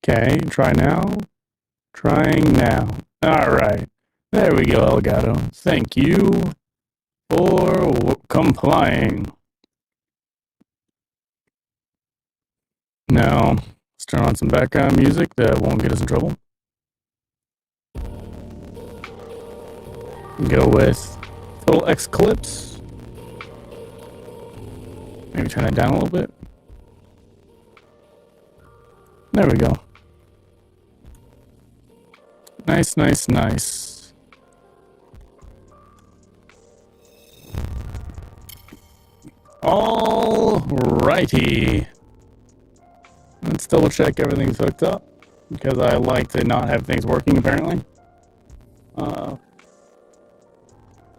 Okay, try now. Trying now. Alright. There we go, Elgato. Thank you for complying. Now, let's turn on some background music that won't get us in trouble. Go with Total X Clips. Maybe turn that down a little bit. There we go. Nice, nice, nice. Alrighty. Let's double check everything's hooked up, because I like to not have things working apparently.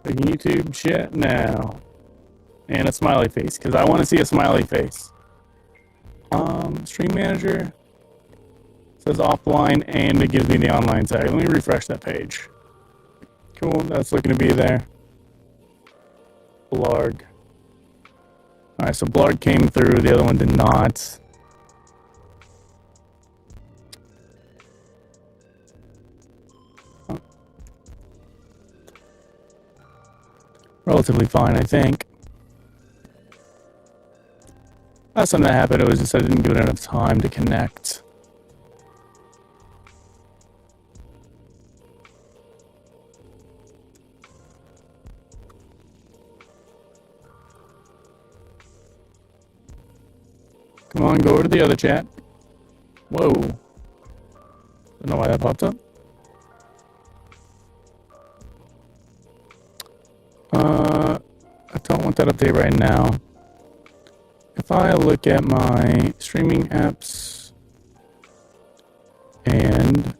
YouTube chat now. And a smiley face, because I want to see a smiley face. Stream manager says offline, and it gives me the online tag. Let me refresh that page. Cool, that's looking to be there. Blarg. Alright, so Blarg came through, the other one did not. Relatively fine, I think. Last time that happened, it was just I didn't give it enough time to connect. Come on, go over to the other chat. Whoa. Don't know why that popped up. I don't want that update right now. If I look at my streaming apps and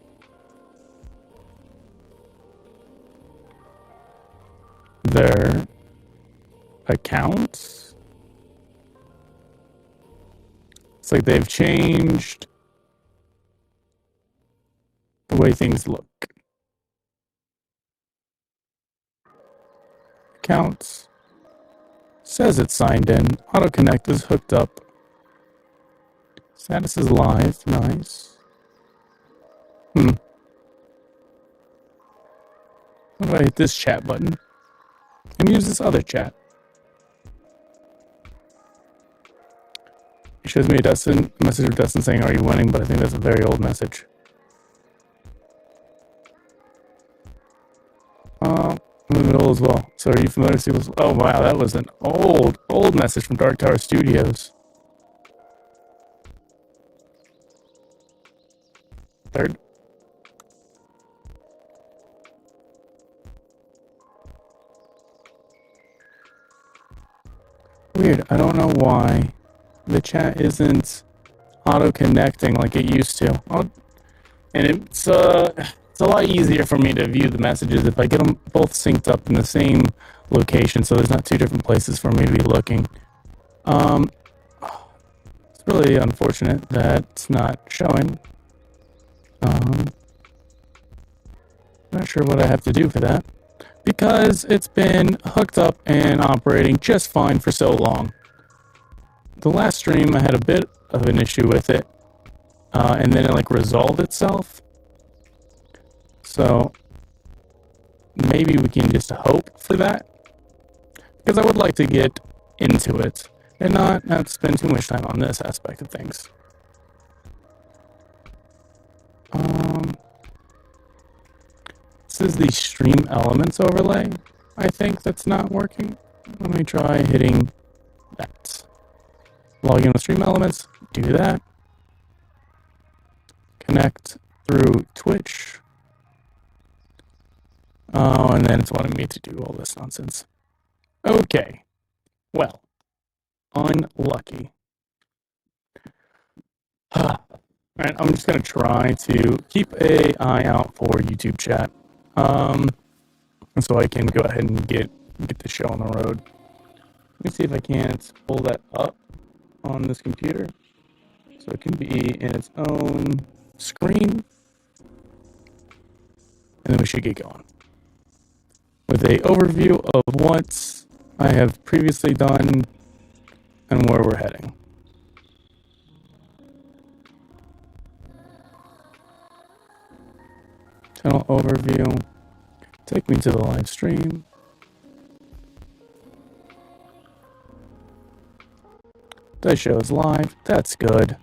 their accounts, it's like they've changed the way things look. Accounts. Says it's signed in. Auto connect is hooked up. Status is live. Nice. What if I hit this chat button and use this other chat? It shows me a message of Dustin saying, "Are you winning?" But I think that's a very old message. In the middle as well. So are you familiar with C++? Oh wow, that was an old message from Dark Tower Studios. Third. Weird, I don't know why the chat isn't auto-connecting like it used to. And it's a lot easier for me to view the messages if I get them both synced up in the same location, so there's not two different places for me to be looking. It's really unfortunate that it's not showing. Not sure what I have to do for that, because it's been hooked up and operating just fine for so long. The last stream I had a bit of an issue with it, and then it like resolved itself. So maybe we can just hope for that, because I would like to get into it and not spend too much time on this aspect of things. This is the stream elements overlay. I think that's not working. Let me try hitting that. Log in with stream elements, do that. Connect through Twitch. Oh, and then it's wanting me to do all this nonsense. Okay. Well, unlucky. Alright, I'm just going to try to keep an eye out for YouTube chat. So I can go ahead and get the show on the road. Let me see if I can't pull that up on this computer, so it can be in its own screen. And then we should get going with an overview of what I have previously done and where we're heading. Channel overview. Take me to the live stream. That shows live. That's good.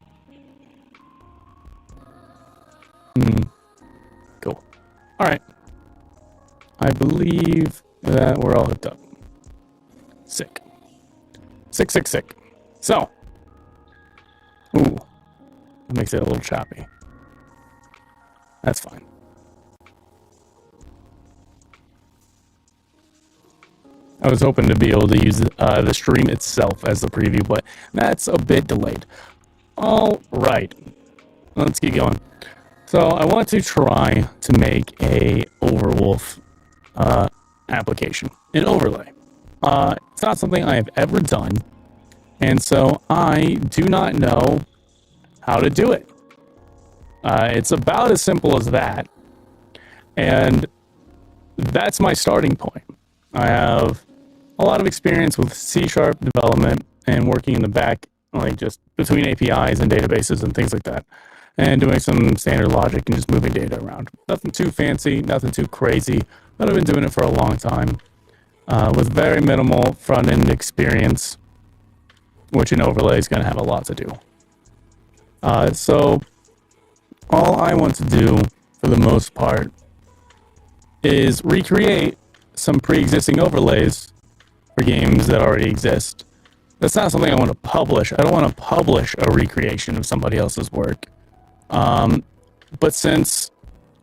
Cool. All right. I believe that we're all hooked up. Sick. Sick, sick, sick. So. Ooh. That makes it a little choppy. That's fine. I was hoping to be able to use the stream itself as the preview, but that's a bit delayed. All right. Let's get going. So I want to try to make a Overwolf application, an overlay. It's not something I have ever done, and so I do not know how to do it. It's about as simple as that, and that's my starting point. I have a lot of experience with C# development and working in the back, like just between APIs and databases and things like that, and doing some standard logic and just moving data around. Nothing too fancy, nothing too crazy, but I've been doing it for a long time with very minimal front-end experience, which an overlay is going to have a lot to do. So all I want to do, for the most part, is recreate some pre-existing overlays for games that already exist. That's not something I want to publish. I don't want to publish a recreation of somebody else's work. But since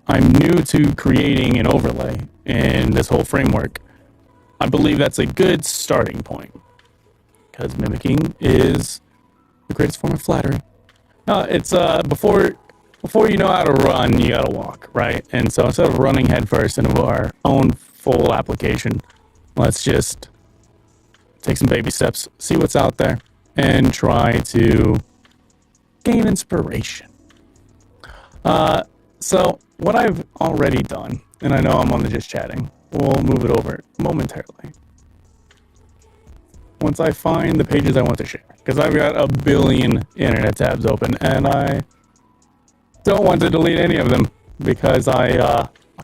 I'm new to creating an overlay in this whole framework, I believe that's a good starting point, because mimicking is the greatest form of flattery. It's before you know how to run, you gotta walk, right? And so instead of running headfirst into our own full application, let's just take some baby steps, see what's out there, and try to gain inspiration. So what I've already done, and I know I'm on the just chatting, we'll move it over momentarily once I find the pages I want to share, because I've got a billion internet tabs open, and I don't want to delete any of them because I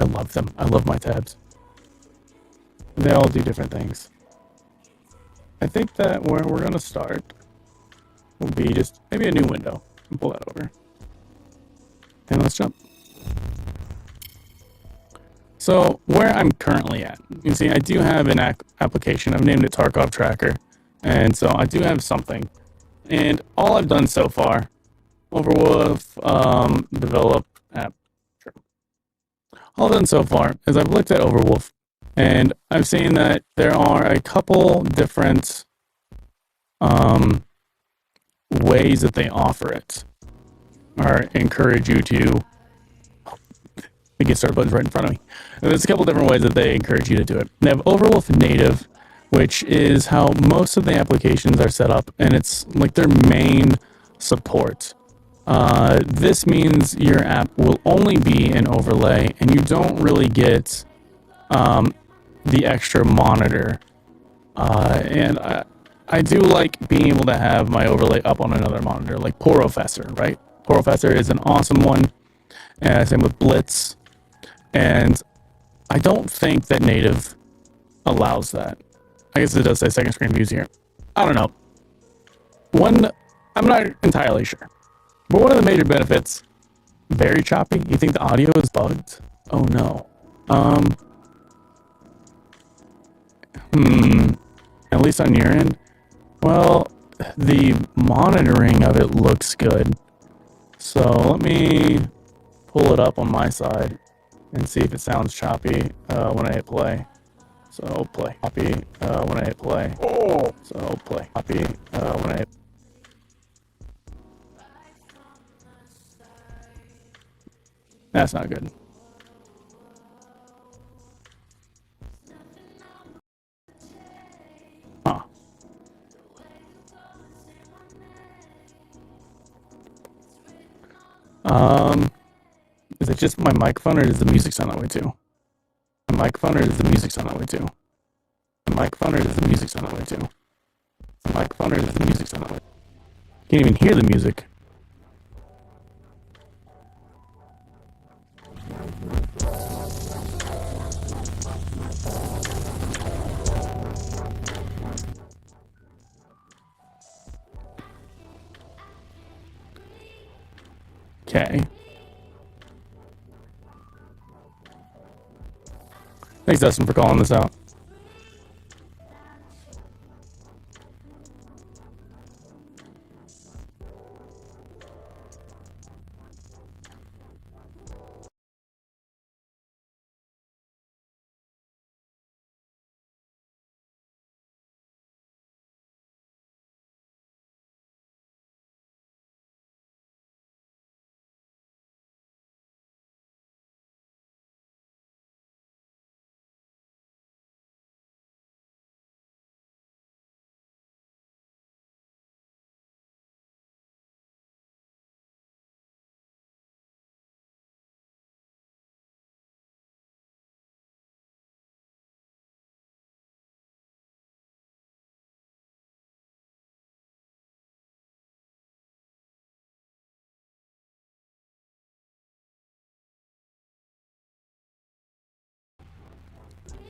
love them. I love my tabs. They all do different things. I think that where we're going to start will be just maybe a new window and pull that over. And let's jump. So where I'm currently at, you see, I do have an application. I've named it Tarkov Tracker. And so I do have something. And all I've done so far, Overwolf develop app. All I've done so far is I've looked at Overwolf, and I've seen that there are a couple different ways that they offer it, or encourage you to. The get started button's right in front of me. And there's a couple different ways that they encourage you to do it. They have Overwolf Native, which is how most of the applications are set up, and it's like their main support. This means your app will only be an overlay, and you don't really get the extra monitor. And I do like being able to have my overlay up on another monitor, like Porofessor, right? Porofessor is an awesome one, and same with Blitz. And I don't think that native allows that. I guess it does say second screen views here. I don't know. I'm not entirely sure. But one of the major benefits, very choppy. You think the audio is bugged? Oh no. At least on your end. Well, the monitoring of it looks good. So let me pull it up on my side and see if it sounds choppy when I hit play. So play. Choppy when I hit play. Oh. So play. Choppy when I hit. That's not good. Huh. Is it just my microphone, or does the music sound that way too? My microphone, or does the music sound that way too? My microphone, or does the music sound that way too? My microphone, or does the music sound that way? Can't even hear the music. Okay. Thanks, Dustin, for calling this out.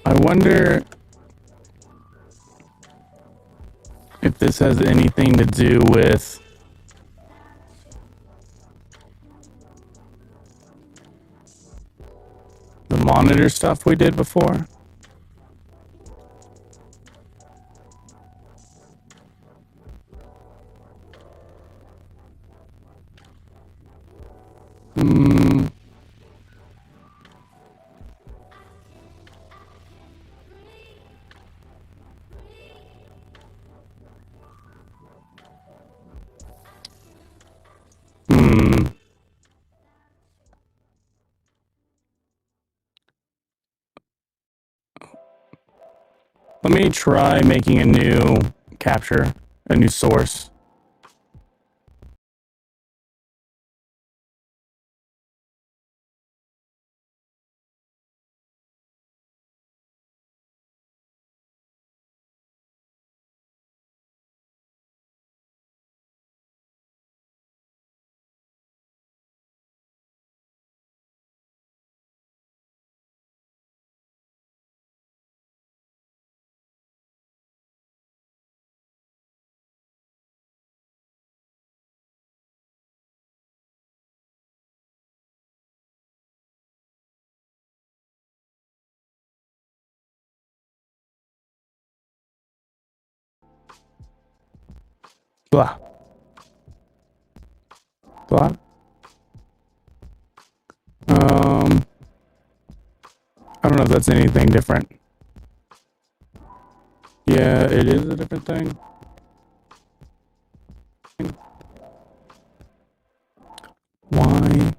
I wonder if this has anything to do with the monitor stuff we did before. Let me try making a new capture, a new source. Blah. Blah. I don't know if that's anything different. Yeah, it is a different thing. Why?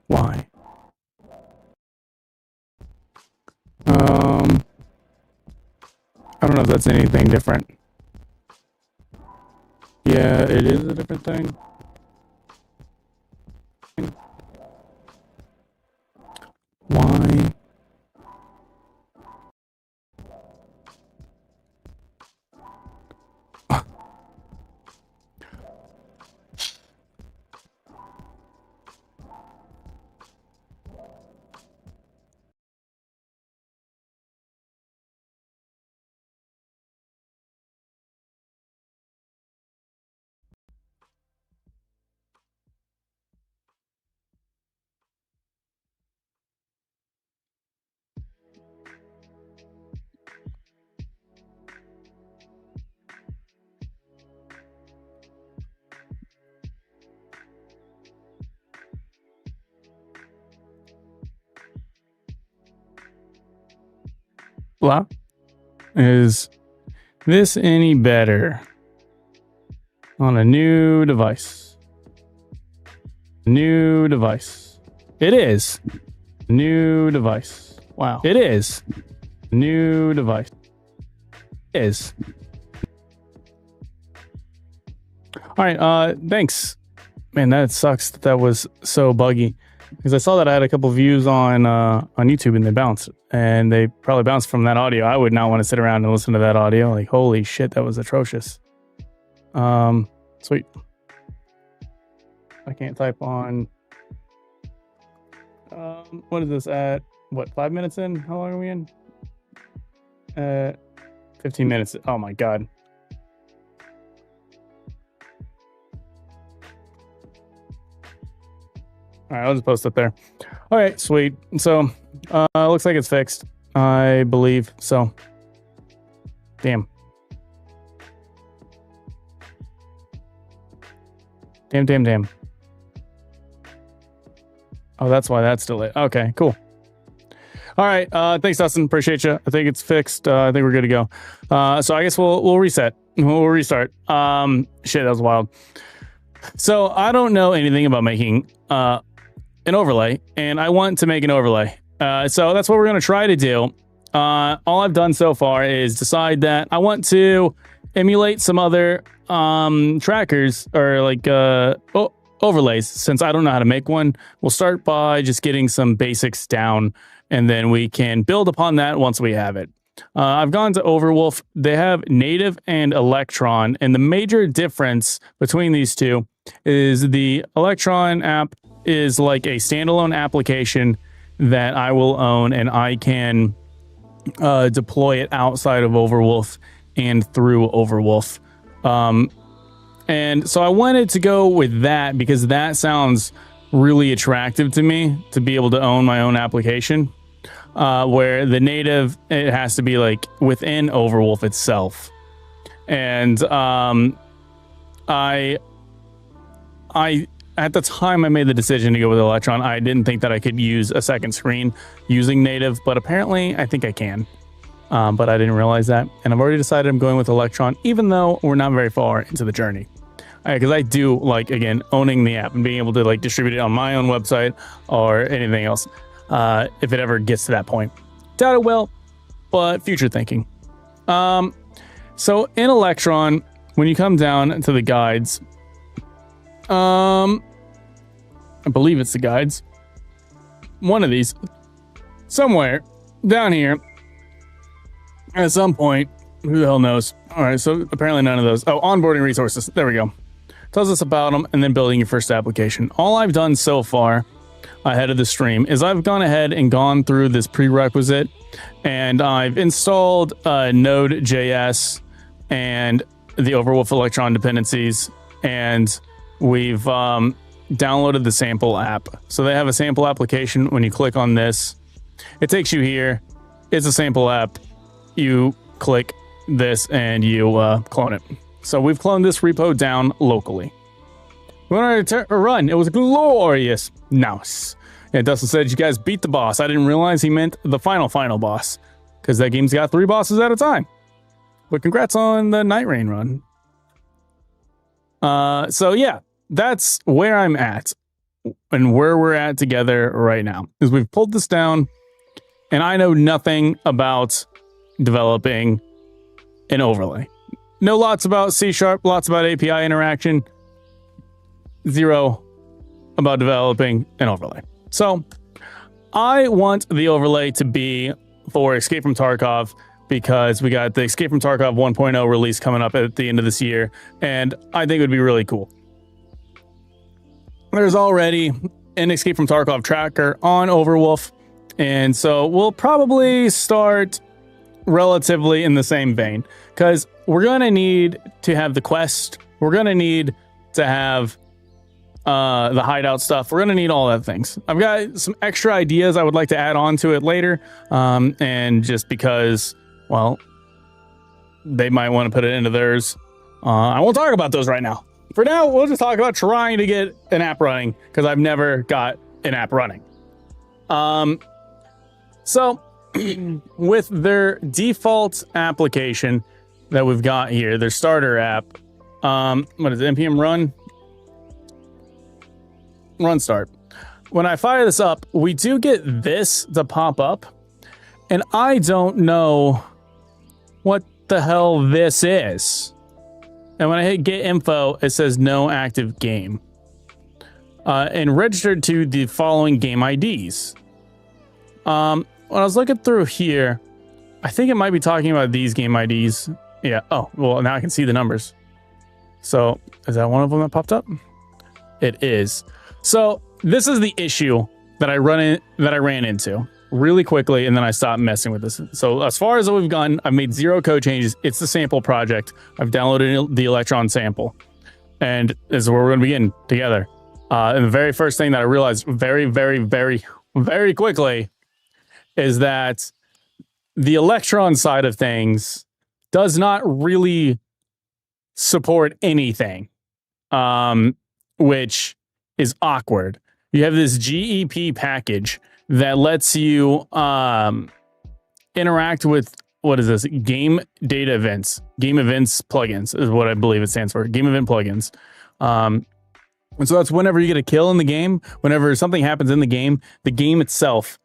Why? I don't know if that's anything different. Yeah, it is a different thing. Why? Blah. Is this any better on a new device? New device. It is. New device. Wow. It is. New device. It is. All right. Thanks. Man, that sucks that was so buggy. Because I saw that I had a couple views on YouTube and they bounced. And they probably bounced from that audio. I would not want to sit around and listen to that audio. Like, holy shit, that was atrocious. Sweet. I can't type on. What is this at? What, 5 minutes in? How long are we in? 15 minutes. Oh my god. All right, I'll just post it there. All right, sweet. So, looks like it's fixed, I believe. So, damn. Damn. Oh, that's why that's delayed. Okay, cool. All right, thanks, Dustin. Appreciate you. I think it's fixed. I think we're good to go. So I guess we'll reset. We'll restart. Shit, that was wild. So I don't know anything about making an overlay, and I want to make an overlay. So that's what we're going to try to do. All I've done so far is decide that I want to emulate some other trackers or like overlays. Since I don't know how to make one, we'll start by just getting some basics down, and then we can build upon that once we have it. I've gone to Overwolf. They have native and Electron, and the major difference between these two is the Electron app is like a standalone application that I will own, and I can deploy it outside of Overwolf and through Overwolf. And so I wanted to go with that because that sounds really attractive to me, to be able to own my own application. Where the native, it has to be like within Overwolf itself. And I at the time I made the decision to go with Electron, I didn't think that I could use a second screen using native, but apparently I think I can. But I didn't realize that. And I've already decided I'm going with Electron, even though we're not very far into the journey. Because I do like, again, owning the app and being able to like distribute it on my own website or anything else. If it ever gets to that point. Doubt it will, but future thinking. So in Electron, when you come down to the guides, I believe it's the guides. One of these, somewhere down here, at some point, who the hell knows? All right, so apparently none of those. Oh, onboarding resources. There we go. Tells us about them and then building your first application. All I've done so far ahead of the stream is I've gone ahead and gone through this prerequisite, and I've installed Node.js and the Overwolf Electron dependencies, and we've downloaded the sample app. So they have a sample application. When you click on this, it takes you here. It's a sample app. You click this and you clone it. So we've cloned this repo down locally. We wanted to run. It was glorious. Nice. Yeah, Dustin said you guys beat the boss. I didn't realize he meant the final boss, because that game's got 3 bosses at a time. But congrats on the Night Rain run. So yeah, that's where I'm at and where we're at together right now. Is we've pulled this down, and I know nothing about developing an overlay. Know lots about C#, lots about API interaction. Zero about developing an overlay. So I want the overlay to be for Escape from Tarkov, because we got the Escape from Tarkov 1.0 release coming up at the end of this year, and I think it would be really cool. There's already an Escape from Tarkov tracker on Overwolf, and so we'll probably start relatively in the same vein, because we're going to need to have the quest, we're going to need to have the hideout stuff, we're going to need all that things. I've got some extra ideas I would like to add on to it later, and just because, well, they might want to put it into theirs. I won't talk about those right now. For now, we'll just talk about trying to get an app running, because I've never got an app running. So with their default application that we've got here, their starter app, what is it, npm run start. When I fire this up, we do get this to pop up, and I don't know what the hell this is. And when I hit get info, it says no active game, and registered to the following game IDs. When I was looking through here, I think it might be talking about these game IDs. Yeah. Oh, well, now I can see the numbers. So is that one of them that popped up? It is. So this is the issue that I ran into really quickly, and then I stopped messing with this. So as far as we've gone, I've made 0 code changes. It's the sample project. I've downloaded the Electron sample, and this is where we're going to begin together. And the very first thing that I realized very quickly is that the Electron side of things does not really support anything, which is awkward. You have this GEP package that lets you interact with, what is this? Game data events. Game events plugins is what I believe it stands for. Game event plugins. And so that's whenever you get a kill in the game, whenever something happens in the game itself,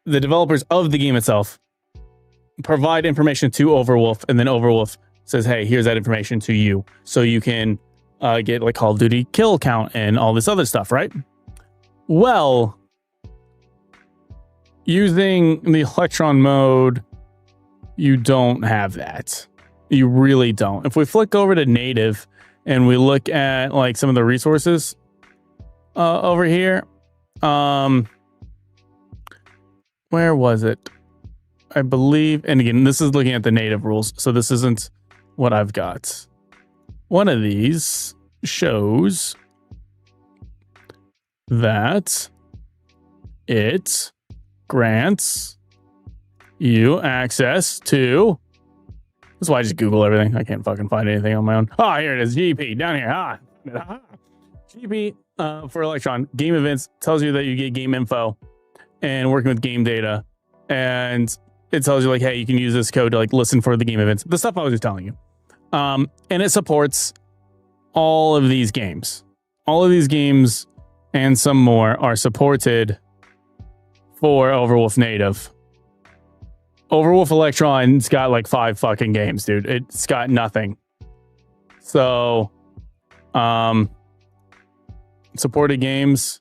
the developers of the game itself provide information to Overwolf, and then Overwolf says, hey, here's that information to you. So you can get like Call of Duty kill count and all this other stuff, right? Well, using the Electron mode, you don't have that. You really don't. If we flick over to native and we look at like some of the resources over here, where was it? I believe, and again, this is looking at the native rules, so this isn't what I've got. One of these shows that it grants you access to. That's why I just Google everything. I can't fucking find anything on my own. Oh, here it is. GP down here. GP for Electron game events tells you that you get game info and working with game data, and it tells you like, hey, you can use this code to like listen for the game events. The stuff I was just telling you, and it supports all of these games. All of these games and some more are supported for Overwolf native. Overwolf Electron's got like 5 fucking games, dude. It's got nothing. So, supported games.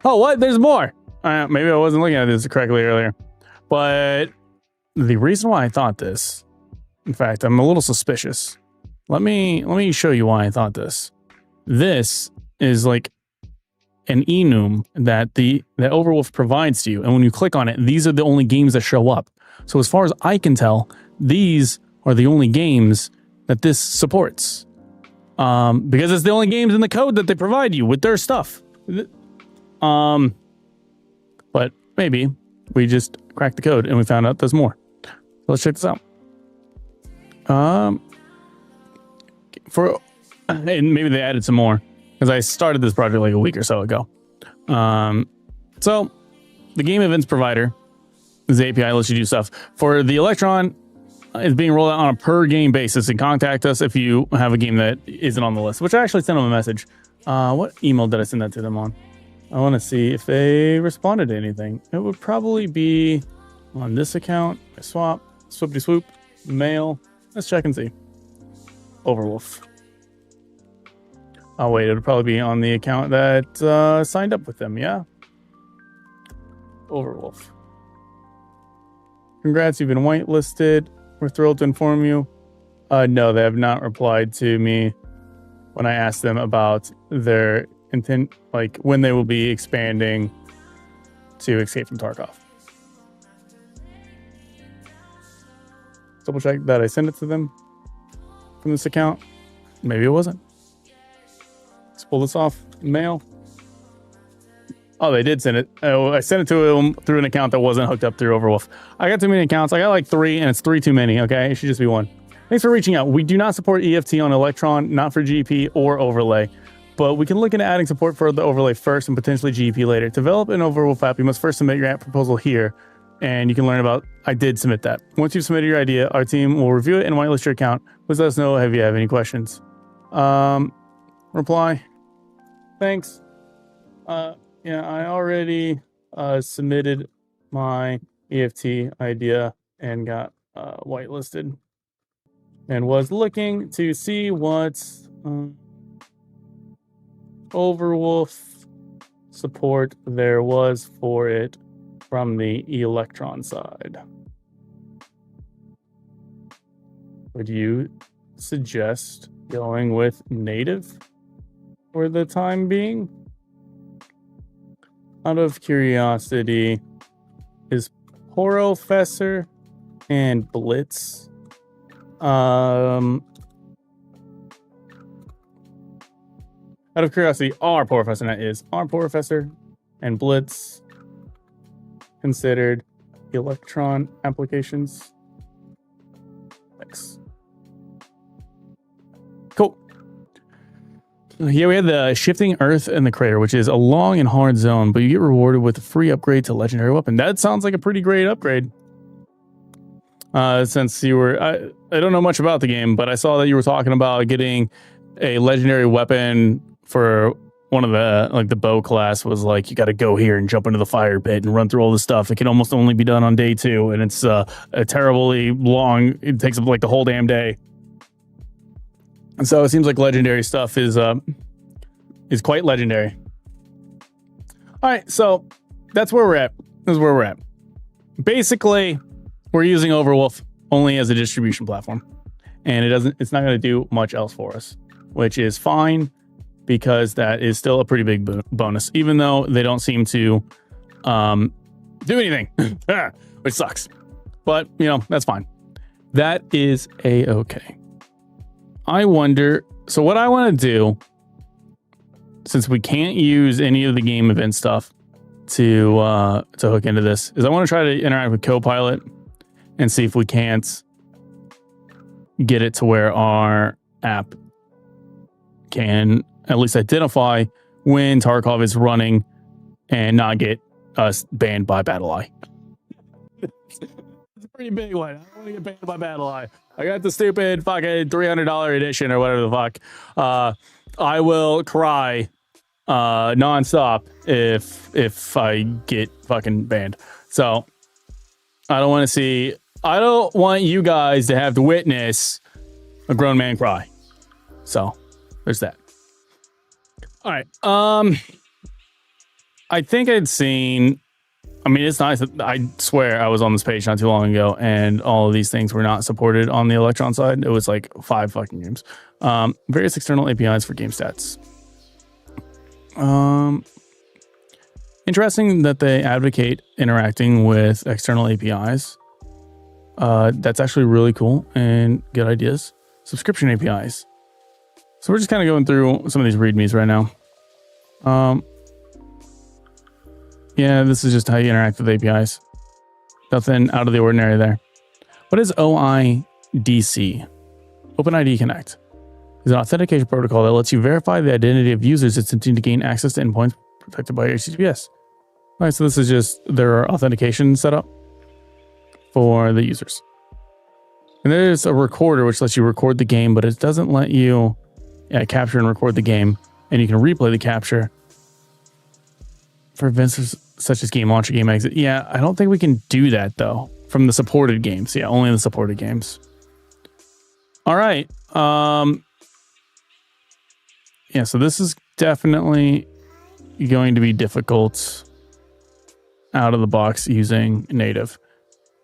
Oh, what? There's more. Maybe I wasn't looking at this correctly earlier. But the reason why I thought this, in fact, I'm a little suspicious. Let me show you why I thought this. This is like an enum that that Overwolf provides to you, and when you click on it, these are the only games that show up. So as far as I can tell, these are the only games that this supports, because it's the only games in the code that they provide you with their stuff. But maybe we just cracked the code and we found out there's more. So let's check this out. And maybe they added some more, because I started this project like a week or so ago. So the game events provider, this API lets you do stuff. For the Electron, it's being rolled out on a per game basis, and contact us if you have a game that isn't on the list, which I actually sent them a message. What email did I send that to them on? I want to see if they responded to anything. It would probably be on this account. I swap, swoopty swoop, mail. Let's check and see. Overwolf. Oh wait, it'll probably be on the account that signed up with them, yeah? Overwolf. Congrats, you've been whitelisted. We're thrilled to inform you. No, they have not replied to me when I asked them about their intent, like when they will be expanding to Escape from Tarkov. Double check that I sent it to them from this account. Maybe it wasn't. Let's pull this off. Mail. Oh, they did send it. Oh, I sent it to them through an account that wasn't hooked up through Overwolf. I got too many accounts. I got like 3, and it's 3 too many, okay? It should just be 1. Thanks for reaching out. We do not support EFT on Electron, not for GP or overlay, but we can look into adding support for the overlay first and potentially GP later. To develop an Overwolf app, you must first submit your app proposal here, and you can learn about, I did submit that. Once you've submitted your idea, our team will review it and whitelist your account. Please let us know if you have any questions. Reply. Thanks. Yeah, I already submitted my EFT idea and got whitelisted, and was looking to see what Overwolf support there was for it from the Electron side. Would you suggest going with native for the time being? Out of curiosity, is Porofessor and Blitz Out of curiosity, our poor professor net is our poor professor and Blitz considered Electron applications. Thanks. Cool. Here we have the Shifting Earth and the Crater, which is a long and hard zone, but you get rewarded with a free upgrade to Legendary Weapon. That sounds like a pretty great upgrade. Since you were, I don't know much about the game, but I saw that you were talking about getting a Legendary Weapon for one of the, like the bow class was like, you got to go here and jump into the fire pit and run through all this stuff. It can almost only be done on day 2, and it's a terribly long, it takes up like the whole damn day. And so it seems like legendary stuff is quite legendary. All right, so that's where we're at. This is where we're at. Basically, we're using Overwolf only as a distribution platform, and it's not going to do much else for us, which is fine because that is still a pretty big bonus, even though they don't seem to do anything, which sucks. But you know, that's fine. That is a-okay. I wonder, so what I want to do, since we can't use any of the game event stuff to hook into this, is I want to try to interact with Copilot and see if we can't get it to where our app can at least identify when Tarkov is running and not get us banned by BattleEye. It's a pretty big one. I don't want to get banned by BattleEye. I got the stupid fucking $300 edition or whatever the fuck. I will cry nonstop if I get fucking banned. So I don't want you guys to have to witness a grown man cry. So there's that. All right. I think I'd seen, I mean, it's nice. I swear I was on this page not too long ago and all of these things were not supported on the Electron side. It was like 5 fucking games. Various external APIs for game stats. Interesting that they advocate interacting with external APIs. That's actually really cool and good ideas. Subscription APIs. So we're just kind of going through some of these readmes right now. Yeah, this is just how you interact with APIs. Nothing out of the ordinary there. What is OIDC? OpenID Connect is an authentication protocol that lets you verify the identity of users attempting to gain access to endpoints protected by HTTPS. All right, so this is just their authentication setup for the users. And there's a recorder which lets you record the game, but it doesn't let you capture and record the game. And you can replay the capture for events such as game launch or game exit. Yeah, I don't think we can do that though from the supported games. Yeah, only the supported games. All right. Yeah, so this is definitely going to be difficult out of the box using native.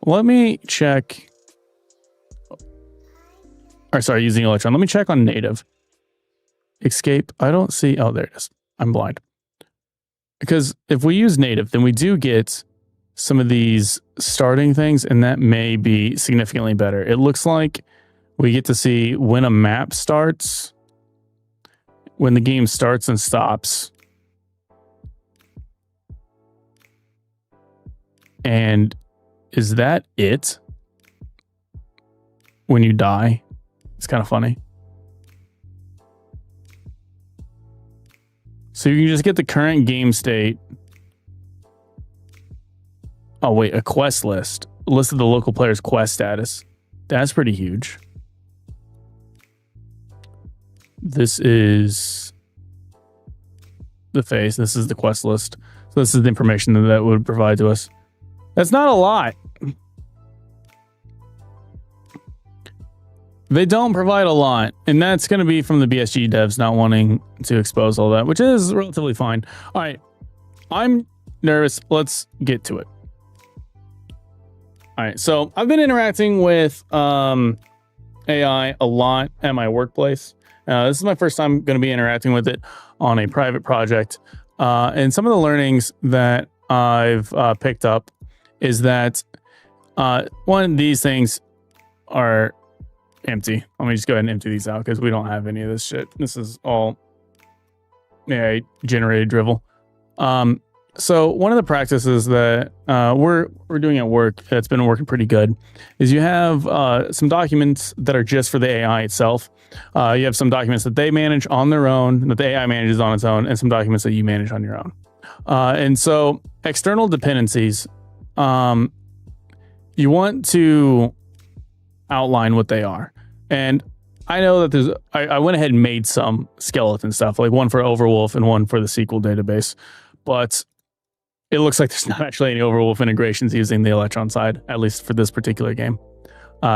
Let me check. Or sorry, using Electron. Let me check on native. Escape. I don't see. Oh, there it is. I'm blind. Because if we use native, then we do get some of these starting things, and that may be significantly better. It looks like we get to see when a map starts, when the game starts and stops. And is that it? When you die? It's kind of funny. So you can just get the current game state. Oh, wait, a quest list. A list of the local player's quest status. That's pretty huge. This is the face. This is the quest list. So this is the information that would provide to us. That's not a lot. They don't provide a lot, and that's going to be from the BSG devs not wanting to expose all that, which is relatively fine. All right, I'm nervous. Let's get to it. All right, so I've been interacting with AI a lot at my workplace. This is my first time going to be interacting with it on a private project. And some of the learnings that I've picked up is that one, these things are empty. Let me just go ahead and empty these out because we don't have any of this shit. This is all AI generated drivel. So one of the practices that we're doing at work that's been working pretty good is you have some documents that are just for the AI itself. You have some documents that they manage on their own, that the AI manages on its own, and some documents that you manage on your own. And so external dependencies, you want to outline what they are. And I know that I went ahead and made some skeleton stuff, like one for Overwolf and one for the SQL database, but it looks like there's not actually any Overwolf integrations using the Electron side, at least for this particular game.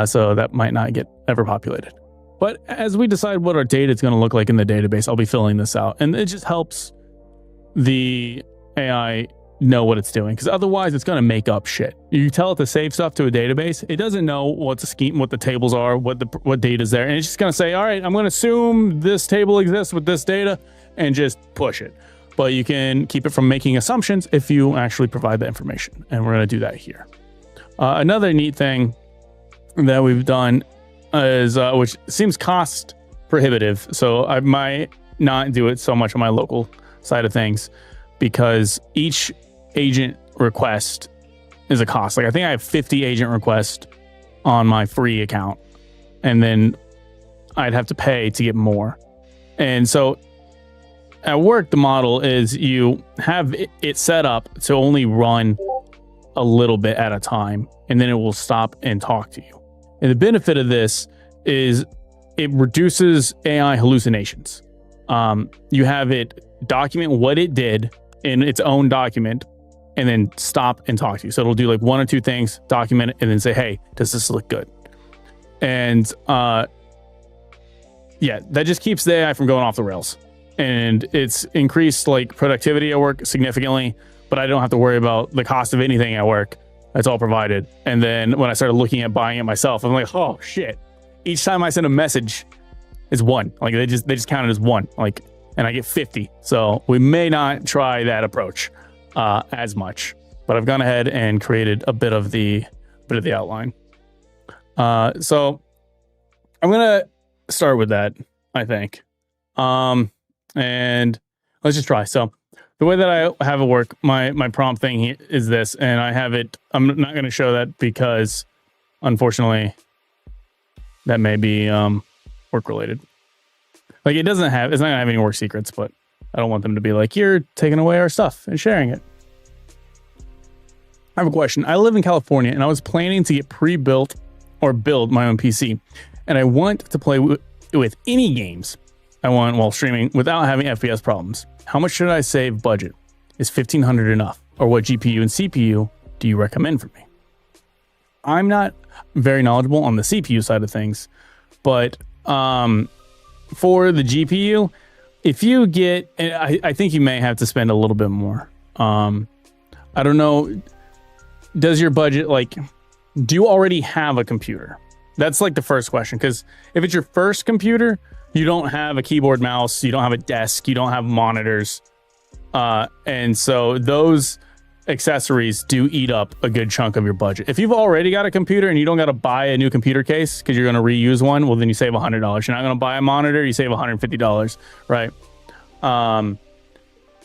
So that might not get ever populated. But as we decide what our data is going to look like in the database, I'll be filling this out. And it just helps the AI know what it's doing, because otherwise it's going to make up shit. You tell it to save stuff to a database, it doesn't know what the scheme, what the tables are, what data is there, and it's just going to say, all right, I'm going to assume this table exists with this data and just push it. But you can keep it from making assumptions if you actually provide the information, and we're going to do that here. Another neat thing that we've done is, which seems cost prohibitive, so I might not do it so much on my local side of things, because each agent request is a cost. Like I think I have 50 agent requests on my free account, and then I'd have to pay to get more. And so at work, the model is you have it set up to only run a little bit at a time, and then it will stop and talk to you. And the benefit of this is it reduces AI hallucinations. You have it document what it did in its own document, and then stop and talk to you. So it'll do like one or two things, document it, and then say, hey, does this look good? And yeah, that just keeps the AI from going off the rails. And it's increased like productivity at work significantly, but I don't have to worry about the cost of anything at work. That's all provided. And then when I started looking at buying it myself, I'm like, oh shit. Each time I send a message, it's one. Like they just count it as one. Like, and I get 50. So we may not try that approach as much, but I've gone ahead and created a bit of the outline. So I'm gonna start with that, I think. And let's just try. So the way that I have it work, my prompt thing here is this, and I have it, I'm not going to show that because unfortunately that may be work related. Like it's not going to have any work secrets, but I don't want them to be like, you're taking away our stuff and sharing it. I have a question. I live in California and I was planning to get pre-built or build my own PC, and I want to play with any games I want while streaming without having FPS problems. How much should I save budget? Is 1500 enough? Or what GPU and CPU do you recommend for me? I'm not very knowledgeable on the CPU side of things, but for the GPU, if you get, I think you may have to spend a little bit more. I don't know. Does your budget, like, do you already have a computer? That's like the first question, because if it's your first computer, you don't have a keyboard, mouse, you don't have a desk, you don't have monitors. And so those accessories do eat up a good chunk of your budget. If you've already got a computer and you don't got to buy a new computer case because you're going to reuse one, well, then you save $100. You're not going to buy a monitor, you save $150, right?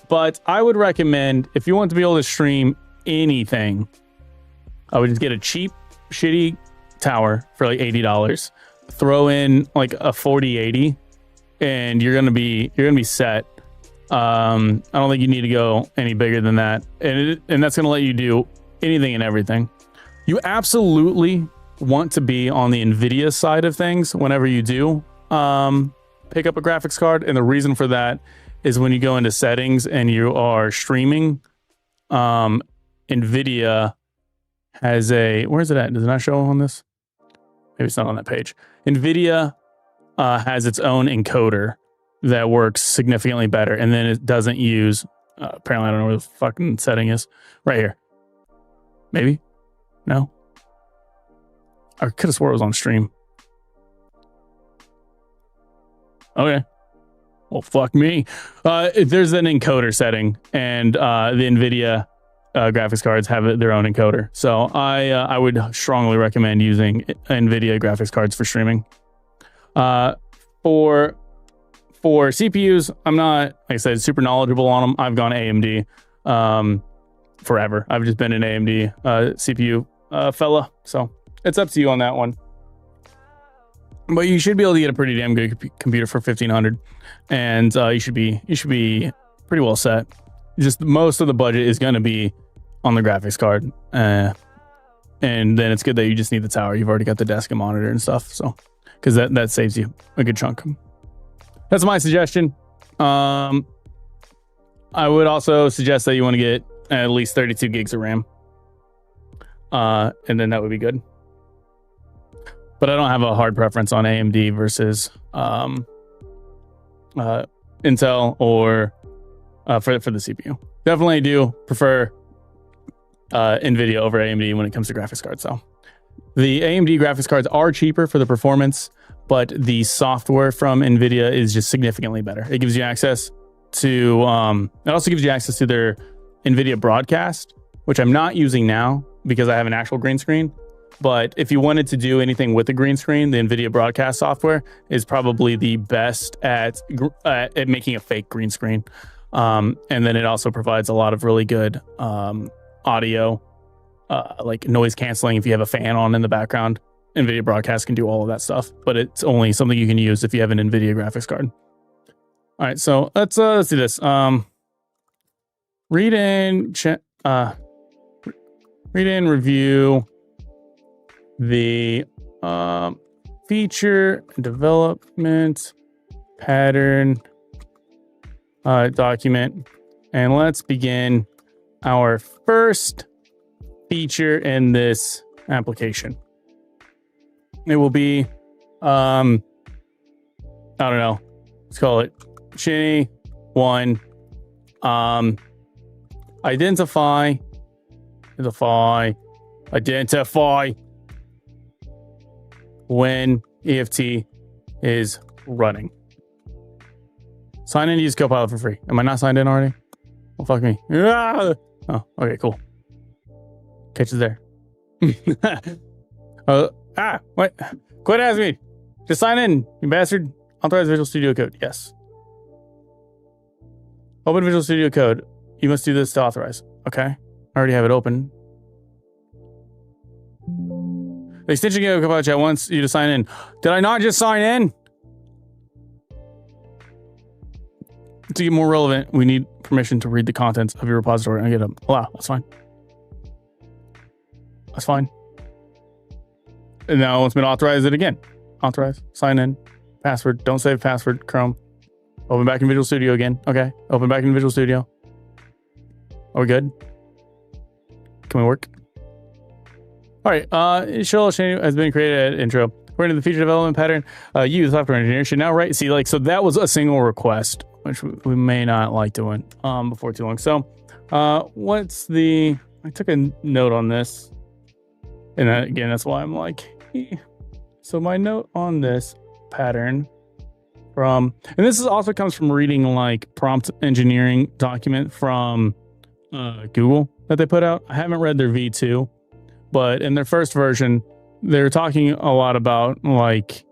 But I would recommend, if you want to be able to stream anything, I would just get a cheap, shitty tower for like $80. Throw in like a 4080 and you're gonna be set. I don't think you need to go any bigger than that, and that's gonna let you do anything and everything. You absolutely want to be on the NVIDIA side of things whenever you do pick up a graphics card, and the reason for that is when you go into settings and you are streaming, NVIDIA has a, where is it at? Does it not show on this? Maybe it's not on that page. NVIDIA has its own encoder that works significantly better, and then it doesn't use, apparently I don't know where the fucking setting is. Right here. Maybe? No? I could have swore it was on stream. Okay. Well, fuck me. There's an encoder setting, and the NVIDIA graphics cards have their own encoder. So I would strongly recommend using NVIDIA graphics cards for streaming. For For CPUs, I'm not, like I said, super knowledgeable on them. I've gone AMD forever. I've just been an AMD CPU fella. So it's up to you on that one. But you should be able to get a pretty damn good computer for $1,500, and you should be pretty well set. Just most of the budget is going to be on the graphics card, and then it's good that you just need the tower. You've already got the desk and monitor and stuff, so because that saves you a good chunk. That's my suggestion. I would also suggest that you want to get at least 32 gigs of RAM, and then that would be good. But I don't have a hard preference on AMD versus Intel or for the CPU. Definitely do prefer NVIDIA over AMD when it comes to graphics cards. So the AMD graphics cards are cheaper for the performance, but the software from NVIDIA is just significantly better. It gives you access to, it also gives you access to their NVIDIA broadcast, which I'm not using now because I have an actual green screen. But if you wanted to do anything with the green screen, the NVIDIA broadcast software is probably the best at making a fake green screen. And then it also provides a lot of really good audio, like noise canceling if you have a fan on in the background. NVIDIA broadcast can do all of that stuff, but it's only something you can use if you have an NVIDIA graphics card. All right, so let's do this. Read and review the feature development pattern document, and let's begin our first feature in this application. It will be I don't know, let's call it Shinny 1. Identify when EFT is running. Sign in to use Copilot for free. Am I not signed in already? Well, fuck me. Ah! Oh, okay, cool. Catch it there. What? Quit asking me. Just sign in, you bastard. Authorize Visual Studio Code. Yes. Open Visual Studio Code. You must do this to authorize. Okay. I already have it open. The extension gave Copilot Chat wants you to sign in. Did I not just sign in? To get more relevant, we need permission to read the contents of your repository and get them. Wow, that's fine. That's fine. And now it wants me to authorize it again. Authorize, sign in, password, don't save password, Chrome. Open back in Visual Studio again. Okay, open back in Visual Studio. Are we good? Can we work? All right, Show has been created at intro. According to the feature development pattern, you, the software engineer, should now write. See, like, so that was a single request, which we may not like doing before too long. So, what's the? I took a note on this, and again, that's why I'm like. So my note on this pattern from, and this is also comes from reading like prompt engineering document from Google that they put out. I haven't read their V2, but in their first version, they're talking a lot about like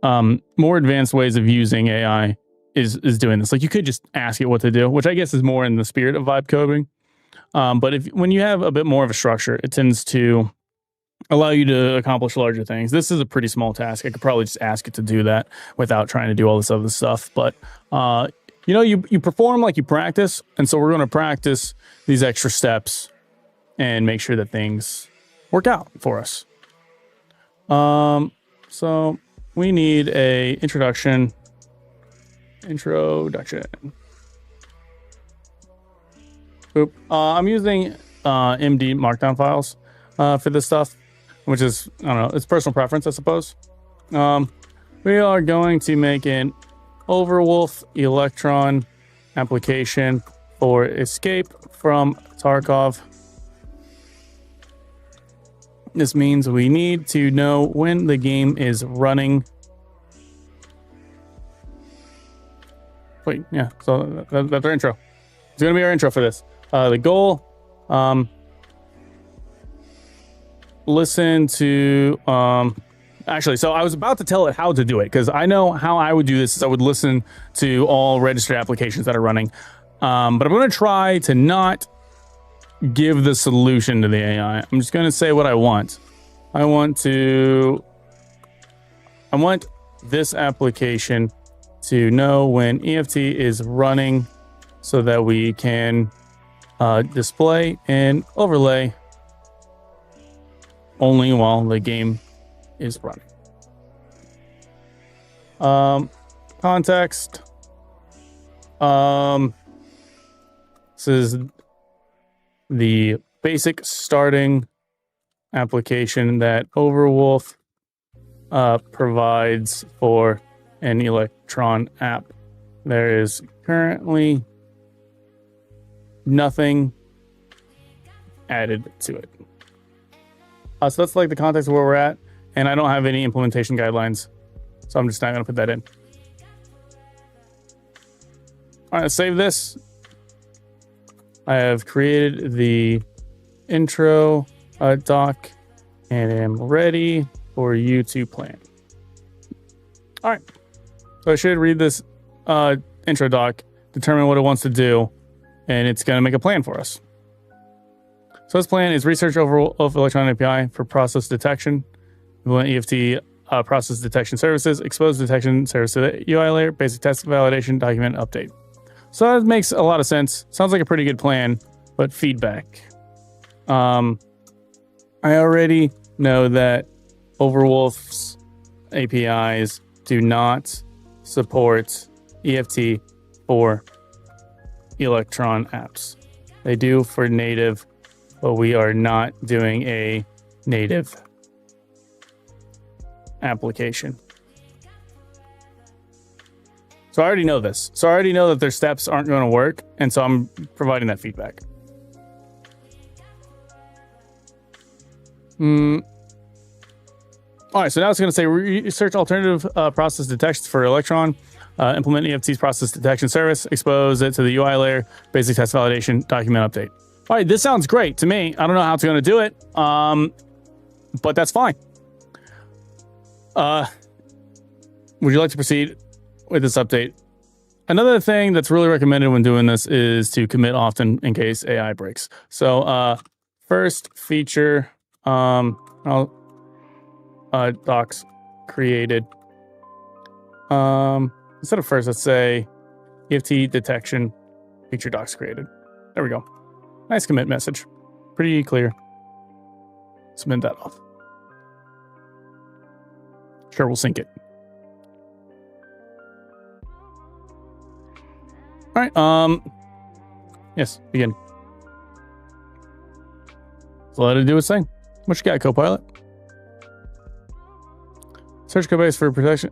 more advanced ways of using AI is doing this. Like you could just ask it what to do, which I guess is more in the spirit of vibe coding. But when you have a bit more of a structure, it tends to allow you to accomplish larger things. This is a pretty small task. I could probably just ask it to do that without trying to do all this other stuff. But you perform like you practice, and so we're going to practice these extra steps and make sure that things work out for us. So we need a introduction. Oop. I'm using MD Markdown files for this stuff, which is, I don't know, it's personal preference, I suppose. We are going to make an Overwolf Electron application for escape from Tarkov. This means we need to know when the game is running. Wait, yeah, so that's our intro. It's going to be our intro for this. The goal, listen to Actually, so I was about to tell it how to do it because I know how I would do this is I would listen to all registered applications that are running. But I'm going to try to not give the solution to the AI. I'm just going to say what I want. I want this application to know when EFT is running so that we can display and overlay only while the game is running. Context. This is the basic starting application that Overwolf provides for an Electron app. There is currently nothing added to it. So that's like the context of where we're at, and I don't have any implementation guidelines, so I'm just not going to put that in. All right, let's save this. I have created the intro doc and am ready for you to plan. All right, so I should read this intro doc, determine what it wants to do, and it's going to make a plan for us. So this plan is research Overwolf Electron API for process detection, implement EFT process detection services, expose detection service to the UI layer, basic test validation, document update. So that makes a lot of sense. Sounds like a pretty good plan, but feedback. I already know that Overwolf's APIs do not support EFT for Electron apps. They do for native, but we are not doing a native application. So I already know this. So I already know that their steps aren't going to work, and so I'm providing that feedback. All right, so now it's going to say research alternative process detections for Electron, implement EFT's process detection service, expose it to the UI layer, basic test validation, document update. All right, this sounds great to me. I don't know how it's going to do it, but that's fine. Would you like to proceed with this update? Another thing that's really recommended when doing this is to commit often in case AI breaks. So first feature docs created. Instead of first, let's say EFT detection feature docs created. There we go. Nice commit message. Pretty clear. Submit that off. Sure, we'll sync it. All right. Yes, begin. So let it do its thing. What you got, Copilot? Search code base for protection.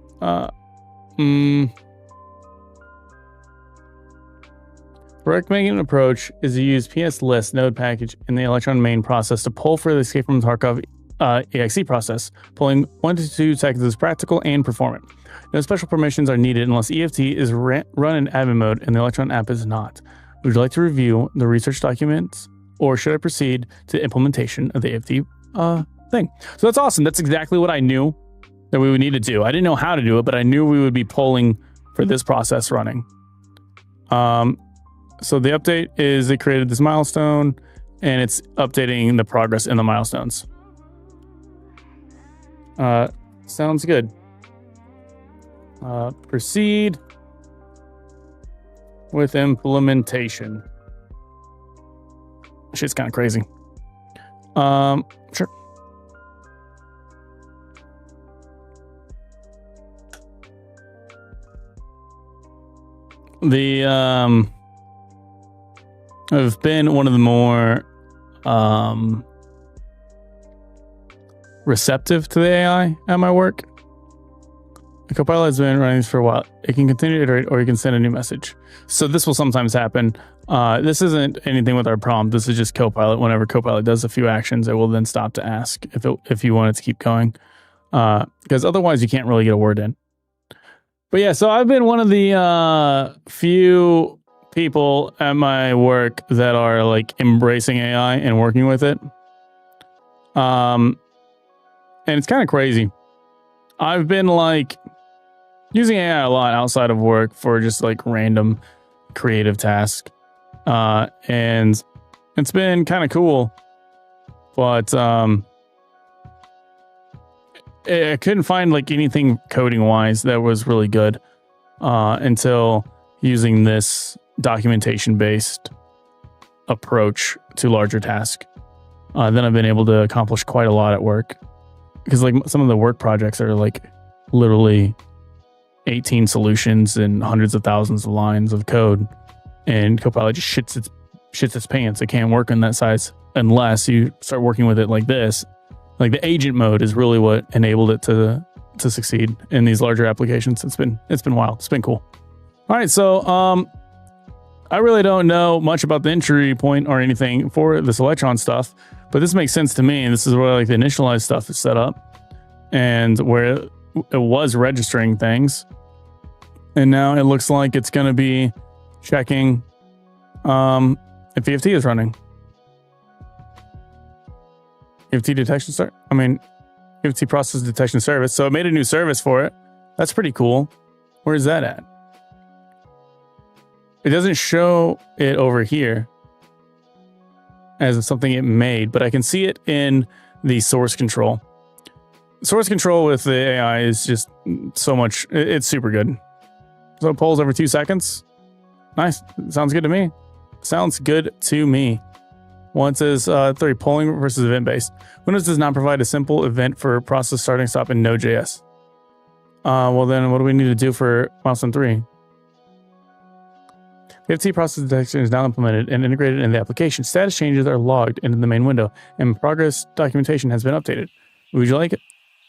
Recommending an approach is to use PS list node package in the Electron main process to pull for the escape from Tarkov exe process. Pulling 1 to 2 seconds is practical and performant. No special permissions are needed unless EFT is run in admin mode and the Electron app is not. Would you like to review the research documents, or should I proceed to implementation of the EFT thing? So that's awesome. That's exactly what I knew that we would need to do. I didn't know how to do it, but I knew we would be polling for this process running. So the update is it created this milestone, and it's updating the progress in the milestones. Sounds good. Proceed with implementation. Shit's kind of crazy. Sure. I've been one of the more receptive to the AI at my work. The Copilot has been running this for a while. It can continue to iterate, or you can send a new message. So this will sometimes happen. This isn't anything with our prompt. This is just Copilot. Whenever Copilot does a few actions, it will then stop to ask if you want it to keep going. Because otherwise you can't really get a word in. But yeah, so I've been one of the few people at my work that are like embracing AI and working with it. And it's kind of crazy. I've been like using AI a lot outside of work for just like random creative tasks. And it's been kind of cool, but I couldn't find like anything coding wise that was really good until using this documentation based approach to larger tasks. Then I've been able to accomplish quite a lot at work, because like some of the work projects are like literally 18 solutions and hundreds of thousands of lines of code, and Copilot just shits its pants. It can't work in that size unless you start working with it like this. Like the agent mode is really what enabled it to succeed in these larger applications. It's been wild. It's been cool. All right, so I really don't know much about the entry point or anything for this Electron stuff, but this makes sense to me. And this is where like the initialize stuff is set up, and where it was registering things, and now it looks like it's going to be checking if EFT is running. EFT detection start. I mean, EFT process detection service. So it made a new service for it. That's pretty cool. Where is that at? It doesn't show it over here as something it made, but I can see it in the source control. Source control with the AI is just so much. It's super good. So it polls every 2 seconds. Nice. Sounds good to me. Sounds good to me. One says 3, polling versus event-based. Windows does not provide a simple event for process starting stop in Node.js. Well, then what do we need to do for milestone 3? The FT process detection is now implemented and integrated in the application. Status changes are logged into the main window, and progress documentation has been updated. Would you like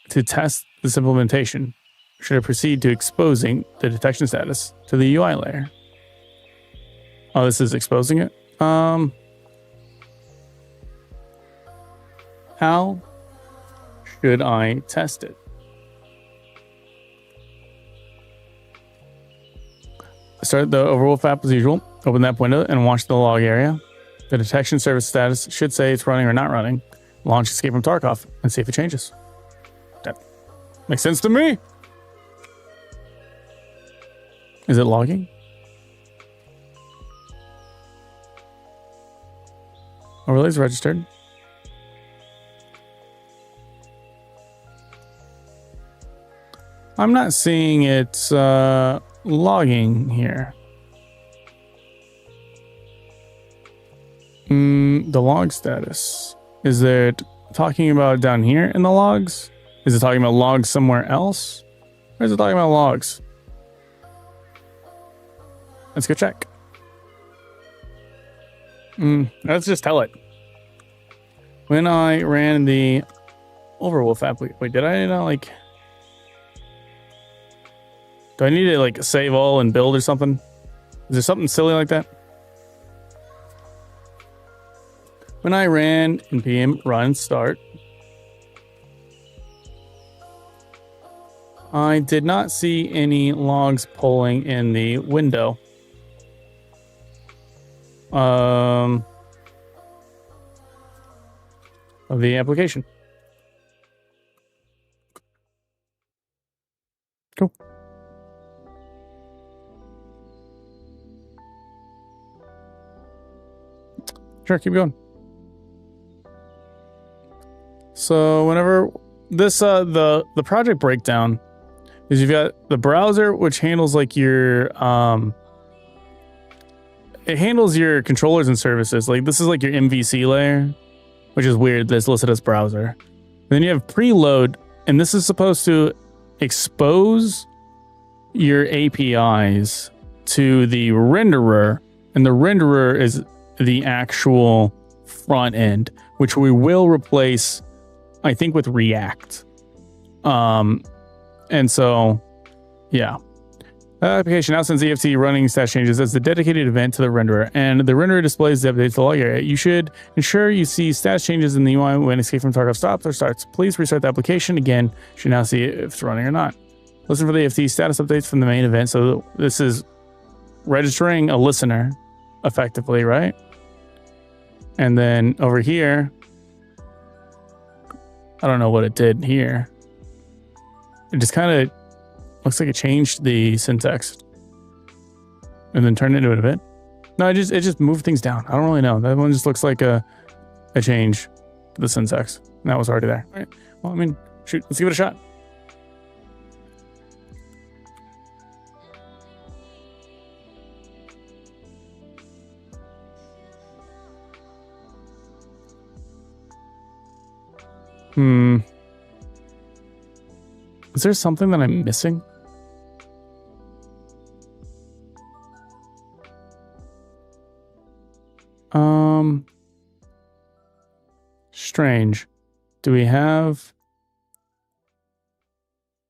to test this implementation? Should I proceed to exposing the detection status to the UI layer? Oh, this is exposing it? How should I test it? Start the Overwolf app as usual. Open that window and watch the log area. The detection service status should say it's running or not running. Launch Escape from Tarkov and see if it changes. That makes sense to me. Is it logging? Overlay is registered. I'm not seeing it logging here. The log status. Is it talking about down here in the logs? Is it talking about logs somewhere else? Or is it talking about logs? Let's go check. Let's just tell it. When I ran the Overwolf app, wait, did I not like... Do I need to like save all and build or something? Is there something silly like that? When I ran npm run start, I did not see any logs polling in the window. Of the application. Cool. Sure, keep going. So whenever this the project breakdown is, you've got the browser, which handles like your it handles your controllers and services. Like this is like your MVC layer, which is weird that's listed as browser. And then you have preload, and this is supposed to expose your APIs to the renderer, and the renderer is the actual front end, which we will replace, I think, with React. And so, yeah. The application now sends EFT running status changes as the dedicated event to the renderer, and the renderer displays the updates to the log area. You should ensure you see status changes in the UI when Escape from Tarkov stops or starts. Please restart the application again. You should now see if it's running or not. Listen for the EFT status updates from the main event. So this is registering a listener, effectively, right? And then over here, I don't know what it did here. it just kind of looks like it changed the syntax and then turned it into an event. No, it just moved things down. I don't really know. That one just looks like a change to the syntax. And that was already there. All right. Well, I mean, shoot, let's give it a shot. Is there something that I'm missing? Strange. Do we have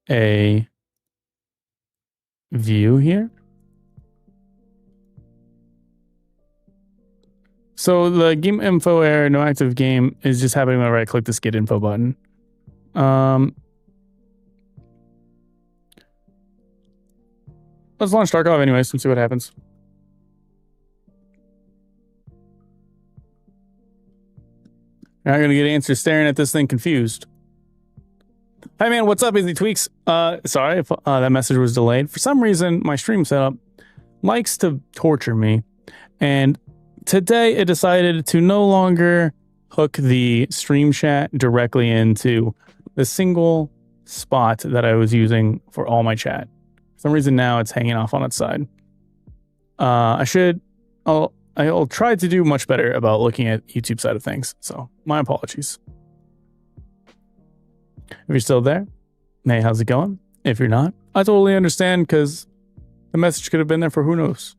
a view here? So the game info error, no active game, is just happening when I right click this get info button. Let's launch Tarkov anyways and see what happens. You're not gonna get answers staring at this thing confused. Hi man, what's up, Easy Tweaks? Sorry if that message was delayed. For some reason, my stream setup likes to torture me. And today it decided to no longer hook the stream chat directly into the single spot that I was using for all my chat. For some reason now it's hanging off on its side. I'll try to do much better about looking at YouTube side of things. So my apologies. If you're still there, hey, how's it going? If you're not, I totally understand because the message could have been there for who knows.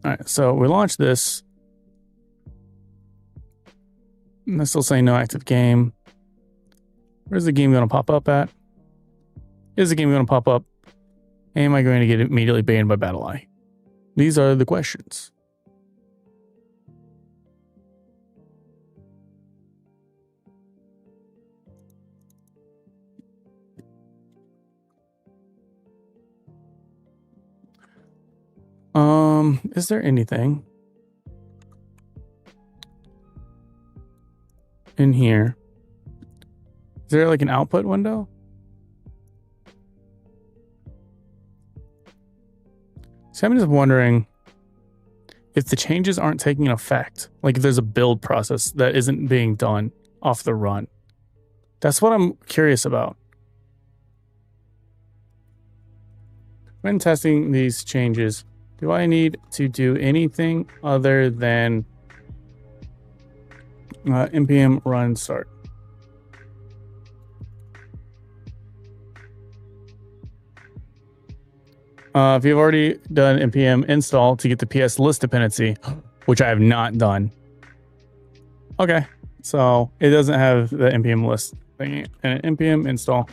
All right, so we launched this. And it's still saying no active game. Where's the game going to pop up at? Is the game going to pop up? Am I going to get immediately banned by BattlEye? These are the questions. Is there anything in here? Is there like an output window? So I'm just wondering if the changes aren't taking effect, like if there's a build process that isn't being done off the run. That's what I'm curious about. When testing these changes, do I need to do anything other than npm run start? If you've already done npm install to get the ps list dependency, which I have not done. Okay, so it doesn't have the npm list thing and npm install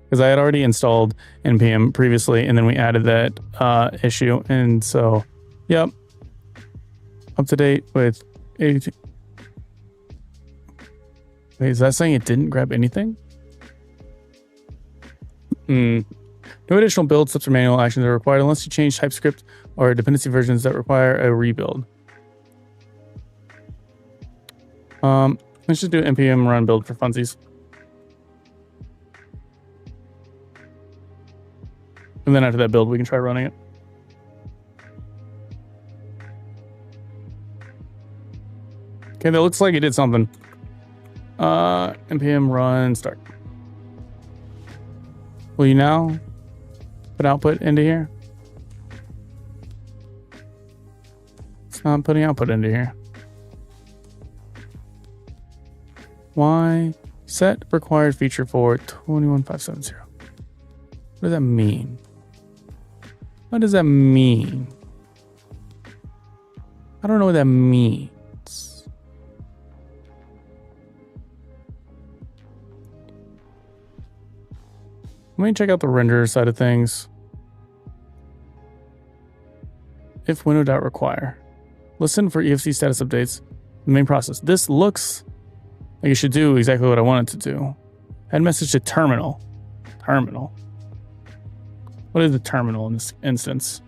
because I had already installed npm previously and then we added that issue, and so yep, up to date with 82. Wait, is that saying it didn't grab anything? No additional build steps or manual actions are required unless you change TypeScript or dependency versions that require a rebuild. Let's just do npm run build for funsies. And then after that build, we can try running it. Okay, that looks like it did something. Npm run start. Will you now put output into here? It's not putting output into here. Why? Set required feature for 21570. What does that mean? What does that mean? I don't know what that means. Let me check out the renderer side of things. If window.require. Listen for EFC status updates. The main process. This looks like it should do exactly what I want it to do. Add message to terminal. Terminal. What is the terminal in this instance?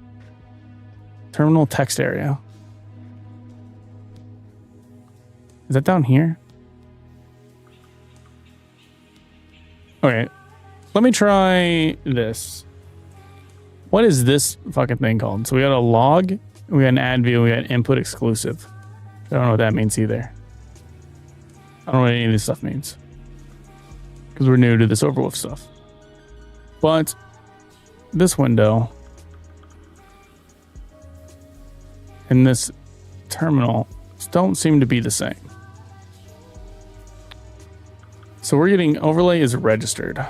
Terminal text area. Is that down here? Okay, let me try this. What is this fucking thing called? So we got a log, we got an add view, we got input exclusive. I don't know what that means either. I don't know what any of this stuff means, because we're new to this Overwolf stuff. But this window and this terminal don't seem to be the same. So we're getting overlay is registered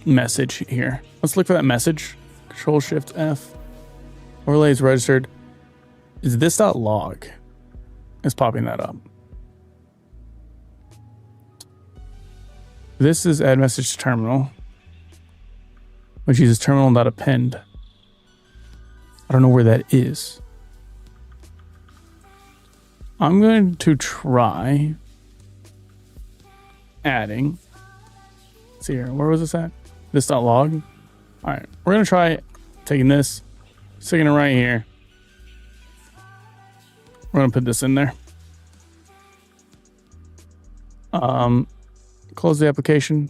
message here. Let's look for that message. Control Shift F. Overlay is registered. Is this.log? It's popping that up. This is add message to terminal, which uses terminal.append. I don't know where that is. I'm going to try adding. Let's see here. Where was this at? This.log. All right. We're going to try taking this, sticking it right here. We're going to put this in there. Close the application.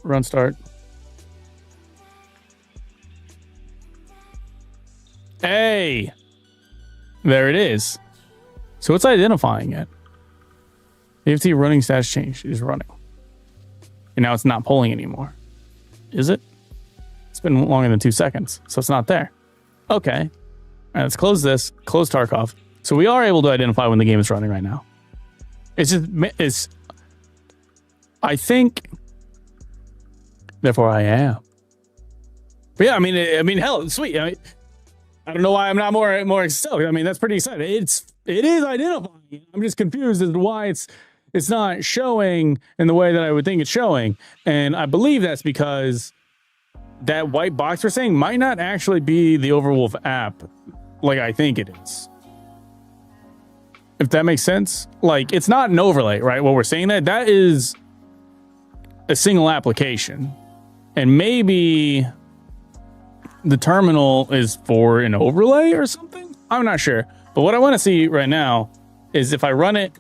Run start. Hey! There it is. So it's identifying it. AFT running status change is running. And now it's not polling anymore. Is it? It's been longer than 2 seconds, so it's not there. Okay. All right, let's close this. Close Tarkov. So we are able to identify when the game is running right now. I think, therefore I am. But yeah, I mean, hell, sweet. I don't know why I'm not more stoked. I mean, that's pretty exciting. It is identifying. I'm just confused as to why it's not showing in the way that I would think it's showing. And I believe that's because that white box we're saying might not actually be the Overwolf app like I think it is. If that makes sense. Like, it's not an overlay, right? What we're saying that is a single application. And maybe the terminal is for an overlay or something? I'm not sure. But what I want to see right now is if I run it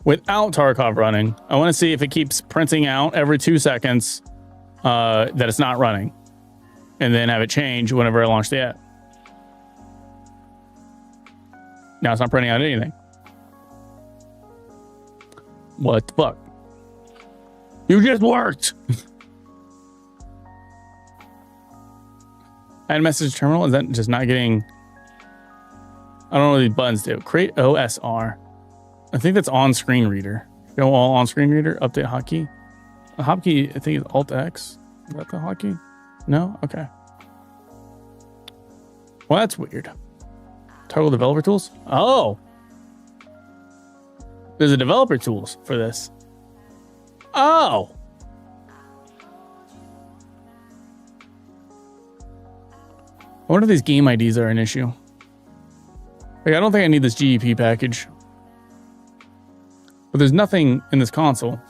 without Tarkov running, I want to see if it keeps printing out every 2 seconds that it's not running. And then have it change whenever I launch the app. Now it's not printing out anything. What the fuck? You just worked! Add message terminal, is that just not getting... I don't know what these buttons do. Create OSR. I think that's on-screen reader. Show all on-screen reader, update hotkey. The hotkey, I think is Alt-X. Is that the hotkey? No? Okay. Well, that's weird. Toggle developer tools? Oh! There's a developer tools for this. Oh! I wonder if these game IDs are an issue. Like, I don't think I need this GEP package. But there's nothing in this console.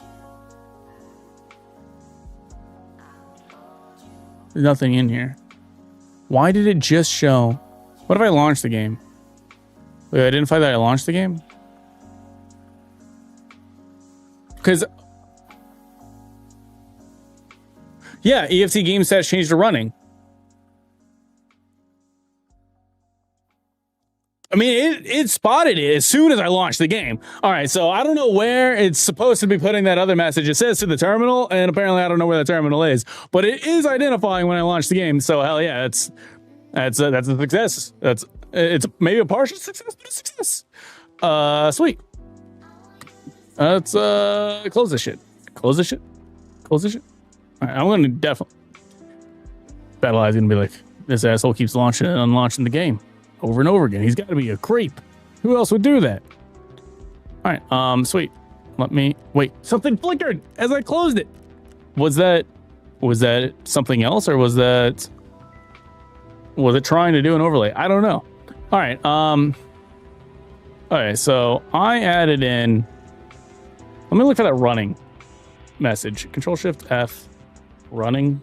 There's nothing in here. Why did it just show? What if I launched the game? Wait, I identify that I launched the game? Because... yeah, EFT game stats changed to running. I mean, it spotted it as soon as I launched the game. All right, so I don't know where it's supposed to be putting that other message. It says to the terminal, and apparently I don't know where the terminal is. But it is identifying when I launched the game. So hell yeah, that's a success. It's maybe a partial success, but a success. Sweet. Let's close this shit. Close this shit. Close this shit. All right, I'm gonna definitely. Battle Eye's gonna be like, this asshole keeps launching and unlaunching the game over and over again. He's got to be a creep. Who else would do that? All right, sweet. Let me wait. Something flickered as I closed it. Was that something else, or was it trying to do an overlay? I don't know. All right. Okay, so I added in. Let me look for that running message. Control Shift F, running.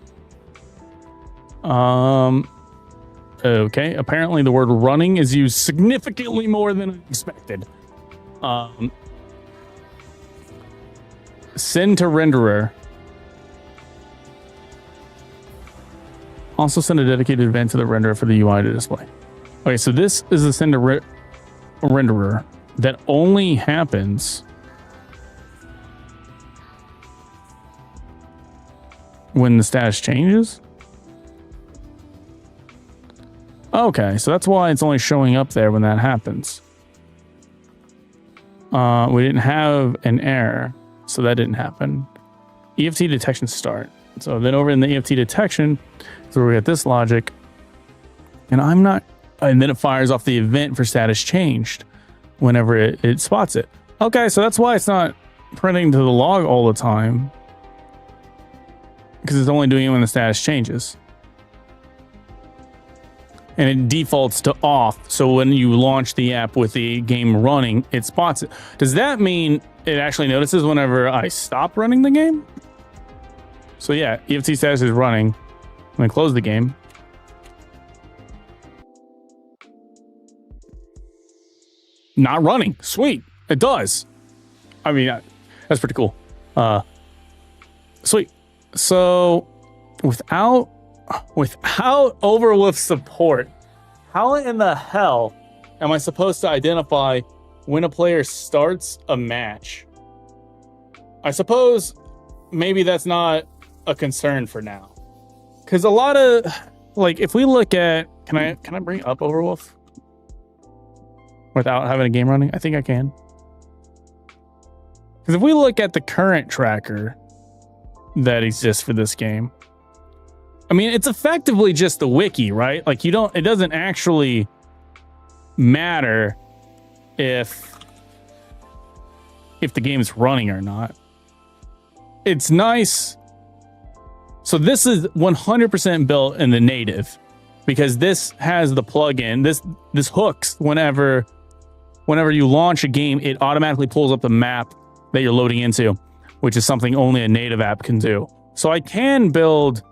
Okay, apparently the word running is used significantly more than I expected. send to renderer. Also send a dedicated event to the renderer for the UI to display. Okay, so this is a send to renderer that only happens when the status changes. Okay, so that's why it's only showing up there when that happens. We didn't have an error, so that didn't happen. EFT detection start. So then over in the EFT detection, so we get this logic, and and then it fires off the event for status changed whenever it spots it. Okay, so that's why it's not printing to the log all the time, because it's only doing it when the status changes. And it defaults to off, so when you launch the app with the game running, it spots it. Does that mean it actually notices whenever I stop running the game? So yeah, EFT status is running. I'm gonna close the game. Not running. Sweet. It does. I mean, that's pretty cool. Sweet. So without Overwolf support, how in the hell am I supposed to identify when a player starts a match? I suppose maybe that's not a concern for now, because a lot of, like, if we look at, can I bring up Overwolf without having a game running? I think I can. Because if we look at the current tracker that exists for this game, I mean, it's effectively just the wiki, right? Like, it doesn't actually matter if the game's running or not. It's nice. So this is 100% built in the native, because this has the plugin. This hooks whenever you launch a game, it automatically pulls up the map that you're loading into, which is something only a native app can do. So I can build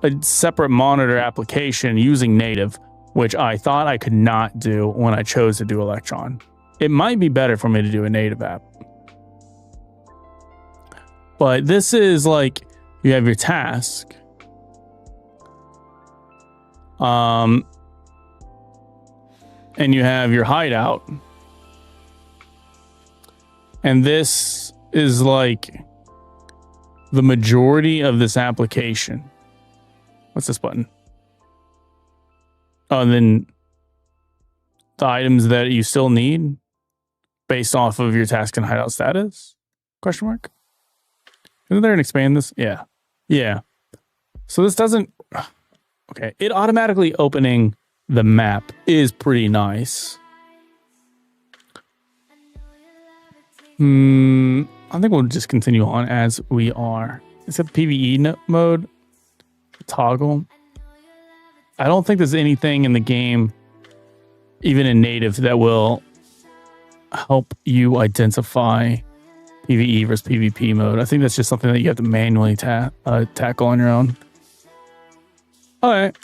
a separate monitor application using native, which I thought I could not do when I chose to do Electron. It might be better for me to do a native app. But this is like, you have your task. And you have your hideout. And this is like the majority of this application. What's this button? Oh, and then the items that you still need based off of your task and hideout status? Question mark? Isn't there an expand this? Yeah. Yeah. So this doesn't... Okay. It automatically opening the map is pretty nice. I think we'll just continue on as we are. It's a PvE mode. Toggle. I don't think there's anything in the game, even in native, that will help you identify PvE versus PvP mode. I think that's just something that you have to manually tackle on your own. All right.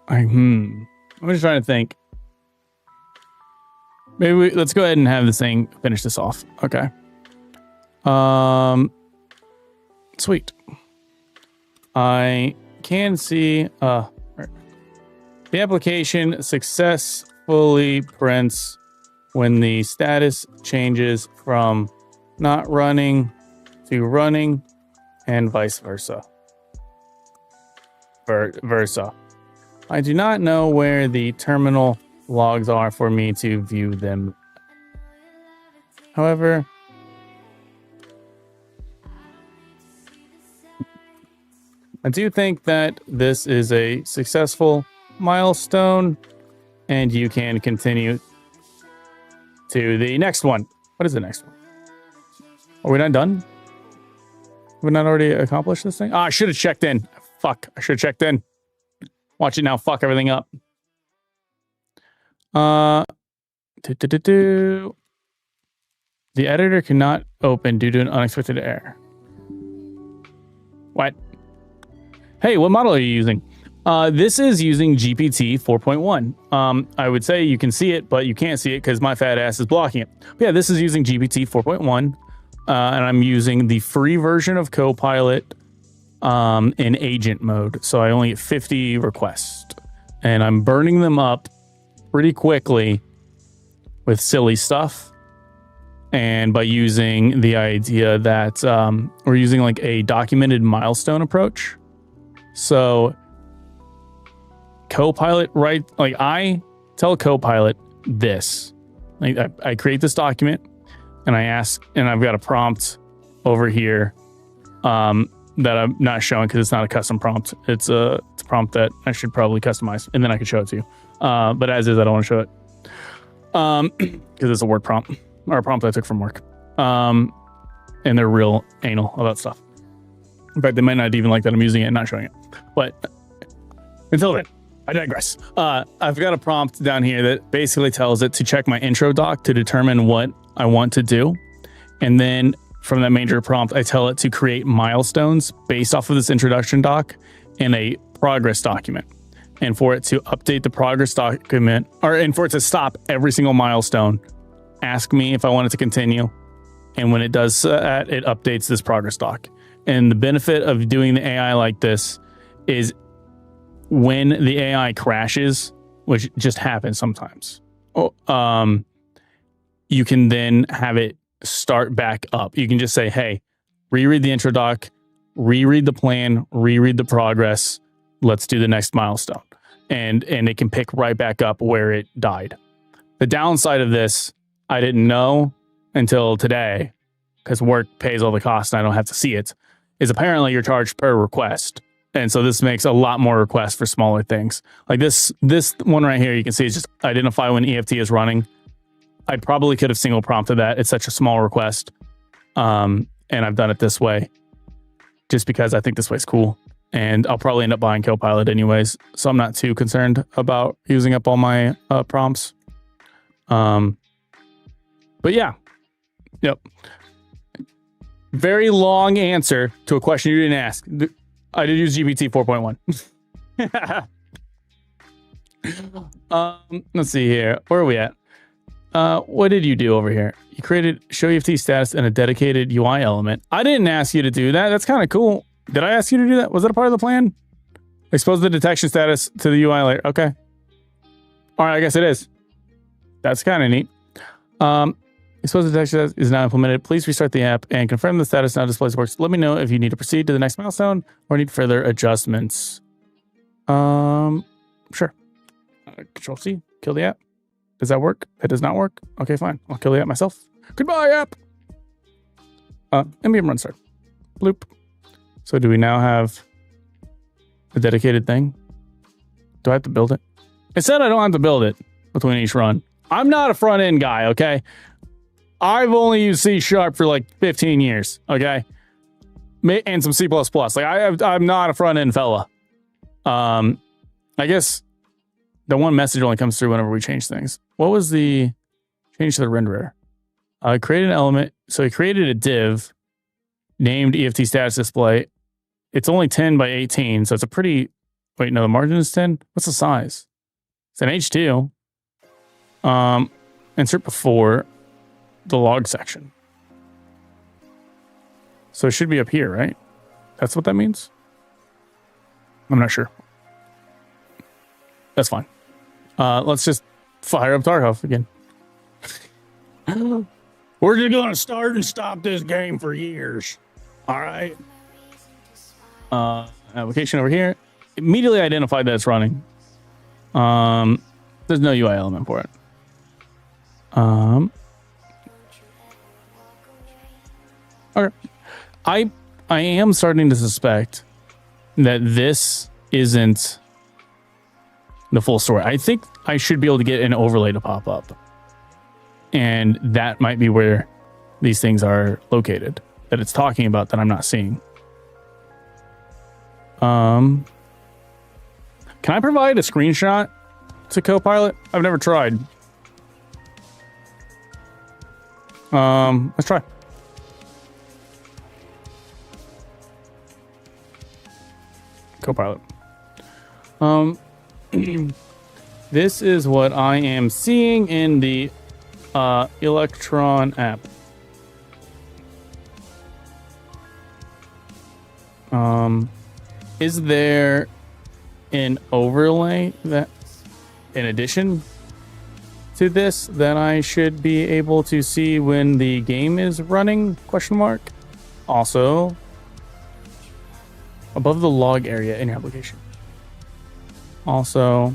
I'm just trying to think. Maybe let's go ahead and have this thing finish this off. Okay. Sweet. I can see the application successfully prints when the status changes from not running to running, and vice versa. I do not know where the terminal logs are for me to view them. However, I do think that this is a successful milestone, and you can continue to the next one. What is the next one? Are we not done? Have we not already accomplished this thing? Ah, I should have checked in. Fuck, I should have checked in. Watch it now. Fuck everything up. The editor cannot open due to an unexpected error. What? Hey, what model are you using? This is using GPT 4.1. I would say you can see it, but you can't see it because my fat ass is blocking it. But yeah, this is using GPT 4.1, and I'm using the free version of Copilot in agent mode. So I only get 50 requests, and I'm burning them up pretty quickly with silly stuff. And by using the idea that we're using like a documented milestone approach. So Copilot, right? Like I tell Copilot this, like I create this document and I ask, and I've got a prompt over here that I'm not showing because it's not a custom prompt. It's a prompt that I should probably customize and then I can show it to you. But as is, I don't want to show it because it's a word prompt or a prompt I took from work. And they're real anal about stuff. In fact, they might not even like that I'm using it and not showing it. But until then, I digress. I've got a prompt down here that basically tells it to check my intro doc to determine what I want to do. And then from that major prompt, I tell it to create milestones based off of this introduction doc in a progress document. And for it to update the progress document, and for it to stop every single milestone, ask me if I want it to continue. And when it does that, it updates this progress doc. And the benefit of doing the AI like this is when the AI crashes, which just happens sometimes, you can then have it start back up. You can just say, hey, reread the intro doc, reread the plan, reread the progress. Let's do the next milestone. And it can pick right back up where it died. The downside of this, I didn't know until today, because work pays all the costs and I don't have to see it, is apparently you're charged per request. And so this makes a lot more requests for smaller things. Like this one right here, you can see it's just identify when EFT is running. I probably could have single prompted that. It's such a small request. And I've done it this way just because I think this way's cool. And I'll probably end up buying Copilot anyways. So I'm not too concerned about using up all my prompts. But yeah. Yep. Very long answer to a question you didn't ask. I did use GPT 4.1. Let's see here. Where are we at? What did you do over here? You created show EFT status and a dedicated UI element. I didn't ask you to do that. That's kind of cool. Did I ask you to do that? Was that a part of the plan? Expose the detection status to the UI layer. Okay. All right, I guess it is. That's kind of neat. Expose the detection status is now implemented. Please restart the app and confirm the status now displays works. Let me know if you need to proceed to the next milestone or need further adjustments. Sure. Control C, kill the app. Does that work? It does not work. Okay, fine. I'll kill the app myself. Goodbye, app. NPM run start. Bloop. So do we now have a dedicated thing? Do I have to build it? It said I don't have to build it between each run. I'm not a front end guy, okay? I've only used C# for like 15 years, okay? And some C++. Like I'm not a front end fella. I guess the one message only comes through whenever we change things. What was the change to the renderer? I created an element. So I created a div named EFT status display. It's only 10 by 18. So it's a pretty, wait, no, the margin is 10. What's the size? It's an H2. Insert before the log section. So it should be up here, right? That's what that means? I'm not sure. That's fine. Let's just fire up Tarkov again. We're just going to start and stop this game for years. All right. Application over here. Immediately identified that it's running. There's no UI element for it. Okay. I am starting to suspect that this isn't the full story. I think I should be able to get an overlay to pop up. And that might be where these things are located that it's talking about that I'm not seeing. Can I provide a screenshot to Copilot? I've never tried. Let's try. Copilot. This is what I am seeing in the Electron app. Is there an overlay that, in addition to this, that I should be able to see when the game is running? Question mark. Also, above the log area in your application. Also,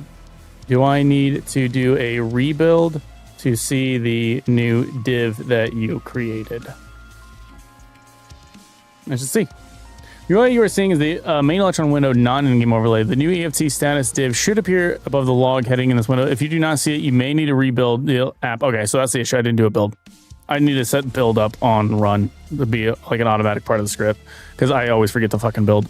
do I need to do a rebuild to see the new div that you created? Let's just see. What you are seeing is the main Electron window, not an in-game overlay. The new EFT status div should appear above the log heading in this window. If you do not see it, you may need to rebuild the app. Okay, so that's the issue. I didn't do a build. I need to set build up on run to be like an automatic part of the script because I always forget to fucking build.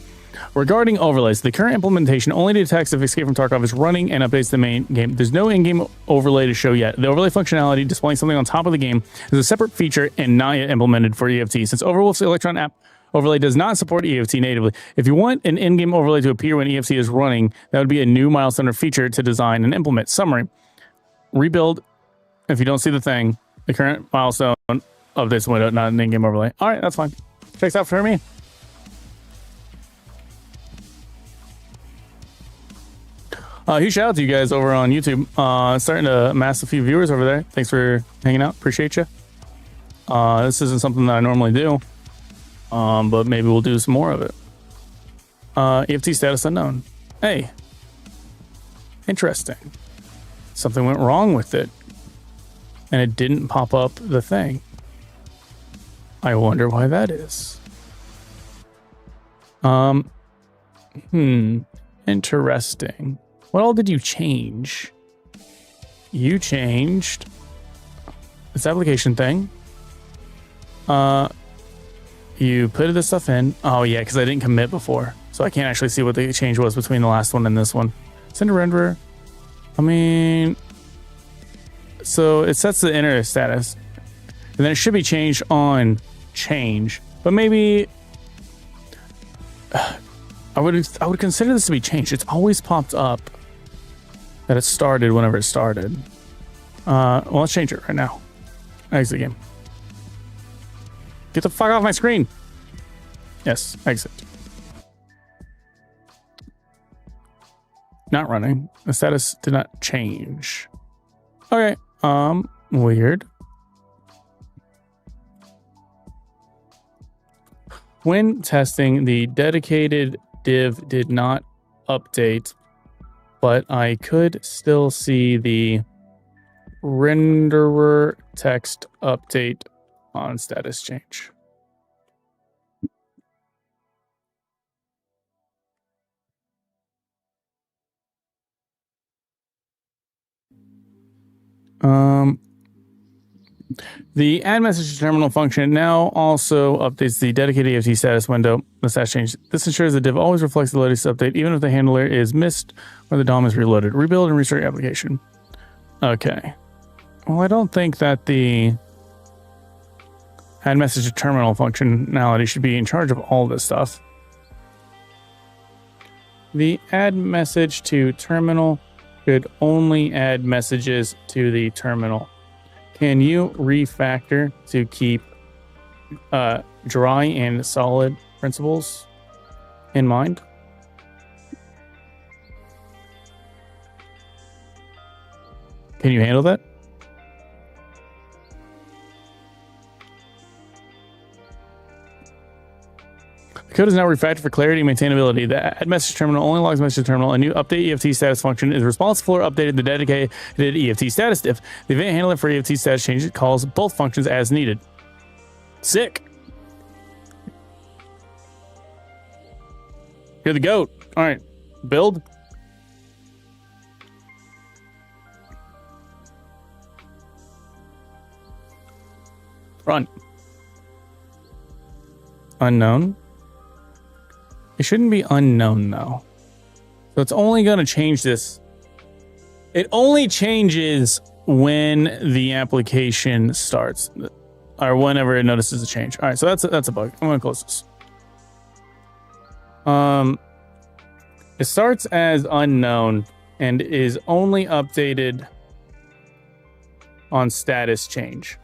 Regarding overlays, the current implementation only detects if Escape from Tarkov is running and updates the main game. There's no in-game overlay to show yet. The overlay functionality, displaying something on top of the game, is a separate feature and not yet implemented for EFT. Since Overwolf's Electron app overlay does not support EFT natively. If you want an in-game overlay to appear when EFT is running, that would be a new milestone or feature to design and implement. Summary. Rebuild, if you don't see the thing, the current milestone of this window, not an in-game overlay. All right, that's fine. Checks out for me. Huge shout out to you guys over on YouTube. Starting to amass a few viewers over there. Thanks for hanging out. Appreciate you. This isn't something that I normally do. But maybe we'll do some more of it. EFT status unknown. Hey. Interesting. Something went wrong with it. And it didn't pop up the thing. I wonder why that is. Interesting. What all did you change? You changed this application thing. You put this stuff in. Oh yeah, because I didn't commit before. So I can't actually see what the change was between the last one and this one. Send a renderer. I mean, so it sets the inner status. And then it should be changed on change. But maybe I would consider this to be changed. It's always popped up that it started whenever it started. Well, let's change it right now. Exit game. Get the fuck off my screen. Yes, exit. Not running. The status did not change. Okay. Weird. When testing, the dedicated div did not update, but I could still see the renderer text update on status change. The add message to terminal function now also updates the dedicated EFT status window. The status change. This ensures the div always reflects the latest update, even if the handler is missed or the DOM is reloaded. Rebuild and restart your application. Okay. Well, I don't think that the add message to terminal functionality should be in charge of all this stuff. The add message to terminal should only add messages to the terminal. Can you refactor to keep dry and solid principles in mind? Can you handle that? The code is now refactored for clarity and maintainability. The add message terminal only logs message to terminal. A new update EFT status function is responsible for updating the dedicated EFT status div. The event handler for EFT status changes calls both functions as needed. Sick. You're the goat. All right. Build. Run. Unknown. It shouldn't be unknown though. So it's only going to change this. It only changes when the application starts or whenever it notices a change. All right, so that's a bug. I'm going to close this. It starts as unknown and is only updated on status change,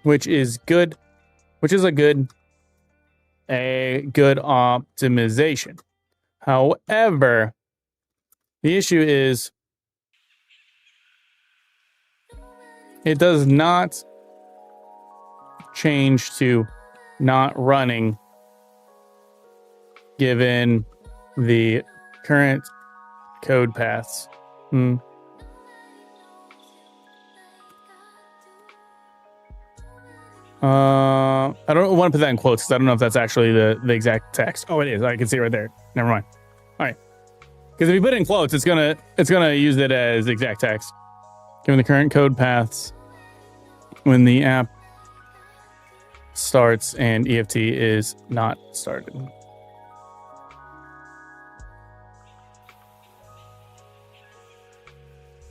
which is good, which is a good optimization. However, the issue is it does not change to not running given the current code paths. I don't want to put that in quotes because I don't know if that's actually the exact text. Oh, it is. I can see it right there. Never mind. All right. Because if you put it in quotes, it's gonna use it as exact text. Given the current code paths when the app starts and EFT is not started.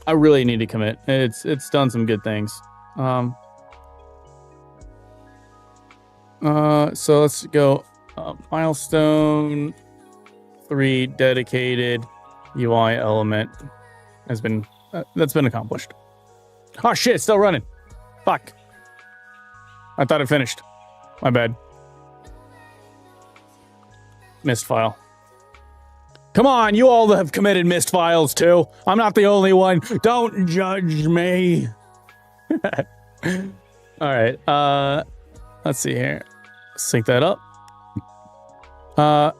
I really need to commit. It's done some good things. So let's go. Milestone 3 dedicated UI element has been that's been accomplished. Oh shit, it's still running. Fuck. I thought it finished. My bad. Missed file. Come on, you all have committed missed files too. I'm not the only one. Don't judge me. All right. Let's see here. Sync that up. Now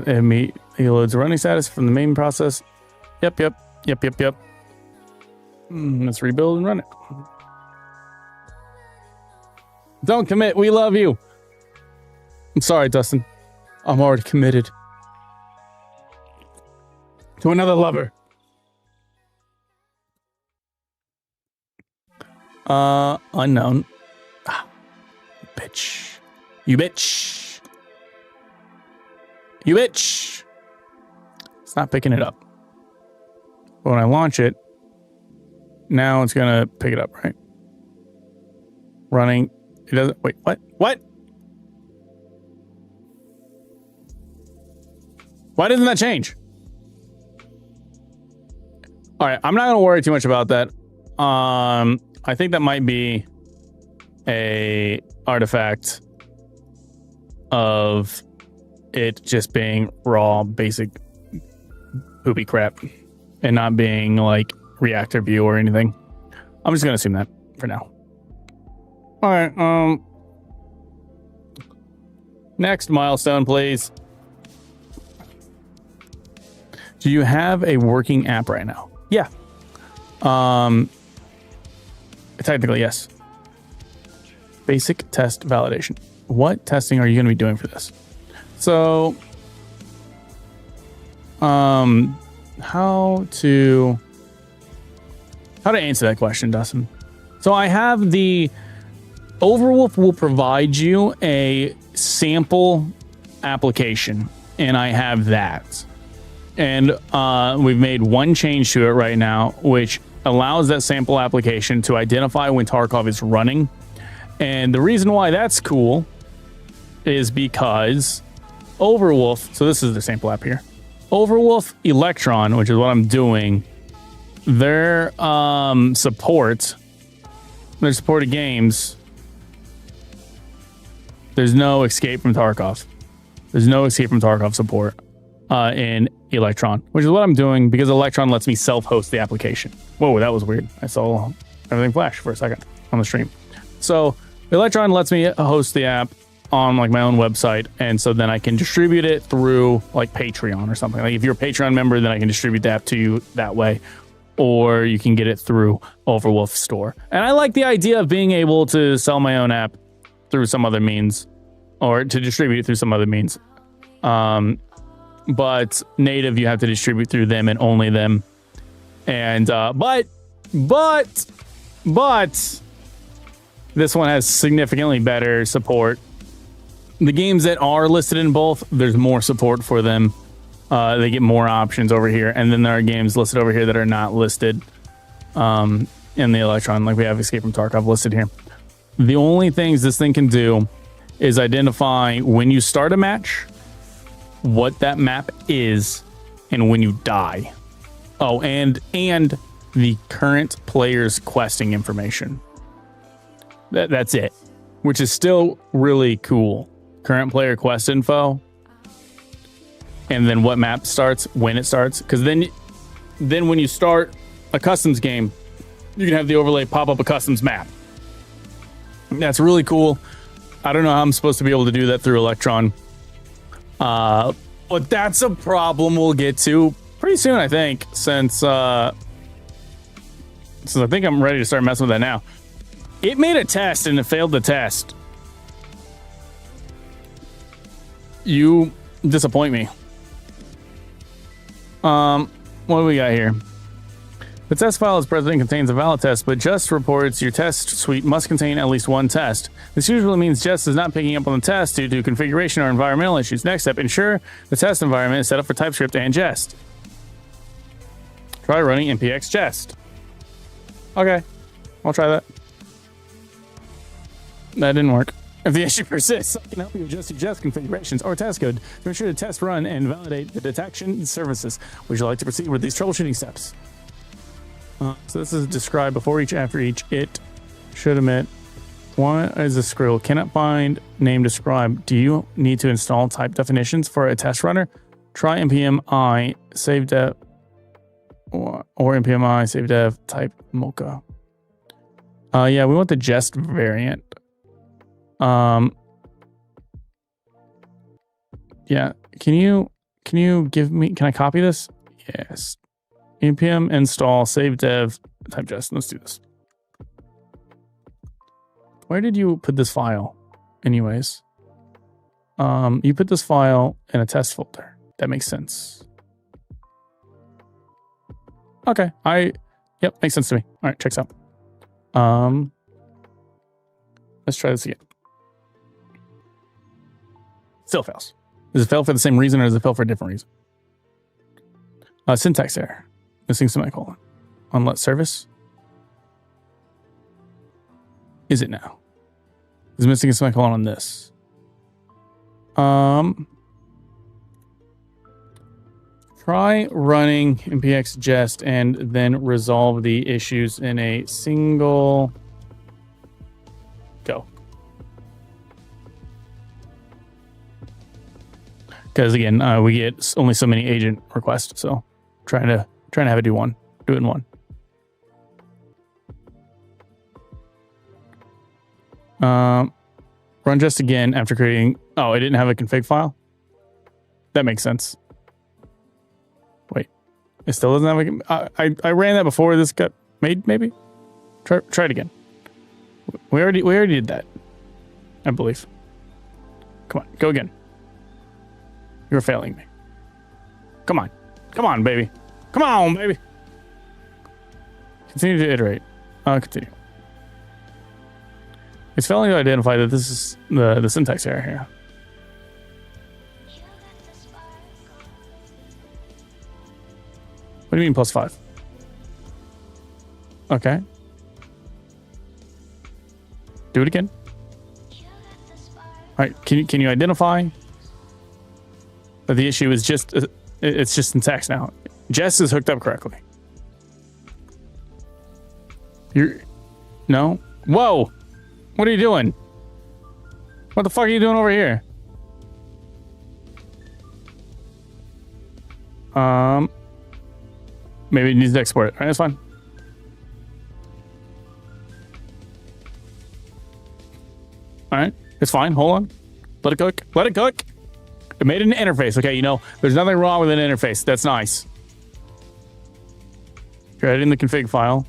it loads running status from the main process. Yep. Let's rebuild and run it. Don't commit. We love you. I'm sorry, Dustin. I'm already committed to another lover. Unknown. Bitch. You bitch. You bitch. It's not picking it up. But when I launch it, now it's gonna pick it up, right? Running. It doesn't. Wait, what? What? Why doesn't that change? All right, I'm not gonna worry too much about that. I think that might be a artifact of it just being raw, basic poopy crap and not being like reactor view or anything. I'm just gonna assume that for now. All right. Next milestone, please. Do you have a working app right now? Yeah. Technically, yes. Basic test validation. What testing are you going to be doing for this? So, how to answer that question, Dustin? So I have the Overwolf will provide you a sample application, and I have that. And we've made one change to it right now, which allows that sample application to identify when Tarkov is running. And the reason why that's cool is because Overwolf, so this is the sample app here, Overwolf Electron, which is what I'm doing, their supported games, there's no escape from Tarkov. There's no escape from Tarkov support in Electron, which is what I'm doing because Electron lets me self-host the application. Whoa, that was weird. I saw everything flash for a second on the stream. So Electron lets me host the app on like my own website, and so then I can distribute it through like Patreon or something. Like if you're a Patreon member, then I can distribute the app to you that way, or you can get it through Overwolf Store. And I like the idea of being able to sell my own app through some other means, or to distribute it through some other means. But native, you have to distribute through them and only them. And but this one has significantly better support. The games that are listed in both, there's more support for them. They get more options over here, and then there are games listed over here that are not listed in the Electron. Like we have Escape from Tarkov listed here. The only things this thing can do is identify when you start a match, what that map is and when you die. Oh, and the current player's questing information. That's it, which is still really cool. Current player quest info, and then what map starts, when it starts. Because then when you start a customs game, you can have the overlay pop up a customs map. That's really cool. I don't know how I'm supposed to be able to do that through Electron. But that's a problem we'll get to pretty soon, I think, since I think I'm ready to start messing with that now. It made a test and it failed the test. You disappoint me. What do we got here? The test file is present and contains a valid test, but Jest reports your test suite must contain at least one test. This usually means Jest is not picking up on the test due to configuration or environmental issues. Next step, ensure the test environment is set up for TypeScript and Jest. Try running npx Jest. Okay, I'll try that. That didn't work. If the issue persists, I can help you adjust your Jest configurations or test code to ensure the test run and validate the detection services. Would you like to proceed with these troubleshooting steps? So this is described before each, after each. It should emit. What is a scroll? Cannot find name describe. Do you need to install type definitions for a test runner? Try npm I save dev or npm I save dev type mocha. Yeah, we want the Jest variant. Yeah, can you give me, can I copy this? Yes. npm install save dev type Jest. Let's do this. Where did you put this file anyways? You put this file in a test folder. That makes sense. Okay, yep, makes sense to me. All right, checks out. Let's try this again. Still fails. Does it fail for the same reason or does it fail for a different reason? Syntax error. Missing semicolon. On let service. Is it now? Is missing a semicolon on this? Try running npx Jest and then resolve the issues in a single go. Because again, we get only so many agent requests, so trying to have it do it in one. Run Jest again after creating. Oh, I didn't have a config file. That makes sense. Wait, it still doesn't have a. I ran that before this got made. Maybe try it again. We already did that, I believe. Come on, go again. You're failing me. Come on, baby. Come on, baby. Continue to iterate. Continue. It's failing to identify that this is the syntax error here. What do you mean +5? Okay. Do it again. All right. Can you identify that the issue is just it's just syntax now? Jest is hooked up correctly. No. Whoa. What are you doing? What the fuck are you doing over here? Maybe it needs to export it. All right, that's fine. All right, it's fine. Hold on. Let it cook. Let it cook. It made an interface. Okay, there's nothing wrong with an interface. That's nice. You're editing the config file.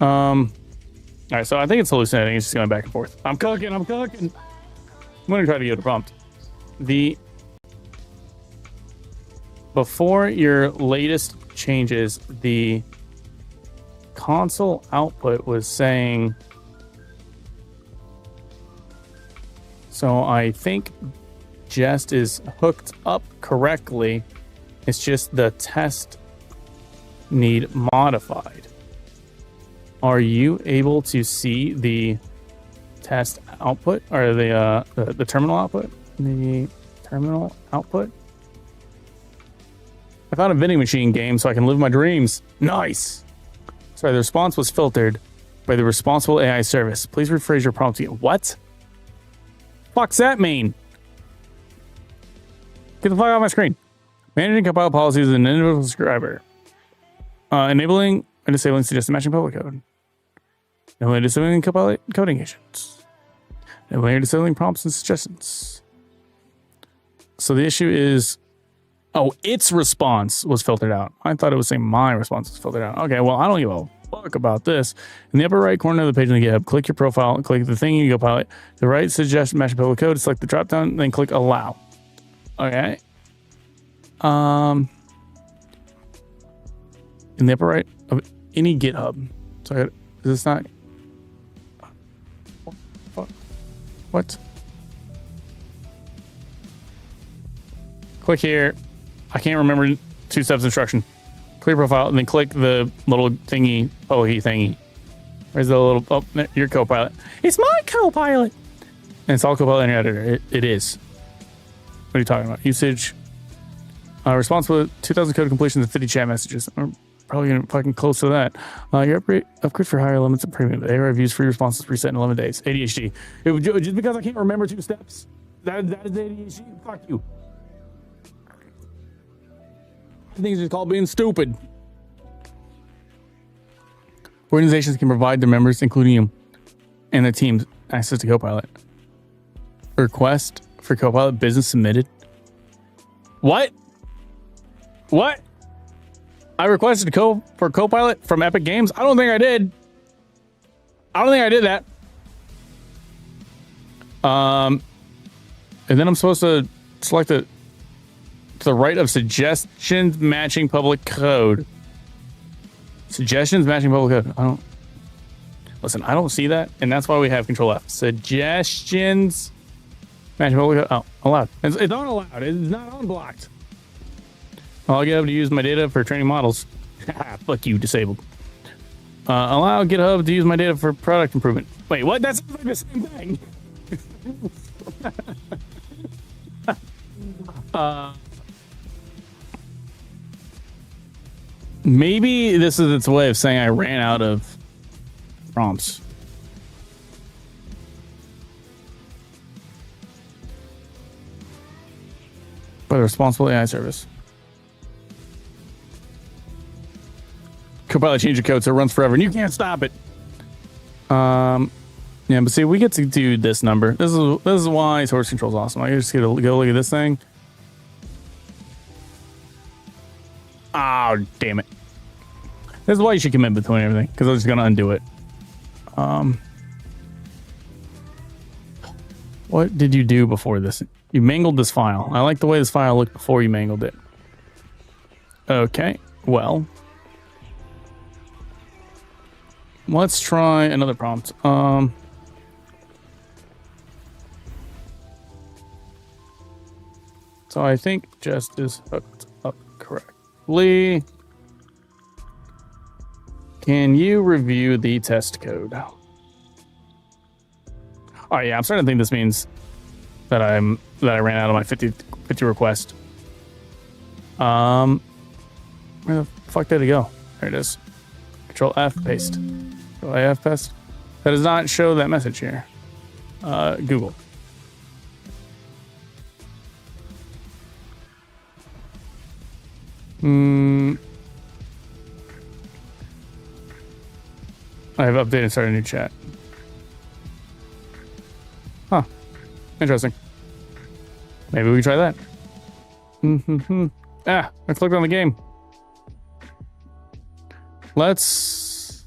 All right, so I think it's hallucinating. It's just going back and forth. I'm cooking. I'm going to try to get a prompt. Before your latest changes, the console output was saying... So I think Jest is hooked up correctly. It's just the test need modified. Are you able to see the test output or the terminal output? The terminal output. I found a vending machine game so I can live my dreams. Nice. Sorry, the response was filtered by the responsible AI service. Please rephrase your prompt again. What? Fuck's that mean? Get the fuck out of my screen. Managing compile policies is an individual subscriber. Enabling and disabling suggested matching public code. Enabling and disabling compile coding agents. Enabling and disabling prompts and suggestions. So the issue is, oh, its response was filtered out. I thought it was saying my response was filtered out. Okay, well, I don't give a fuck about this. In the upper right corner of the page on the GitHub, click your profile, click the thing you Copilot. The right suggestion matching public code, select the drop down, then click allow. Okay. In the upper right of any GitHub. So is this not? What? Click here. I can't remember 2 steps instruction. Clear profile and then click the little thingy, thingy. Where's the little, oh, your Copilot. It's my Copilot. And it's all Copilot in your editor. It is. What are you talking about? Usage. Responsible 2,000 code completions and 50 chat messages. I'm probably going to fucking close to that. Your upgrade for higher limits of premium. The AI reviews free responses reset in 11 days. ADHD. Just because I can't remember 2 steps, that is ADHD. Fuck you. I think it's just called being stupid. Organizations can provide their members, including you and their teams, access to Copilot. Request for Copilot business submitted. What? What? I requested for Copilot from Epic Games? I don't think I did. I don't think I did that. And then I'm supposed to select the right of suggestions matching public code. Suggestions matching public code. I don't see that, and that's why we have Control F. Suggestions matching public code. Oh, allowed. It's not allowed. It's not unblocked. I'll get up to use my data for training models. Fuck you, disabled. Allow GitHub to use my data for product improvement. Wait, what? That's like the same thing. Maybe this is its way of saying I ran out of prompts. By the responsible AI service. Copilot change your code so it runs forever and you can't stop it. Yeah, but see, we get to do this number. This is why source control is awesome. I just get to go look at this thing. Oh, damn it. This is why you should commit between everything, because I'm just going to undo it. What did you do before this? You mangled this file. I like the way this file looked before you mangled it. Okay, well. Let's try another prompt. So I think Jest is hooked up correctly. Can you review the test code? Oh yeah, I'm starting to think this means that I ran out of my 50 request. Where the fuck did it go? There it is. Control F, paste. Control AF, paste. That does not show that message here. Google. I have updated and started a new chat. Huh. Interesting. Maybe we try that. Ah, I clicked on the game. Let's...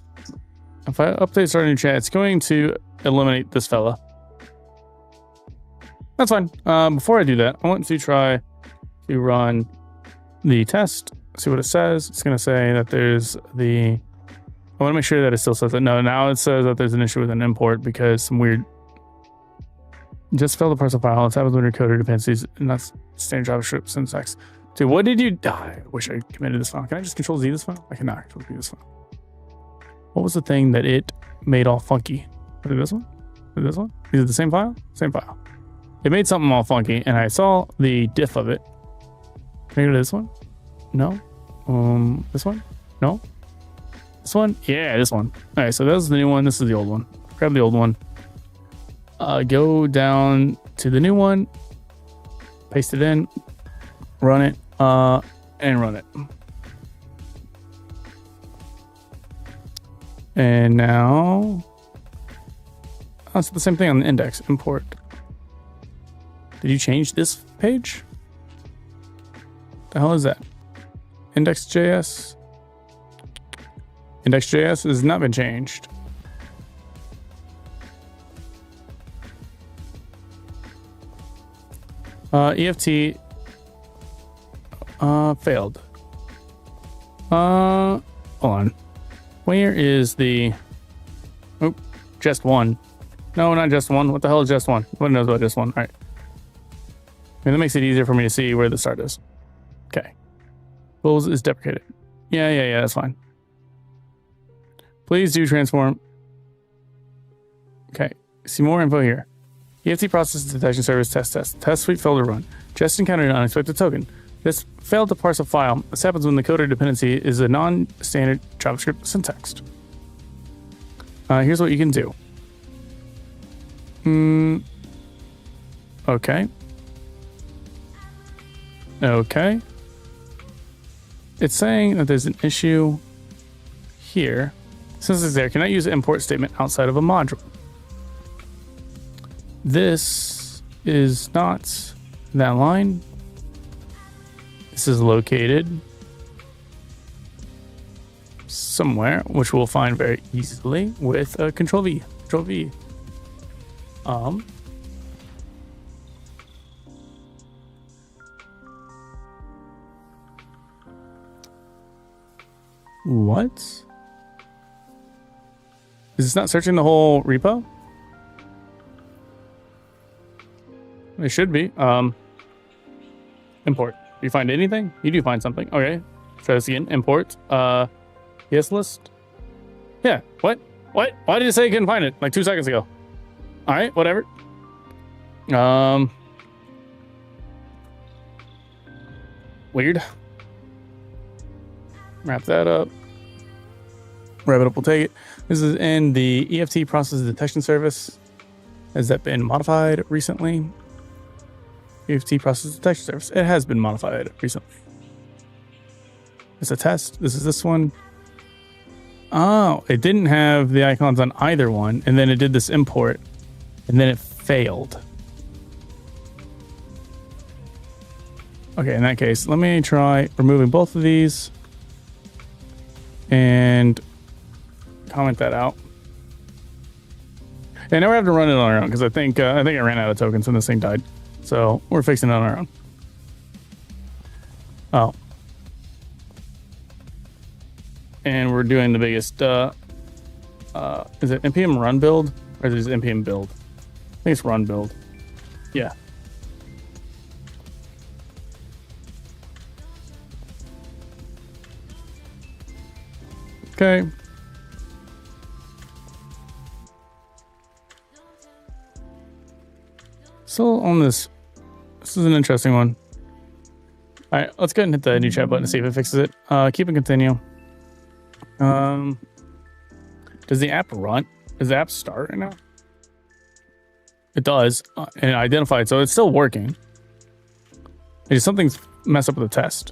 If I update start a new chat, it's going to eliminate this fella. That's fine. Before I do that, I want to try to run the test, see what it says. It's going to say that there's the... I want to make sure that it still says that. No, now it says that there's an issue with an import because some weird... Just fill the parcel file. It's happens when your coder dependencies, and that's standard JavaScript syntax. Dude, what did you... I wish I committed this file. Can I just Control Z this file? I cannot Control Z this file. What was the thing that it made all funky? Was it this one? Was it this one? Is it the same file? Same file. it made something all funky, and I saw the diff of it. Can I go to this one? No. This one? No. This one? Yeah, this one. All right, so that was the new one. This is the old one. Grab the old one. Go down to the new one. Paste it in. Run it. And run it. And now, oh, it's the same thing on the index. Import. Did you change this page? The hell is that? Index.js. Index.js has not been changed. EFT failed. Hold on. Where is the... Oh, just one. No, not just one. What the hell is just one? What knows about just one? All right. I mean, that makes it easier for me to see where the start is. Okay. Bulls is deprecated. Yeah, that's fine. Please do transform. Okay. See more info here. EFT process detection service test. Test suite failed to run. Just encountered an unexpected token. This failed to parse a file. This happens when the coder dependency is a non-standard JavaScript syntax. Here's what you can do. Okay. Okay. It's saying that there's an issue here. Since it's there, cannot use an import statement outside of a module. This is not that line. This is located somewhere, which we'll find very easily with Control V. Control V. What? Is this not searching the whole repo? It should be. Import. Do you find anything? You do find something. Okay. Try this again. Import. Yes list. Yeah. What? Why did it say you couldn't find it? Like 2 seconds ago. All right. Whatever. Weird. Wrap that up. Wrap it up. We'll take it. This is in the EFT process detection service. Has that been modified recently? EFT process detection service. It has been modified recently. It's a test. This is this one. Oh, it didn't have the icons on either one, and then it did this import, and then it failed. Okay, in that case, let me try removing both of these and comment that out. And now we have to run it on our own because I think I ran out of tokens and this thing died. So we're fixing it on our own. Oh. And we're doing the biggest, is it npm run build or is it npm build? I think it's run build. Yeah. Okay. So on this is an interesting one. All right, let's go ahead and hit the new chat button to see if it fixes it. Keep and continue. Does the app run? Does the app start right now? It does, and identified, so it's still working. Something's messed up with the test.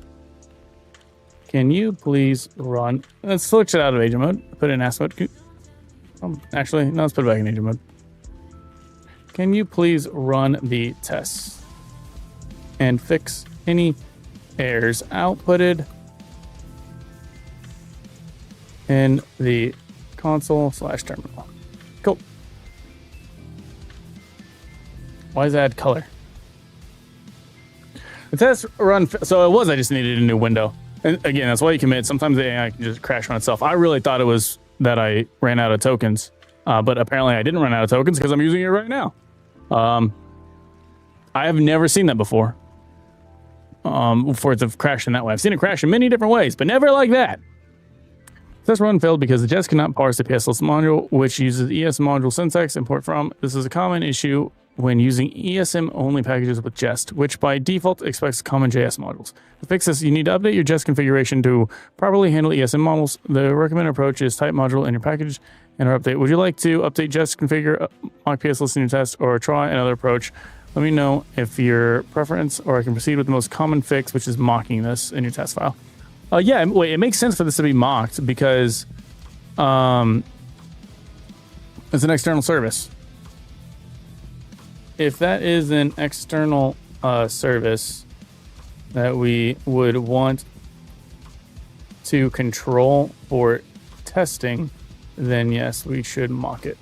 Can you please run? Let's switch it out of agent mode. Put it in ASP mode. Actually, no, let's put it back in agent mode. Can you please run the tests and fix any errors outputted in the console/terminal? Cool. Why does that add color? The test run, so it was, I just needed a new window. And again, that's why you commit. Sometimes the AI can just crash on itself. I really thought it was that I ran out of tokens, but apparently I didn't run out of tokens because I'm using it right now. I have never seen that before. For it to crash in that way. I've seen it crash in many different ways, but never like that. This run failed because the Jest cannot parse the PSLS module, which uses ES module syntax import from. This is a common issue when using ESM-only packages with Jest, which by default expects common JS modules. To fix this, you need to update your Jest configuration to properly handle ESM models. The recommended approach is type module in your package and our update. Would you like to update Jest configure, mock PS listening test, or try another approach? Let me know if your preference, or I can proceed with the most common fix, which is mocking this in your test file. Yeah, wait, it makes sense for this to be mocked because it's an external service. If that is an external service that we would want to control for testing, then yes, we should mock it.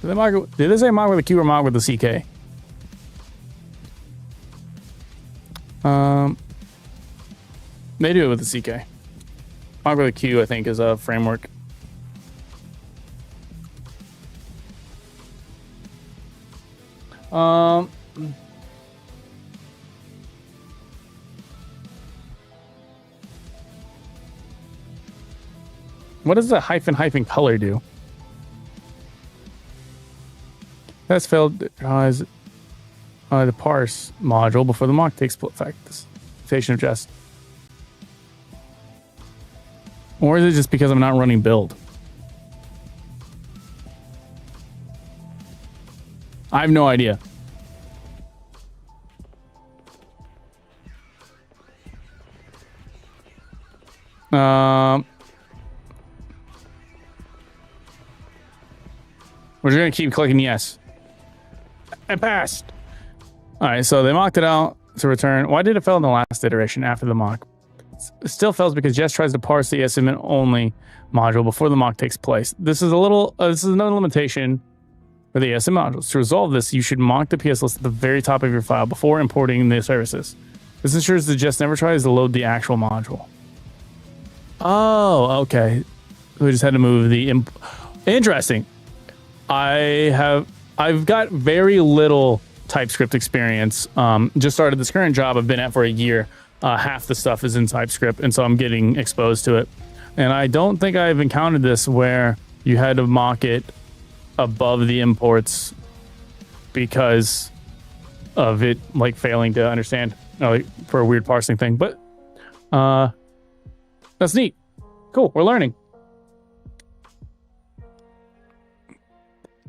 Did they say mock with a Q or mock with a CK? They do it with the CK. Mock with a Q, I think, is a framework. What does the hyphen color do? That's failed as the parse module before the mock takes effect. This station of Jest. Or is it just because I'm not running build? I have no idea. We're just gonna keep clicking yes. I passed. All right, so they mocked it out to return. Why did it fail in the last iteration after the mock? It still fails because Jest tries to parse the ESM only module before the mock takes place. This is another limitation for the ESM modules. To resolve this, you should mock the PS list at the very top of your file before importing the services. This ensures that Jest never tries to load the actual module. Oh, okay. We just had to move the interesting. I've got very little TypeScript experience. Just started this current job I've been at for a year. Half the stuff is in TypeScript, and so I'm getting exposed to it. And I don't think I've encountered this where you had to mock it above the imports because of it like failing to understand, like, for a weird parsing thing. But that's neat. Cool, we're learning.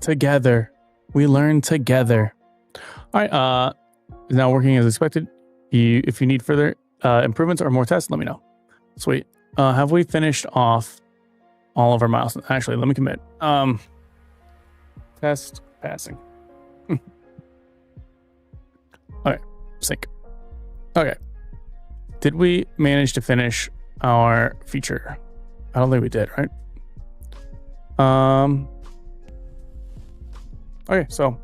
Together. We learn together. All right, is now working as expected. If you need further improvements or more tests, let me know. Sweet. Have we finished off all of our milestones? Actually, let me commit. Test passing. Okay, sync. Okay. Did we manage to finish our feature? I don't think we did, right? Okay, so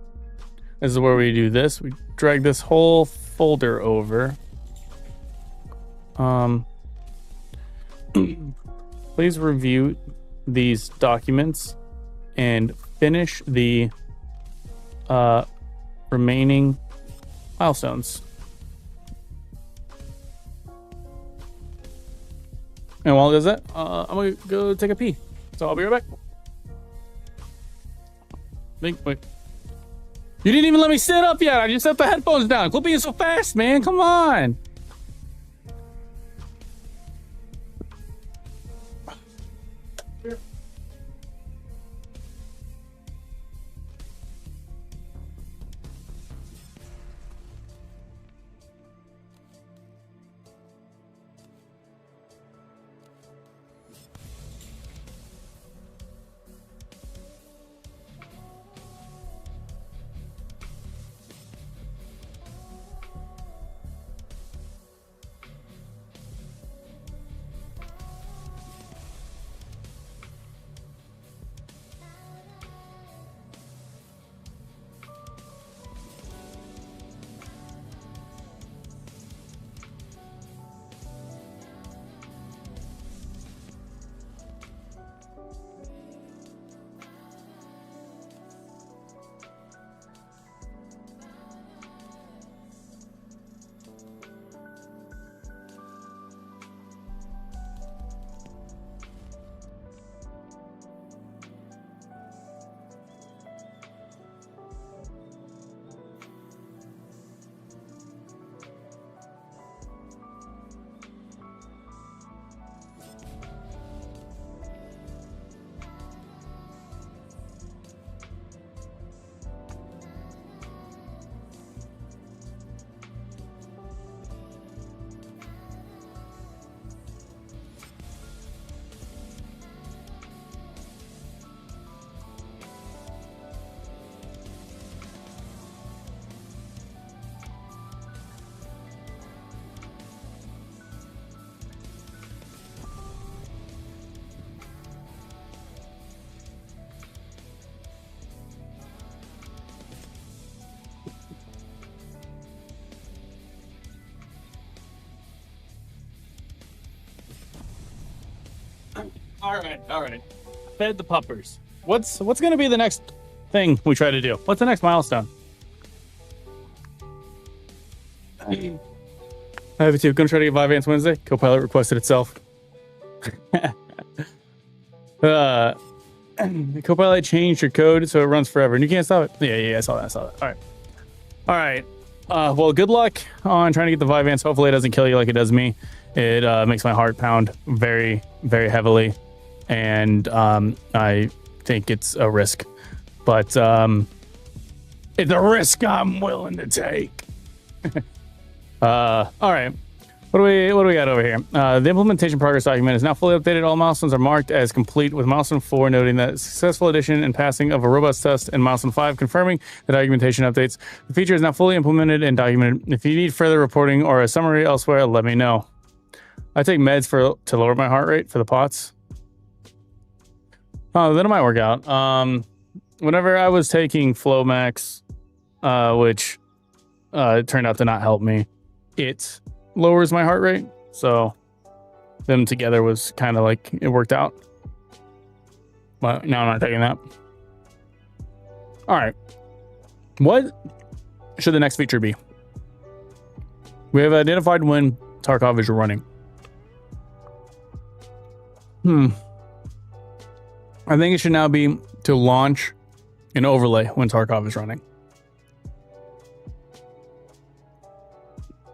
this is where we do this. We drag this whole folder over. Please review these documents and finish the remaining milestones. And while it does that, I'm gonna go take a pee. So I'll be right back. Wait. You didn't even let me sit up yet. I just set the headphones down. Quit being so fast, man. Come on. All right. Fed the puppers. What's gonna be the next thing we try to do? What's the next milestone? I have it too. Gonna try to get Vyvanse Wednesday. Copilot requested itself. Copilot changed your code so it runs forever and you can't stop it. Yeah, I saw that. All right. Well, good luck on trying to get the Vyvanse. Hopefully it doesn't kill you like it does me. It makes my heart pound very, very heavily. And I think it's a risk. But it's a risk I'm willing to take. All right. What do we got over here? The implementation progress document is now fully updated. All milestones are marked as complete, with milestone 4 noting that successful addition and passing of a robust test, and milestone 5 confirming the documentation updates. The feature is now fully implemented and documented. If you need further reporting or a summary elsewhere, let me know. I take meds to lower my heart rate for the POTS. Oh, then it might work out. Whenever I was taking Flomax, which turned out to not help me, it lowers my heart rate, so them together was kind of like it worked out. But now I'm not taking that. All right, what should the next feature be? We have identified when Tarkov is running. I think it should now be to launch an overlay when Tarkov is running,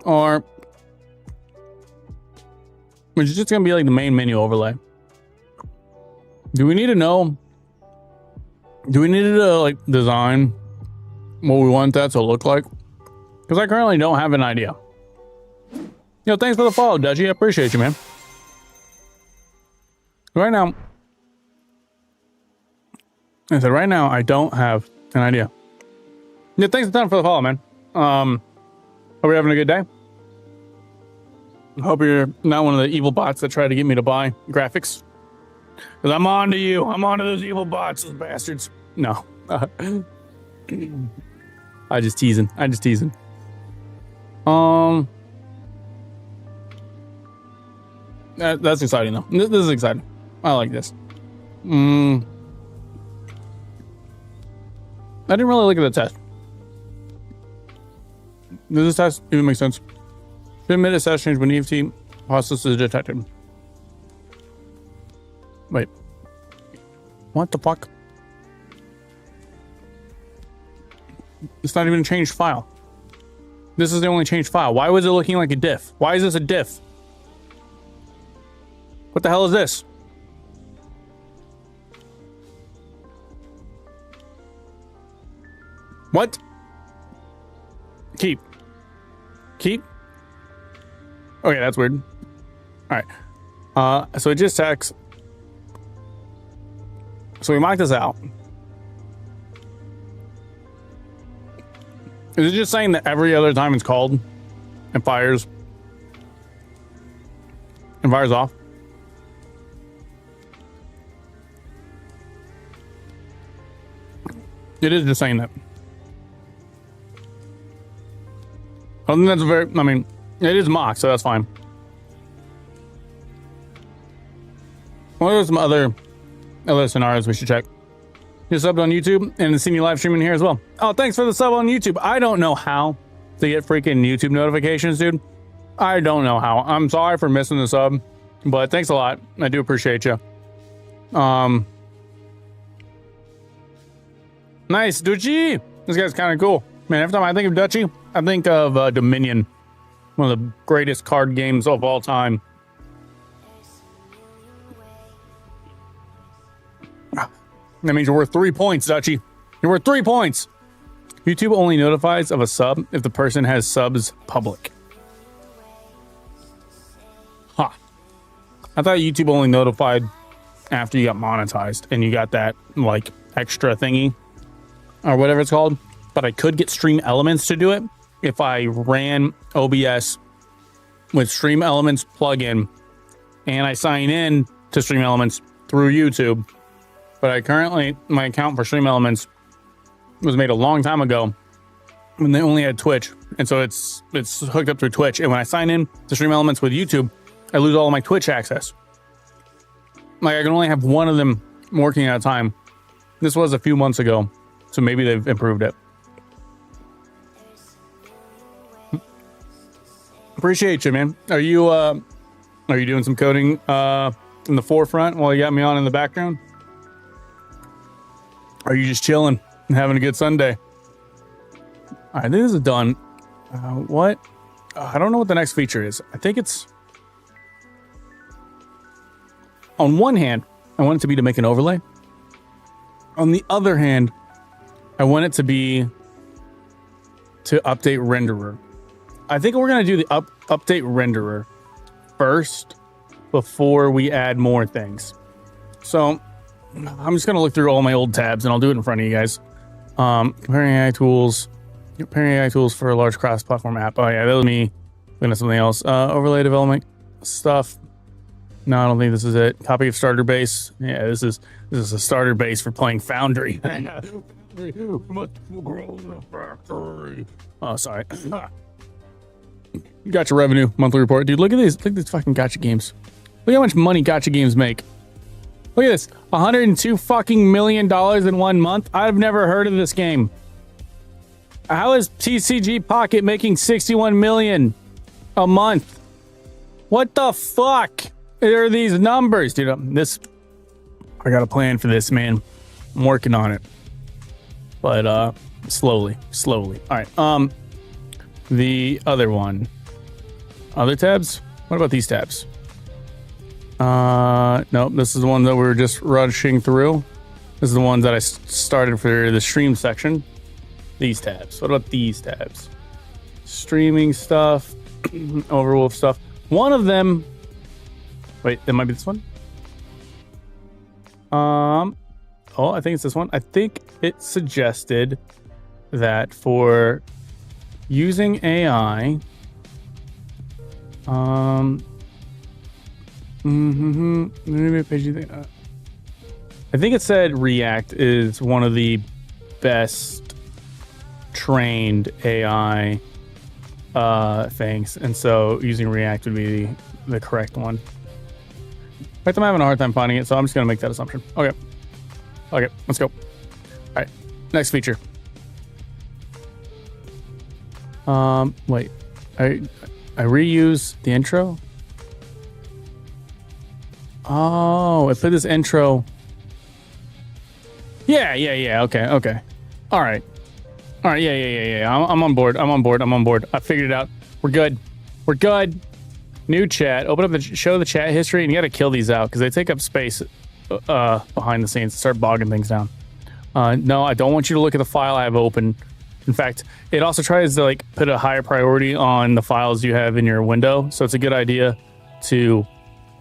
or which is just going to be like the main menu overlay. Do we need to know? Do we need to like design what we want that to look like? Because I currently don't have an idea. Yo, thanks for the follow, Dutchy. I appreciate you, man. Right now, I don't have an idea. Yeah, thanks a ton for the follow, man. Hope you're having a good day. Hope you're not one of the evil bots that try to get me to buy graphics. Because I'm on to you. I'm on to those evil bots, those bastards. No. I just teasing. That's exciting, though. This is exciting. I like this. I didn't really look at the test. Does this test even make sense? Should admit a status change when EFT process is detected. Wait. What the fuck? It's not even a changed file. This is the only changed file. Why was it looking like a diff? Why is this a diff? What the hell is this? What? Keep. Okay, that's weird. All right. So it just checks. So we mark this out. Is it just saying that every other time it's called, it fires off? It is just saying that. I think that's it is mock, so that's fine. What are some other scenarios we should check? You subbed on YouTube and seen you live streaming here as well. Oh, thanks for the sub on YouTube. I don't know how to get freaking YouTube notifications, dude. I don't know how. I'm sorry for missing the sub, but thanks a lot. I do appreciate you. Nice, Dutchy. This guy's kind of cool. Man, every time I think of Dutchy, I think of Dominion. One of the greatest card games of all time. That means you're worth 3 points, Dutchy. You're worth 3 points. YouTube only notifies of a sub if the person has subs public. Huh. I thought YouTube only notified after you got monetized and you got that, like, extra thingy or whatever it's called. But I could get Stream Elements to do it if I ran OBS with Stream Elements plugin and I sign in to Stream Elements through YouTube. But my account for Stream Elements was made a long time ago when they only had Twitch. And so it's hooked up through Twitch. And when I sign in to Stream Elements with YouTube, I lose all of my Twitch access. Like I can only have one of them working at a time. This was a few months ago, so maybe they've improved it. Appreciate you, man. Are you doing some coding in the forefront while you got me on in the background? Or are you just chilling and having a good Sunday? All right, I think this is done. What? I don't know what the next feature is. I think it's... On one hand, I want it to be to make an overlay. On the other hand, I want it to be to update renderer. I think we're going to do the update renderer first before we add more things. So I'm just going to look through all my old tabs and I'll do it in front of you guys. Comparing AI tools for a large cross-platform app. Oh yeah, that was me looking at something else. Overlay development stuff. No, I don't think this is it. Copy of starter base. Yeah, this is a starter base for playing Foundry. Oh, sorry. Gotcha revenue monthly report, dude. Look at these. Look at these fucking gotcha games. Look how much money gotcha games make. Look at this. $102 fucking million in 1 month. I've never heard of this game. How is TCG Pocket making 61 million a month? What the fuck are these numbers, dude? I got a plan for this, man. I'm working on it, but slowly. All right. The other one. Other tabs? What about these tabs? Nope. This is the one that we're just rushing through. This is the ones that I started for the stream section. These tabs. What about these tabs? Streaming stuff, Overwolf stuff. One of them. Wait, it might be this one. Oh, I think it's this one. I think it suggested that for using AI, maybe a page you think. I think it said React is one of the best trained AI things, and so using React would be the correct one. In fact, I'm having a hard time finding it, so I'm just gonna make that assumption. Okay, let's go. All right, next feature. Wait, I reuse the intro. Oh, I put this intro. Yeah. Okay. All right. Yeah. I'm on board. I figured it out. We're good. New chat. Open up show the chat history, and you got to kill these out because they take up space behind the scenes. Start bogging things down. No, I don't want you to look at the file I have open. In fact, it also tries to like put a higher priority on the files you have in your window. So it's a good idea to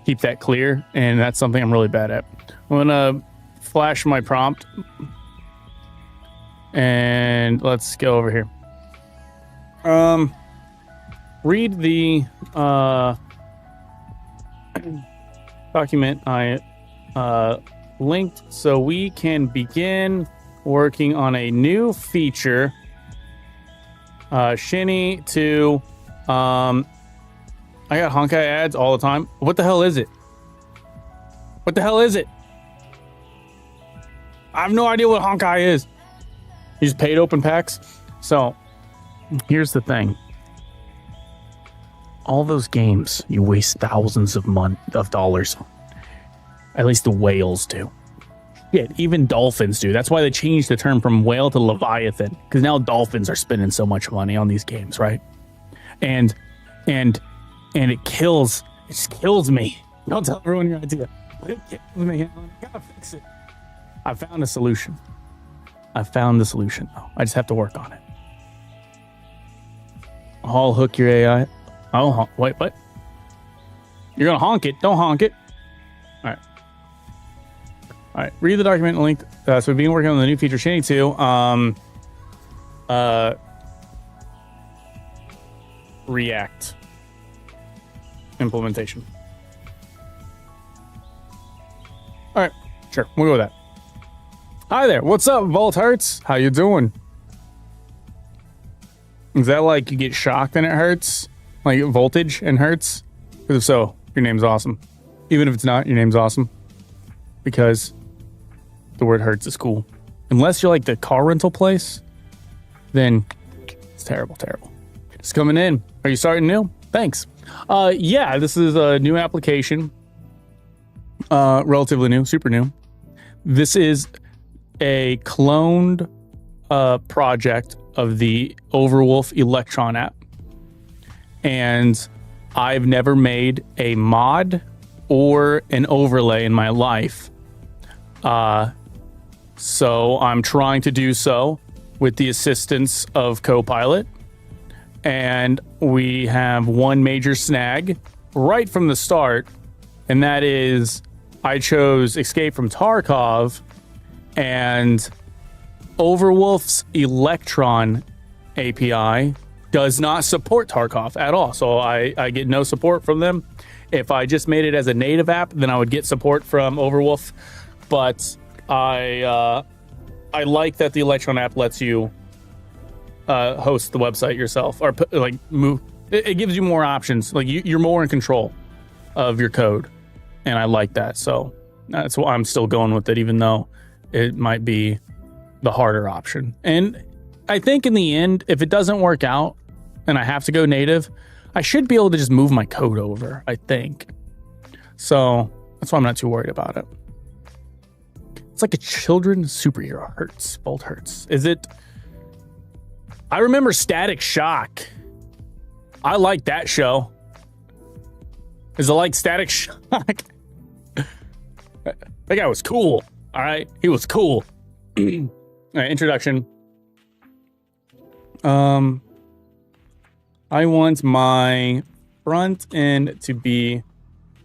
keep that clear, and that's something I'm really bad at. I'm gonna flash my prompt, and let's go over here. Read the document I linked so we can begin working on a new feature. Shinny to I got Honkai ads all the time. What the hell is it? I have no idea what Honkai is. You just paid open packs. So here's the thing. All those games you waste thousands of dollars on. At least the whales do. Yeah, even dolphins do. That's why they changed the term from whale to leviathan, because now dolphins are spending so much money on these games, right? And it just kills me. Don't tell everyone your idea. But it kills me. I gotta fix it. I found a solution. though. I just have to work on it. I'll hook your AI. Oh, wait, what? You're gonna honk it. Don't honk it. All right. Read the document linked. So we've been working on the new feature Shinny 2. React implementation. All right, sure, we'll go with that. Hi there, what's up, Volt Hurts? How you doing? Is that like you get shocked and it hurts? Like voltage and hurts? Because if so, your name's awesome. Even if it's not, your name's awesome. because the word hurts is cool. Unless you're like the car rental place, then it's terrible, terrible. It's coming in. Are you starting new? Thanks. Yeah, this is a new application. Relatively new, super new. This is a cloned project of the Overwolf Electron app. And I've never made a mod or an overlay in my life. So I'm trying to do so with the assistance of Copilot. And we have one major snag right from the start, and that is I chose Escape from Tarkov, and Overwolf's Electron API does not support Tarkov at all. So I get no support from them. If I just made it as a native app, then I would get support from Overwolf. But I like that the Electron app lets you host the website yourself, or like move. It gives you more options. Like you're more in control of your code, and I like that. So that's why I'm still going with it, even though it might be the harder option. And I think in the end, if it doesn't work out and I have to go native, I should be able to just move my code over, I think. So that's why I'm not too worried about it. It's like a children's superhero. Hurts. Bolt hurts. Is it? I remember Static Shock. I like that show. Is it like Static Shock? That guy was cool. All right. He was cool. All right, introduction. I want my front end to be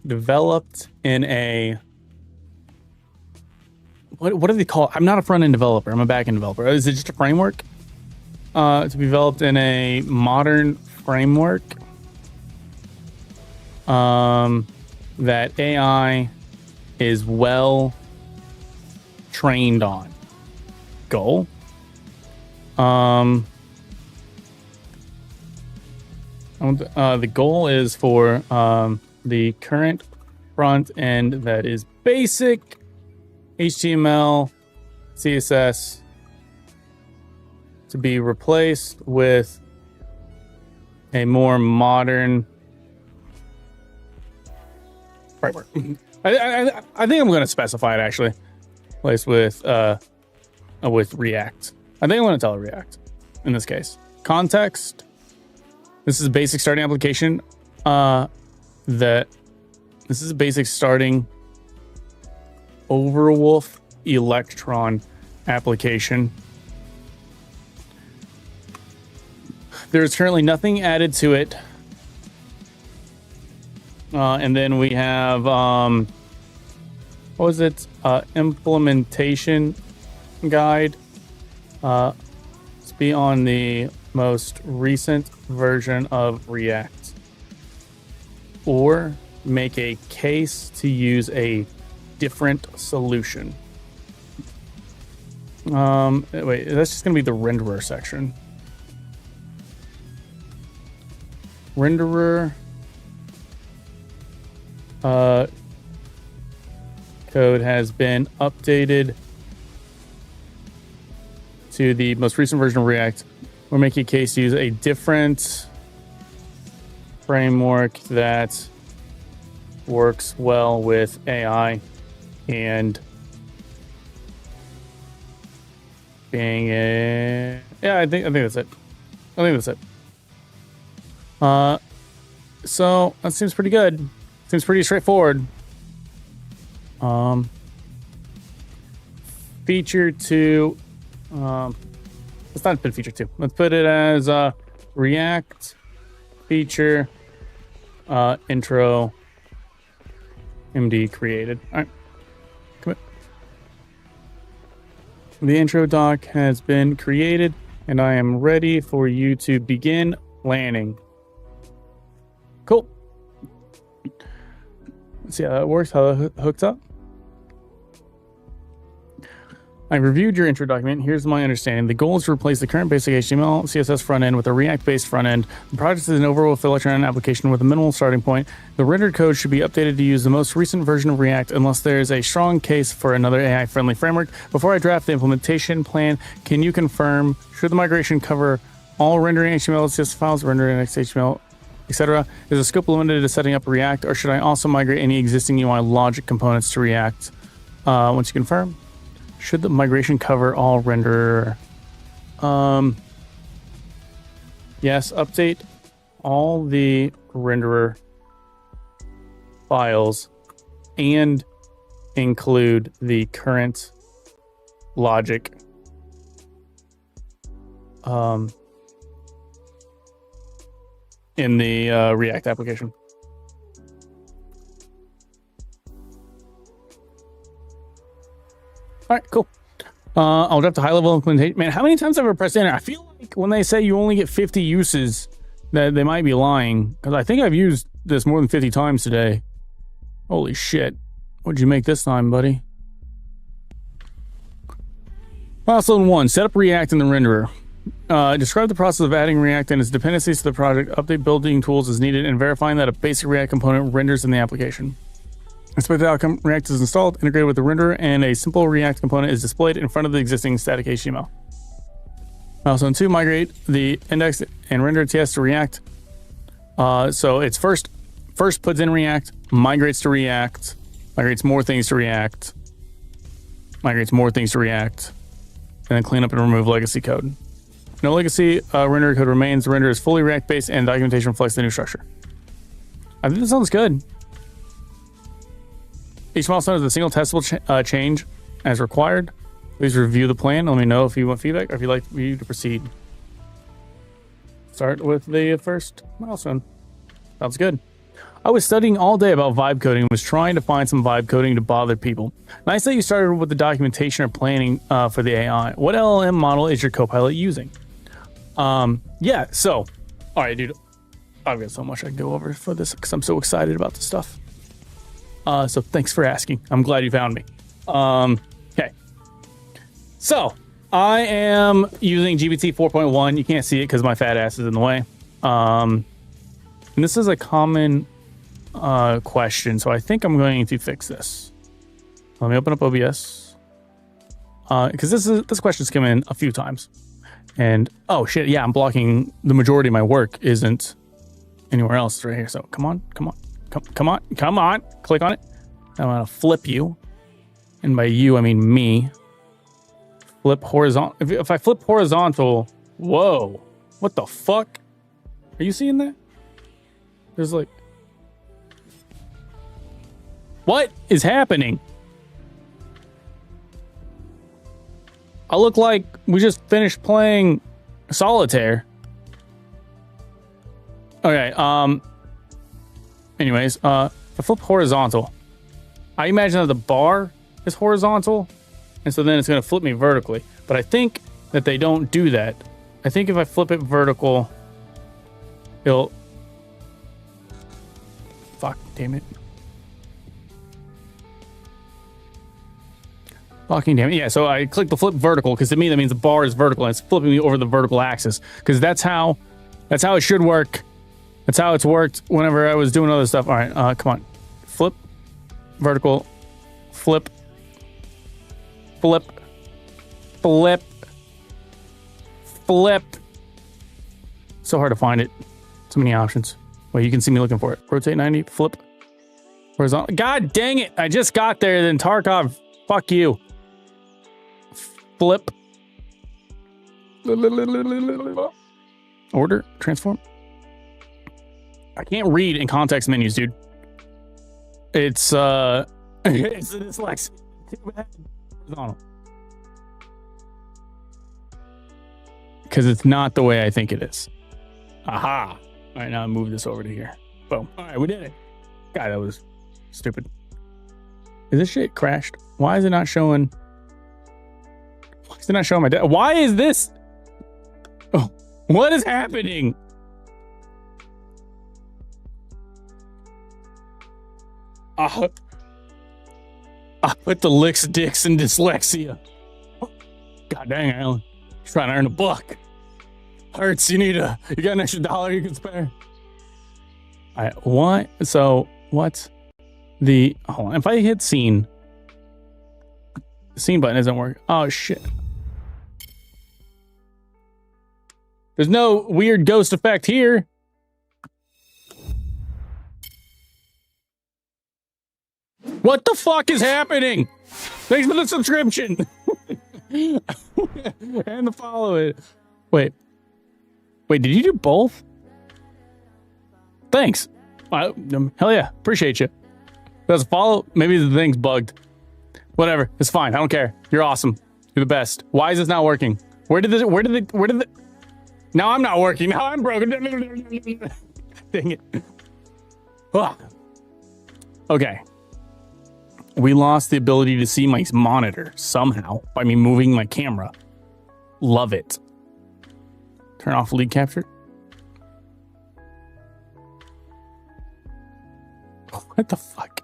developed in a what do they call it? I'm not a front end developer. I'm a back end developer. Is it just a framework? To be developed in a modern framework that AI is well trained on. Goal. The goal is for the current front end that is basic HTML, CSS to be replaced with a more modern framework. I think I'm going to specify it actually. Replaced with React. I think I'm going to tell it React in this case. Context. This is a basic starting application. This is a basic starting Overwolf Electron application. There's currently nothing added to it. And then we have, what was it? Implementation guide. Let's be on the most recent version of React. Or make a case to use a different solution. Wait, that's just gonna be the renderer section. Renderer code has been updated to the most recent version of React. We're making a case to use a different framework that works well with AI and being a... Yeah, I think that's it. So that seems pretty good. Seems pretty straightforward. Feature 2. Let's not put feature 2. Let's put it as React feature intro MD created. All right. Commit. The intro doc has been created, and I am ready for you to begin planning. Cool. Let's see how that works, how it hooks up. I reviewed your intro document. Here's my understanding. The goal is to replace the current basic HTML, CSS front end with a React-based front end. The project is an Overwolf Electron application with a minimal starting point. The rendered code should be updated to use the most recent version of React unless there is a strong case for another AI-friendly framework. Before I draft the implementation plan, can you confirm, should the migration cover all rendering HTML, CSS files, rendering XHTML, etc.? Is the scope limited to setting up React, or should I also migrate any existing UI logic components to React? Once you confirm, should the migration cover all renderer? Yes, update all the renderer files and include the current logic in the React application. All right, cool. I'll draft a high-level implementation. Man, how many times have I pressed enter? I feel like when they say you only get 50 uses, that they might be lying. Because I think I've used this more than 50 times today. Holy shit. What'd you make this time, buddy? Milestone 1. Set up React in the renderer. Describe the process of adding React and its dependencies to the project. Update building tools as needed, and verifying that a basic React component renders in the application. Expected outcome, React is installed, integrated with the renderer, and a simple React component is displayed in front of the existing static HTML. Milestone 2, migrate the index and render TS to React. So it's first puts in React, migrates to React, migrates more things to React, migrates more things to React, and then clean up and remove legacy code. No legacy renderer code remains. The renderer is fully React-based, and documentation reflects the new structure. I think this sounds good. Each milestone is a single testable change as required. Please review the plan. Let me know if you want feedback or if you'd like me to proceed. Start with the first milestone. Sounds good. I was studying all day about vibe coding and was trying to find some vibe coding to bother people. Nice that you started with the documentation or planning for the AI. What LLM model is your Copilot using? Yeah, so, all right, dude. I've got so much I can go over for this because I'm so excited about this stuff. So thanks for asking. I'm glad you found me. Okay. So I am using GPT 4.1. You can't see it because my fat ass is in the way. And this is a common question, so I think I'm going to fix this. Let me open up OBS. Because this question's come in a few times. And oh shit, yeah, I'm blocking the majority of my work isn't anywhere else. It's right here. So come on. Click on it. I'm gonna flip you. And by you, I mean me. Flip horizontal. If I flip horizontal, whoa. What the fuck? Are you seeing that? There's like... What is happening? I look like we just finished playing solitaire. Okay, anyways, if I flip horizontal, I imagine that the bar is horizontal, and so then it's going to flip me vertically. But I think that they don't do that. I think if I flip it vertical, it'll... Fuck, damn it. Fucking damn it. Yeah, so I click the flip vertical, because to me that means the bar is vertical, and it's flipping me over the vertical axis. Because that's how it should work. That's how it's worked whenever I was doing other stuff. All right, come on. Flip, vertical, flip, flip, flip, flip. So hard to find it. So many options. Well, you can see me looking for it. Rotate 90, flip, horizontal. God dang it. I just got there, then Tarkov, fuck you. Flip. Order, transform. I can't read in context menus, dude. It's it's a dyslexia. Too bad. Because it's not the way I think it is. Aha. All right, now I move this over to here. Boom. All right, we did it. God, that was stupid. Is this shit crashed? Why is it not showing? Why is it not showing my data? Why is this? Oh, what is happening? I put the licks, dicks, and dyslexia. God dang, Alan. He's trying to earn a buck. Hurts, you got an extra $1 you can spare? All right, what? So, what's the, hold on. If I hit scene, the scene button isn't working. Oh, shit. There's no weird ghost effect here. What the fuck is happening? Thanks for the subscription. And the follow it. Wait, did you do both? Thanks. Hell yeah, appreciate you. That's a follow. Maybe the thing's bugged. Whatever, it's fine. I don't care. You're awesome. You're the best. Why is this not working? Where did the? Now I'm not working. Now I'm broken. Dang it. Ah. Okay. We lost the ability to see my monitor somehow by me moving my camera. Love it. Turn off lead capture. What the fuck?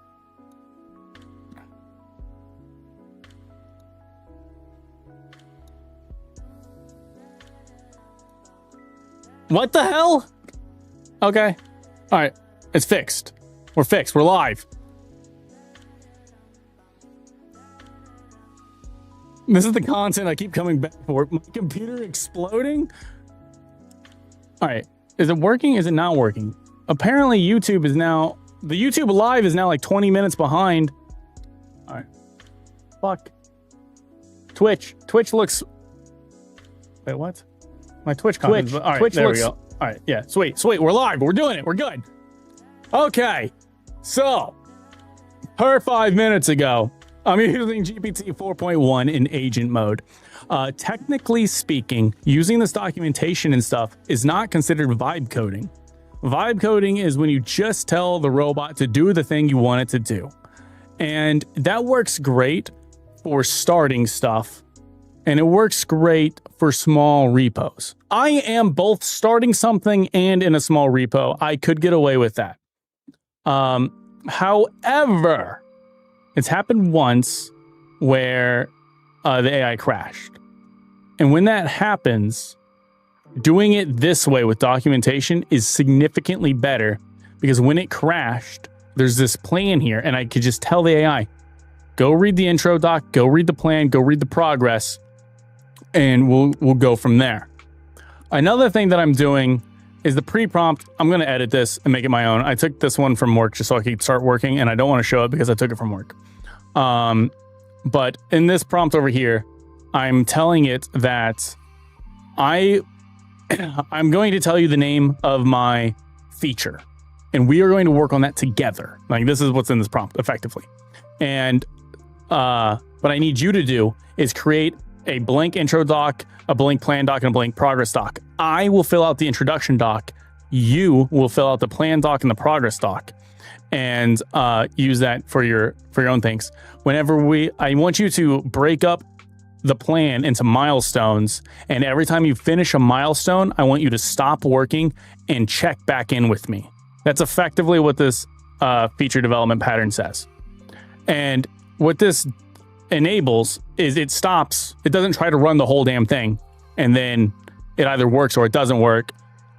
What the hell? Okay. All right. It's fixed. We're fixed. We're live. This is the content I keep coming back for. My computer exploding? All right. Is it working? Is it not working? Apparently YouTube is now... The YouTube live is now like 20 minutes behind. All right. Fuck. Twitch. Twitch looks... Wait, what? My Twitch content. All right, Twitch there looks... we go. All right, yeah. Sweet. We're live. We're doing it. We're good. Okay. So, per 5 minutes ago, I'm using GPT 4.1 in agent mode. Technically speaking, using this documentation and stuff is not considered vibe coding. Vibe coding is when you just tell the robot to do the thing you want it to do. And that works great for starting stuff. And it works great for small repos. I am both starting something and in a small repo. I could get away with that. However, it's happened once where the AI crashed. And when that happens, doing it this way with documentation is significantly better because when it crashed, there's this plan here and I could just tell the AI, go read the intro doc, go read the plan, go read the progress, and we'll go from there. Another thing that I'm doing is the pre-prompt. I'm going to edit this and make it my own. I took this one from work just so I could start working, and I don't want to show it because I took it from work. But in this prompt over here, I'm telling it that I'm going to tell you the name of my feature, and we are going to work on that together. Like, this is what's in this prompt, effectively. And what I need you to do is create a blank intro doc, a blank plan doc, and a blank progress doc. I will fill out the introduction doc. You will fill out the plan doc and the progress doc, and use that for your own things. Whenever I want you to break up the plan into milestones, and every time you finish a milestone, I want you to stop working and check back in with me. That's effectively what this feature development pattern says. And what this enables is it stops. It doesn't try to run the whole damn thing, and then it either works or it doesn't work,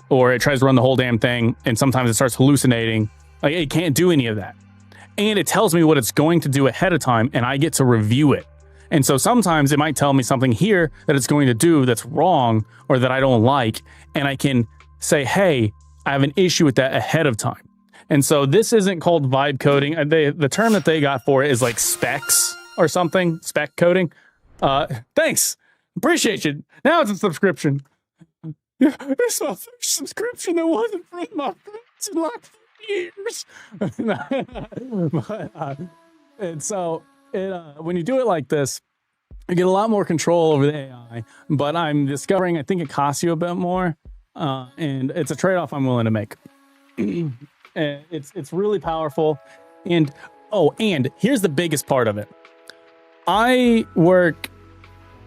or it tries to run the whole damn thing, and sometimes it starts hallucinating. Like, it can't do any of that. And it tells me what it's going to do ahead of time, and I get to review it. And so sometimes it might tell me something here that it's going to do that's wrong or that I don't like, and I can say, hey, I have an issue with that ahead of time. And so this isn't called vibe coding. The term that they got for it is like specs or something, spec coding. Thanks. Appreciate you. Now it's a subscription. Yeah, it's my first subscription that wasn't from my friends in like 4 years. And so when you do it like this, you get a lot more control over the AI. But I'm discovering I think it costs you a bit more, and it's a trade-off I'm willing to make. It's really powerful. And here's the biggest part of it. I work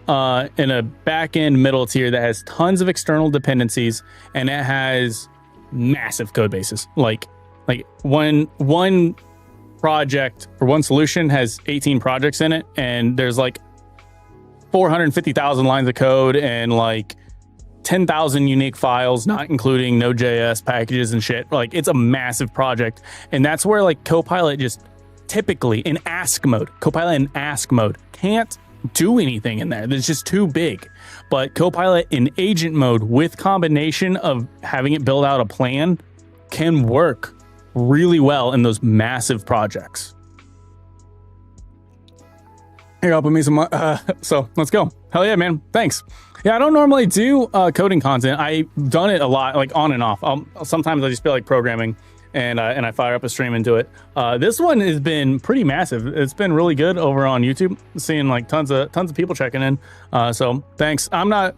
in a back-end middle tier that has tons of external dependencies, and it has massive code bases. Like one project or one solution has 18 projects in it, and there's like 450,000 lines of code and like 10,000 unique files, not including Node.js packages and shit. Like, it's a massive project. And that's where like Copilot just typically in ask mode, Copilot in ask mode can't do anything in there. It's just too big. But Copilot in agent mode with combination of having it build out a plan can work really well in those massive projects. Here, I'll put me some, so let's go. Hell yeah, man. Thanks. Yeah, I don't normally do coding content. I've done it a lot, like on and off. Sometimes I just feel like programming and I fire up a stream and do it. This one has been pretty massive. It's been really good over on YouTube, seeing like tons of people checking in. So thanks. I'm not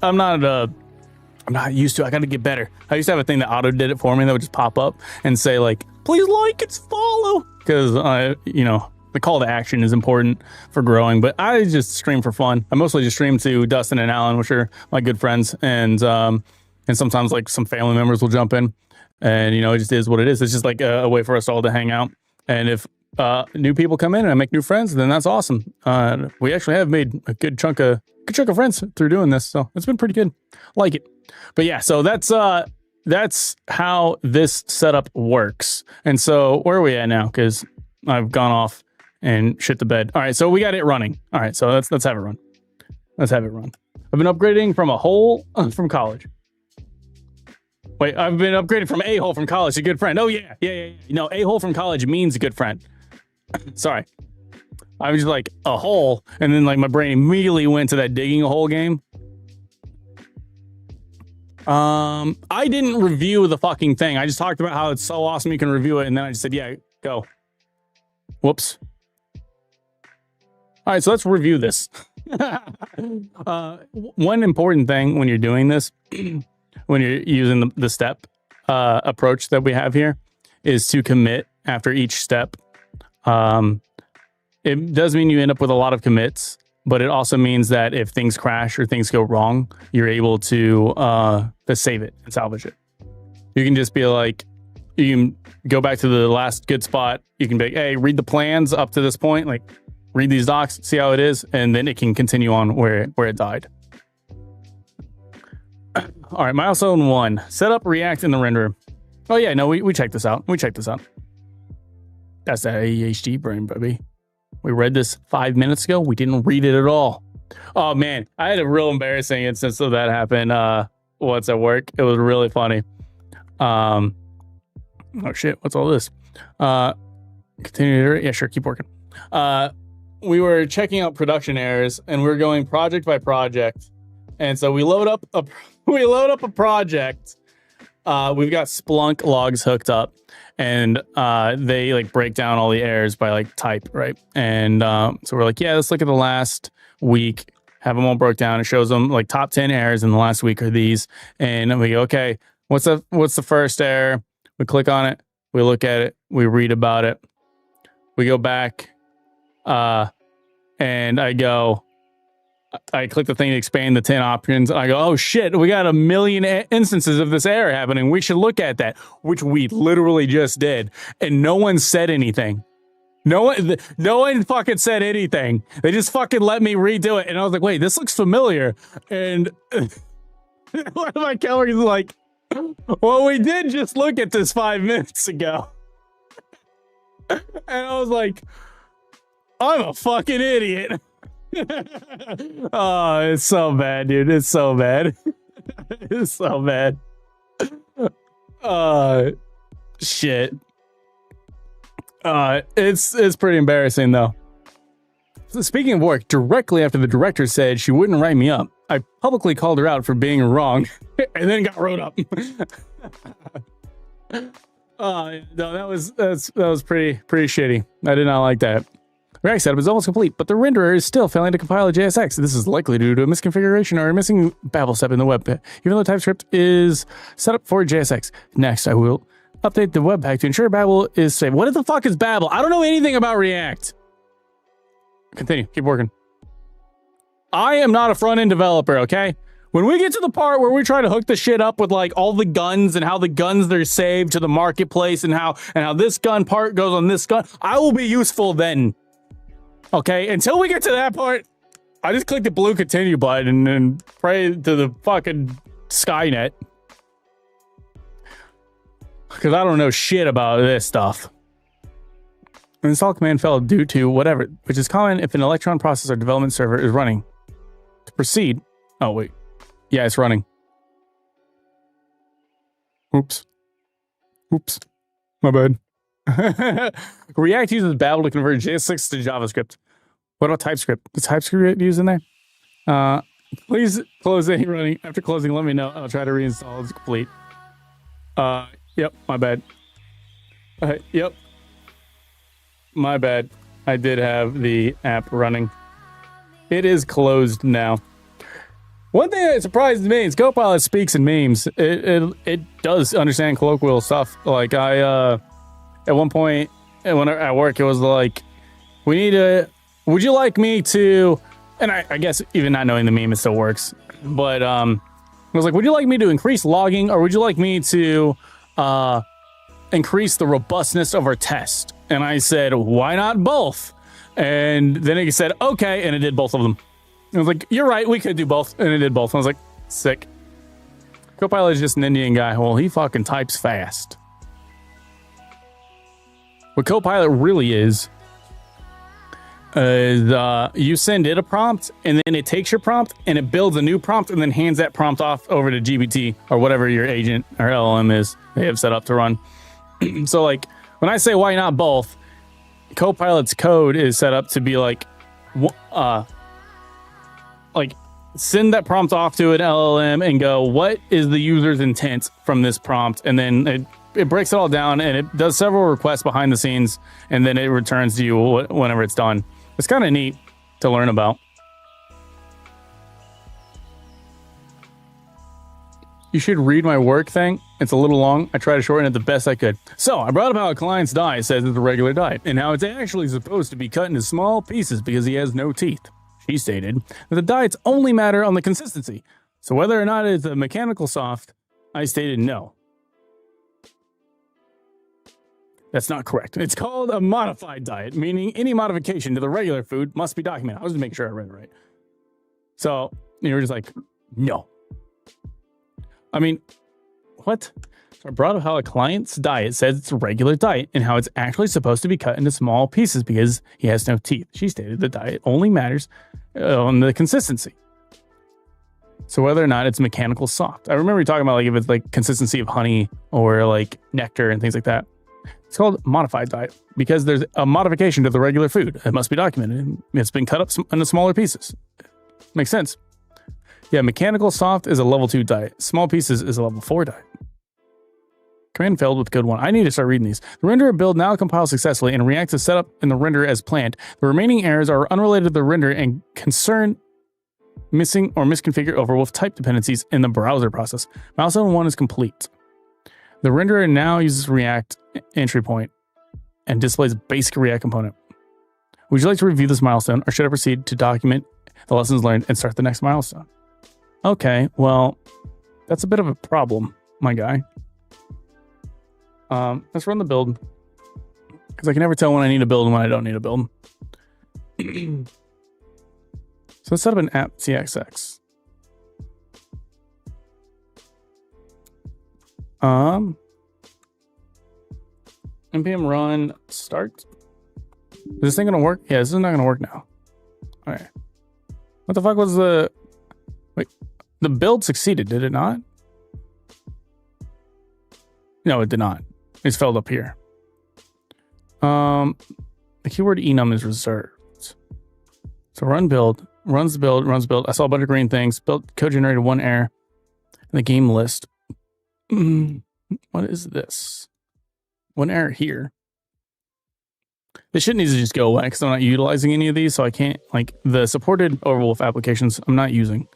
used to it. I got to get better. I used to have a thing that auto did it for me that would just pop up and say like, please like and follow. Because, you know, the call to action is important for growing, but I just stream for fun. I mostly just stream to Dustin and Alan, which are my good friends. And sometimes like some family members will jump in and, you know, it just is what it is. It's just like a way for us all to hang out. And if new people come in and I make new friends, then that's awesome. We actually have made a good chunk of friends through doing this. So it's been pretty good. Like it. But yeah, so that's how this setup works. And so where are we at now? Because I've gone off and shit the bed. All right, so we got it running. All right, so let's have it run. Let's have it run. I've been upgrading from a hole from college. Wait, I've been upgraded from a hole from college to good friend. Oh yeah. No, a hole from college means good friend. Sorry, I was just like a hole, and then like my brain immediately went to that digging a hole game. I didn't review the fucking thing. I just talked about how it's so awesome you can review it, and then I just said, yeah, go. Whoops. All right, so let's review this. One important thing when you're doing this, when you're using the step approach that we have here, is to commit after each step. It does mean you end up with a lot of commits, but it also means that if things crash or things go wrong, you're able to save it and salvage it. You can just be like, you can go back to the last good spot. You can be like, hey, read the plans up to this point, like read these docs, see how it is, and then it can continue on where it died. All right, milestone 1, set up React in the renderer. Oh yeah, no, we checked this out. That's that ADHD brain, baby. We read this 5 minutes ago. We didn't read it at all. Oh man, I had a real embarrassing instance of that happen once at work. It was really funny. Oh shit, what's all this? Continue to, yeah, sure, keep working. We were checking out production errors and we were going project by project. And so we load up a project. We've got Splunk logs hooked up and they like break down all the errors by like type, right? And so we're like, yeah, let's look at the last week, have them all broke down. It shows them like top 10 errors in the last week are these. And we go, okay, what's the first error? We click on it, we look at it, we read about it, we go back, and I click the thing to expand the 10 options. I go, oh shit, we got a million instances of this error happening. We should look at that, which we literally just did. And no one said anything. No one fucking said anything. They just fucking let me redo it. And I was like, wait, this looks familiar. And one of my coworkers was like, well, we did just look at this 5 minutes ago. And I was like, I'm a fucking idiot. Oh, it's so bad, dude. It's so bad. It's so bad. Shit. It's pretty embarrassing though. So speaking of work, directly after the director said she wouldn't write me up, I publicly called her out for being wrong and then got wrote up. No, that was pretty shitty. I did not like that. React setup is almost complete, but the renderer is still failing to compile a JSX. This is likely due to a misconfiguration or a missing Babel step in the web pack, even though TypeScript is set up for JSX. Next, I will update the web pack to ensure Babel is safe. What the fuck is Babel? I don't know anything about React. Continue. Keep working. I am not a front-end developer, okay? When we get to the part where we try to hook the shit up with like all the guns and how the guns they're saved to the marketplace and how this gun part goes on this gun, I will be useful then. Okay, until we get to that part, I just clicked the blue continue button and pray to the fucking Skynet. Because I don't know shit about this stuff. An install command failed due to whatever, which is common if an Electron processor development server is running. To proceed. Oh, wait. Yeah, it's running. Oops. Oops. My bad. React uses Babel to convert JS6 to JavaScript. What about TypeScript? Is TypeScript used in there? Please close any running. After closing, let me know. I'll try to reinstall. It's complete. Yep, my bad. Yep. My bad. I did have the app running. It is closed now. One thing that surprised me is Copilot speaks in memes. It does understand colloquial stuff. Like at one point when at work, it was like, would you like me to, and I guess even not knowing the meme, it still works. But it was like, would you like me to increase logging, or would you like me to increase the robustness of our test? And I said, why not both? And then it said, okay, and it did both of them. I was like, you're right, we could do both, and it did both. I was like, sick. Copilot is just an Indian guy. Well, he fucking types fast. What Copilot really is you send it a prompt, and then it takes your prompt, and it builds a new prompt, and then hands that prompt off over to GPT, or whatever your agent or LLM is they have set up to run. So, like, when I say why not both, Copilot's code is set up to be like send that prompt off to an LLM and go, what is the user's intent from this prompt? And then it breaks it all down, and it does several requests behind the scenes, and then it returns to you whenever it's done. It's kind of neat to learn about. You should read my work thing. It's a little long. I tried to shorten it the best I could. So I brought up how a client's diet says it's a regular diet, and how it's actually supposed to be cut into small pieces because he has no teeth. She stated that the diets only matter on the consistency. So whether or not it's a mechanical soft, I stated no. That's not correct. It's called a modified diet, meaning any modification to the regular food must be documented. I was just making sure I read it right. So you were just like, no. I mean, what? So I brought up how a client's diet says it's a regular diet and how it's actually supposed to be cut into small pieces because he has no teeth. She stated the diet only matters on the consistency. So whether or not it's mechanical soft. I remember you talking about like if it's like consistency of honey or like nectar and things like that. It's called modified diet because there's a modification to the regular food. It must be documented. It's been cut up into smaller pieces. Makes sense. Yeah, mechanical soft is a level 2 diet. Small pieces is a level 4 diet. Command failed with code 1. I need to start reading these. The renderer build now compiles successfully and React is set up in the renderer as planned. The remaining errors are unrelated to the render and concern missing or misconfigured Overwolf type dependencies in the browser process. Milestone 1 is complete. The renderer now uses React entry point and displays a basic React component. Would you like to review this milestone, or should I proceed to document the lessons learned and start the next milestone? Okay, well, that's a bit of a problem, my guy. Let's run the build, because I can never tell when I need a build and when I don't need a build. So let's set up an app TXX. npm run start. Is this thing gonna work? Yeah, this is not gonna work now. All right. What the fuck was the... Wait, the build succeeded, did it not? No, it did not. It's failed up here. The keyword enum is reserved. So run build, runs build, runs build. I saw a bunch of green things. Build code generated 1 error in the game list. What is this? 1 error here. This shit needs to just go away because I'm not utilizing any of these, so I can't, like, the supported Overwolf applications I'm not using.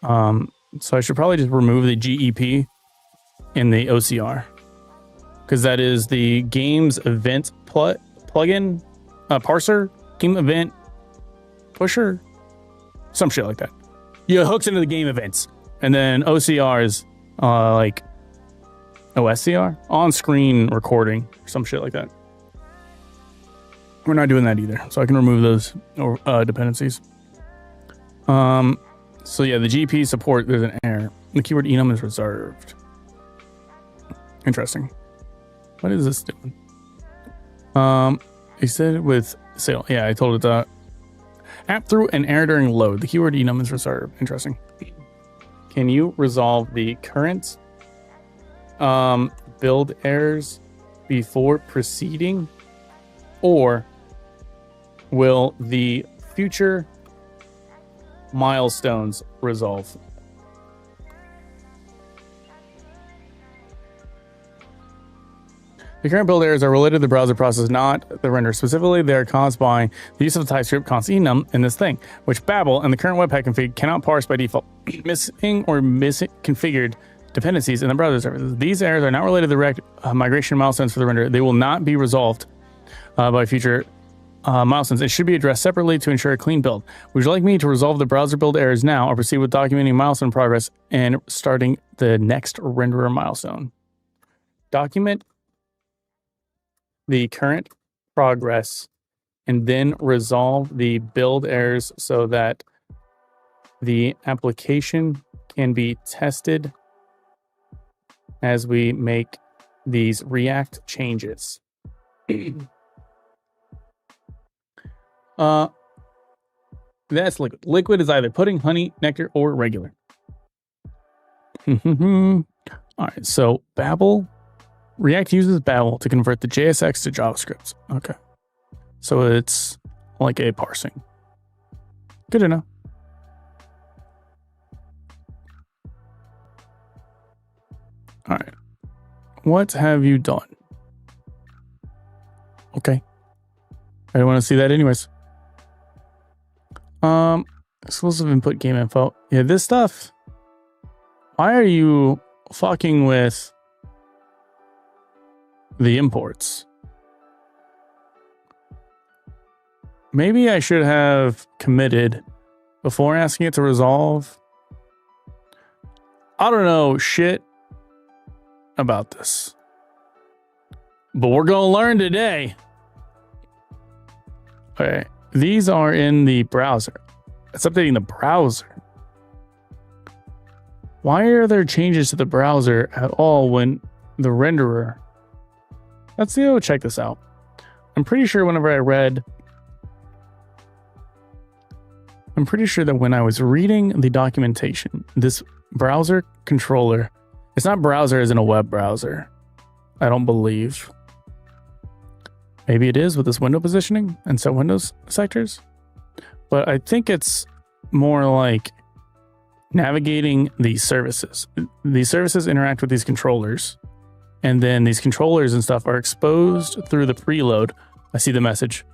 So I should probably just remove the GEP in the OCR, because that is the game's event plugin, parser, game event pusher, some shit like that. Yeah, hooks into the game events, and then OCR is like OSCR, on-screen recording, or some shit like that. We're not doing that either, so I can remove those dependencies. So yeah, the GP support, there's an error. The keyword enum is reserved. Interesting. What is this doing? He said with sale. Yeah, I told it that. App threw an error during load. The keyword enum is reserved. Interesting. Can you resolve the current build errors before proceeding, or will the future milestones resolve? The current build errors are related to the browser process, not the render. Specifically, they are caused by the use of the TypeScript const enum in this thing, which Babel and the current Webpack config cannot parse by default. Missing or misconfigured dependencies in the browser services. These errors are not related to the migration milestones for the render. They will not be resolved by future milestones. It should be addressed separately to ensure a clean build. Would you like me to resolve the browser build errors now, or proceed with documenting milestone progress and starting the next renderer milestone? Document the current progress and then resolve the build errors so that the application can be tested as we make these React changes. That's liquid. Liquid is either pudding, honey, nectar, or regular. All right, so Babel. React uses Babel to convert the JSX to JavaScript. Okay. So it's like a parsing. Good to know. All right. What have you done? Okay. I don't want to see that anyways. Exclusive input game info. Yeah, this stuff. Why are you fucking with the imports? Maybe I should have committed before asking it to resolve. I don't know shit about this, but we're gonna learn today. Okay, these are in the browser. It's updating the browser. Why are there changes to the browser at all when the renderer? Let's go check this out. I'm pretty sure whenever I read, I'm pretty sure that when I was reading the documentation, this browser controller, it's not browser as in a web browser. I don't believe. Maybe it is with this window positioning and set windows sectors. But I think it's more like navigating these services. These services interact with these controllers. And then these controllers and stuff are exposed through the preload. I see the message.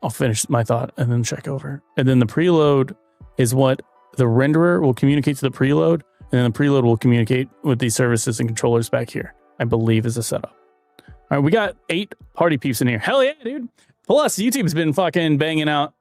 I'll finish my thought and then check over. And then the preload is what the renderer will communicate to the preload. And then the preload will communicate with these services and controllers back here, I believe is the setup. All right, we got 8 party peeps in here. Hell yeah, dude. Plus, YouTube's been fucking banging out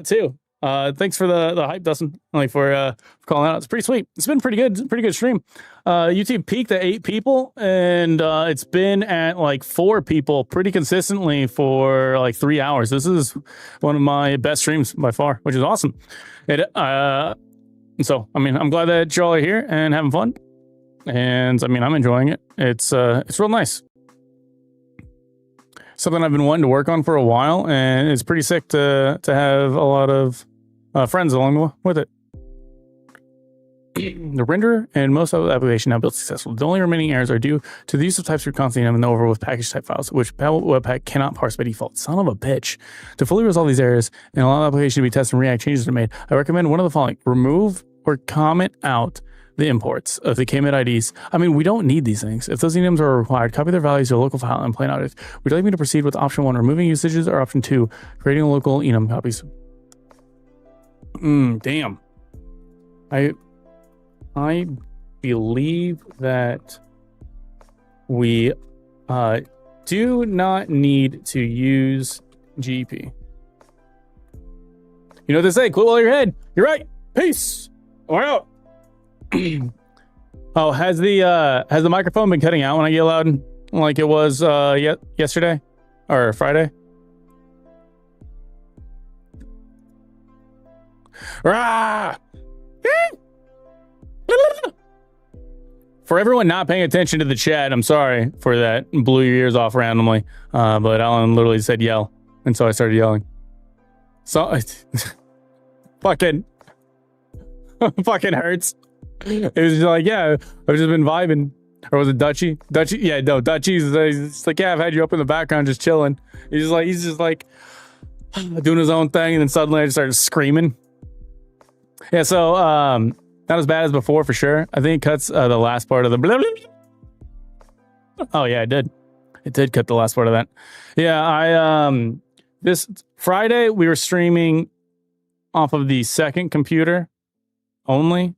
too. Thanks for the hype, Dustin, like for calling out. It's pretty sweet. It's been pretty good. It's a pretty good stream. YouTube peaked at 8 people, and it's been at like 4 people pretty consistently for like 3 hours. This is one of my best streams by far, which is awesome. So, I mean, I'm glad that y'all are here and having fun. And I mean, I'm enjoying it. It's real nice. Something I've been wanting to work on for a while, and it's pretty sick to have a lot of friends along with it. The renderer and most of the application now built successful. The only remaining errors are due to the use of TypeScript const enum and the Overwolf package type files, which Webpack cannot parse by default. Son of a bitch. To fully resolve these errors and allow the application to be tested and React changes are made, I recommend one of the following. Remove or comment out the imports of the KMIT IDs. I mean, we don't need these things. If those enums are required, copy their values to a local file and plan out it. Would you like me to proceed with option 1, removing usages, or option 2, creating local enum copies? Damn. I believe that we do not need to use GP. You know what they say, quit while you're ahead. You're right. Peace. We're out. Oh, has the microphone been cutting out when I get loud like it was yesterday or Friday? Rah! For everyone not paying attention to the chat, I'm sorry for that. Blew your ears off randomly. But Alan literally said yell. And so I started yelling. So, fucking hurts. It was just like, yeah, I've just been vibing. Or was it Dutchy? Dutchy? Yeah, no, Dutchy's it's like, yeah, I've had you up in the background just chilling. He's just like doing his own thing. And then suddenly I just started screaming. Yeah, so, not as bad as before, for sure. I think it cuts the last part of the blah, blah, blah. Oh, yeah, it did. It did cut the last part of that. Yeah, this Friday, we were streaming off of the second computer only.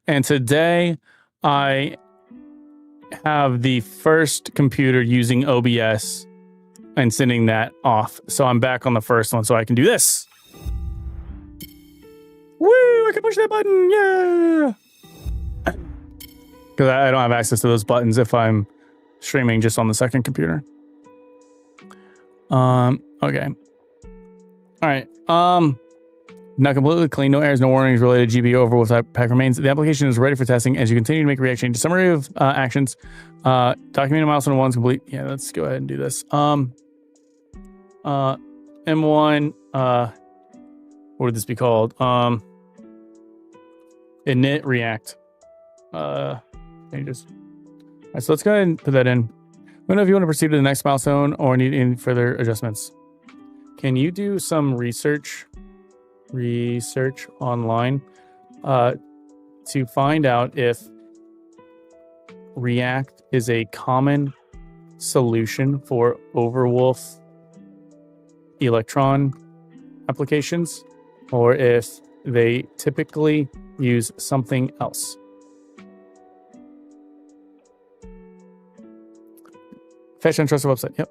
And today, I have the first computer using OBS and sending that off. So I'm back on the first one so I can do this. Woo! I can push that button, yeah! Because I don't have access to those buttons if I'm streaming just on the second computer. Okay. Alright, not completely clean, no errors, no warnings related to GPU Overwolf pack remains. The application is ready for testing as you continue to make react changes. Summary of actions. Documented milestone 1 is complete. Yeah, let's go ahead and do this. M1, what would this be called? Init react. Changes. All right, so let's go ahead and put that in. Let me know if you want to proceed to the next milestone or need any further adjustments. Can you do some research online to find out if React is a common solution for Overwolf Electron applications, or if they typically use something else? Fetch and trust the website. Yep.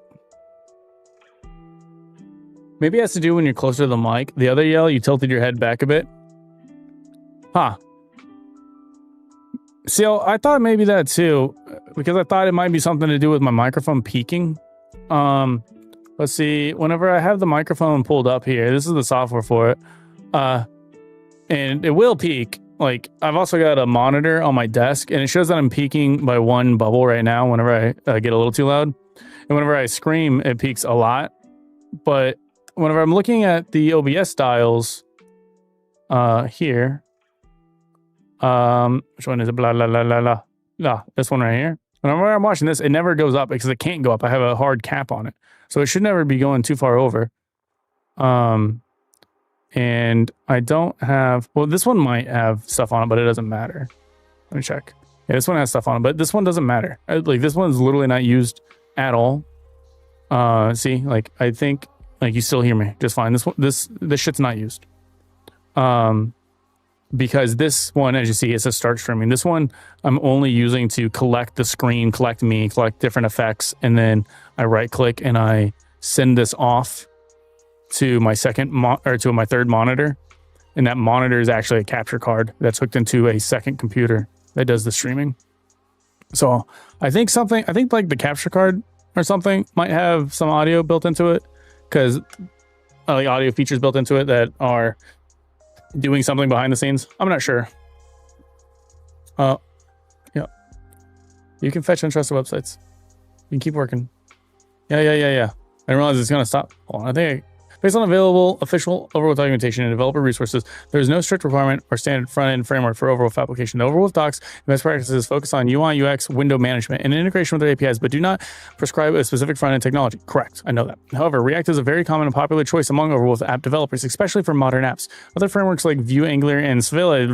Maybe it has to do when you're closer to the mic. The other yell, you tilted your head back a bit. Huh. See, I thought maybe that too, because I thought it might be something to do with my microphone peaking. Let's see. Whenever I have the microphone pulled up here, this is the software for it. And it will peak. Like, I've also got a monitor on my desk, and it shows that I'm peaking by 1 bubble right now whenever I get a little too loud. And whenever I scream, it peaks a lot. But whenever I'm looking at the OBS styles here, which one is it? Blah, blah, blah, blah, blah. Nah, this one right here. Whenever I'm watching this, it never goes up because it can't go up. I have a hard cap on it. So it should never be going too far over. And I don't have, well, this one might have stuff on it, but it doesn't matter. Let me check. Yeah, this one has stuff on it, but this one doesn't matter. Like, this one's literally not used at all. See, like, I think, like, you still hear me just fine. This shit's not used. Because this one, as you see, it says start streaming. This one I'm only using to collect the screen, collect me, collect different effects, and then I right click and I send this off to my to my third monitor. And that monitor is actually a capture card that's hooked into a second computer that does the streaming. So I think like the capture card or something might have some audio built into it, because like audio features built into it that are doing something behind the scenes. I'm not sure. Yeah. You can fetch and trust the websites. You can keep working. Yeah. I didn't realize it's gonna stop. Hold on, I think based on available official Overwolf documentation and developer resources, there is no strict requirement or standard front-end framework for Overwolf application. The Overwolf docs and best practices focus on UI, UX, window management, and integration with their APIs, but do not prescribe a specific front-end technology. Correct, I know that. However, React is a very common and popular choice among Overwolf app developers, especially for modern apps. Other frameworks like Vue, Angular, and Svilla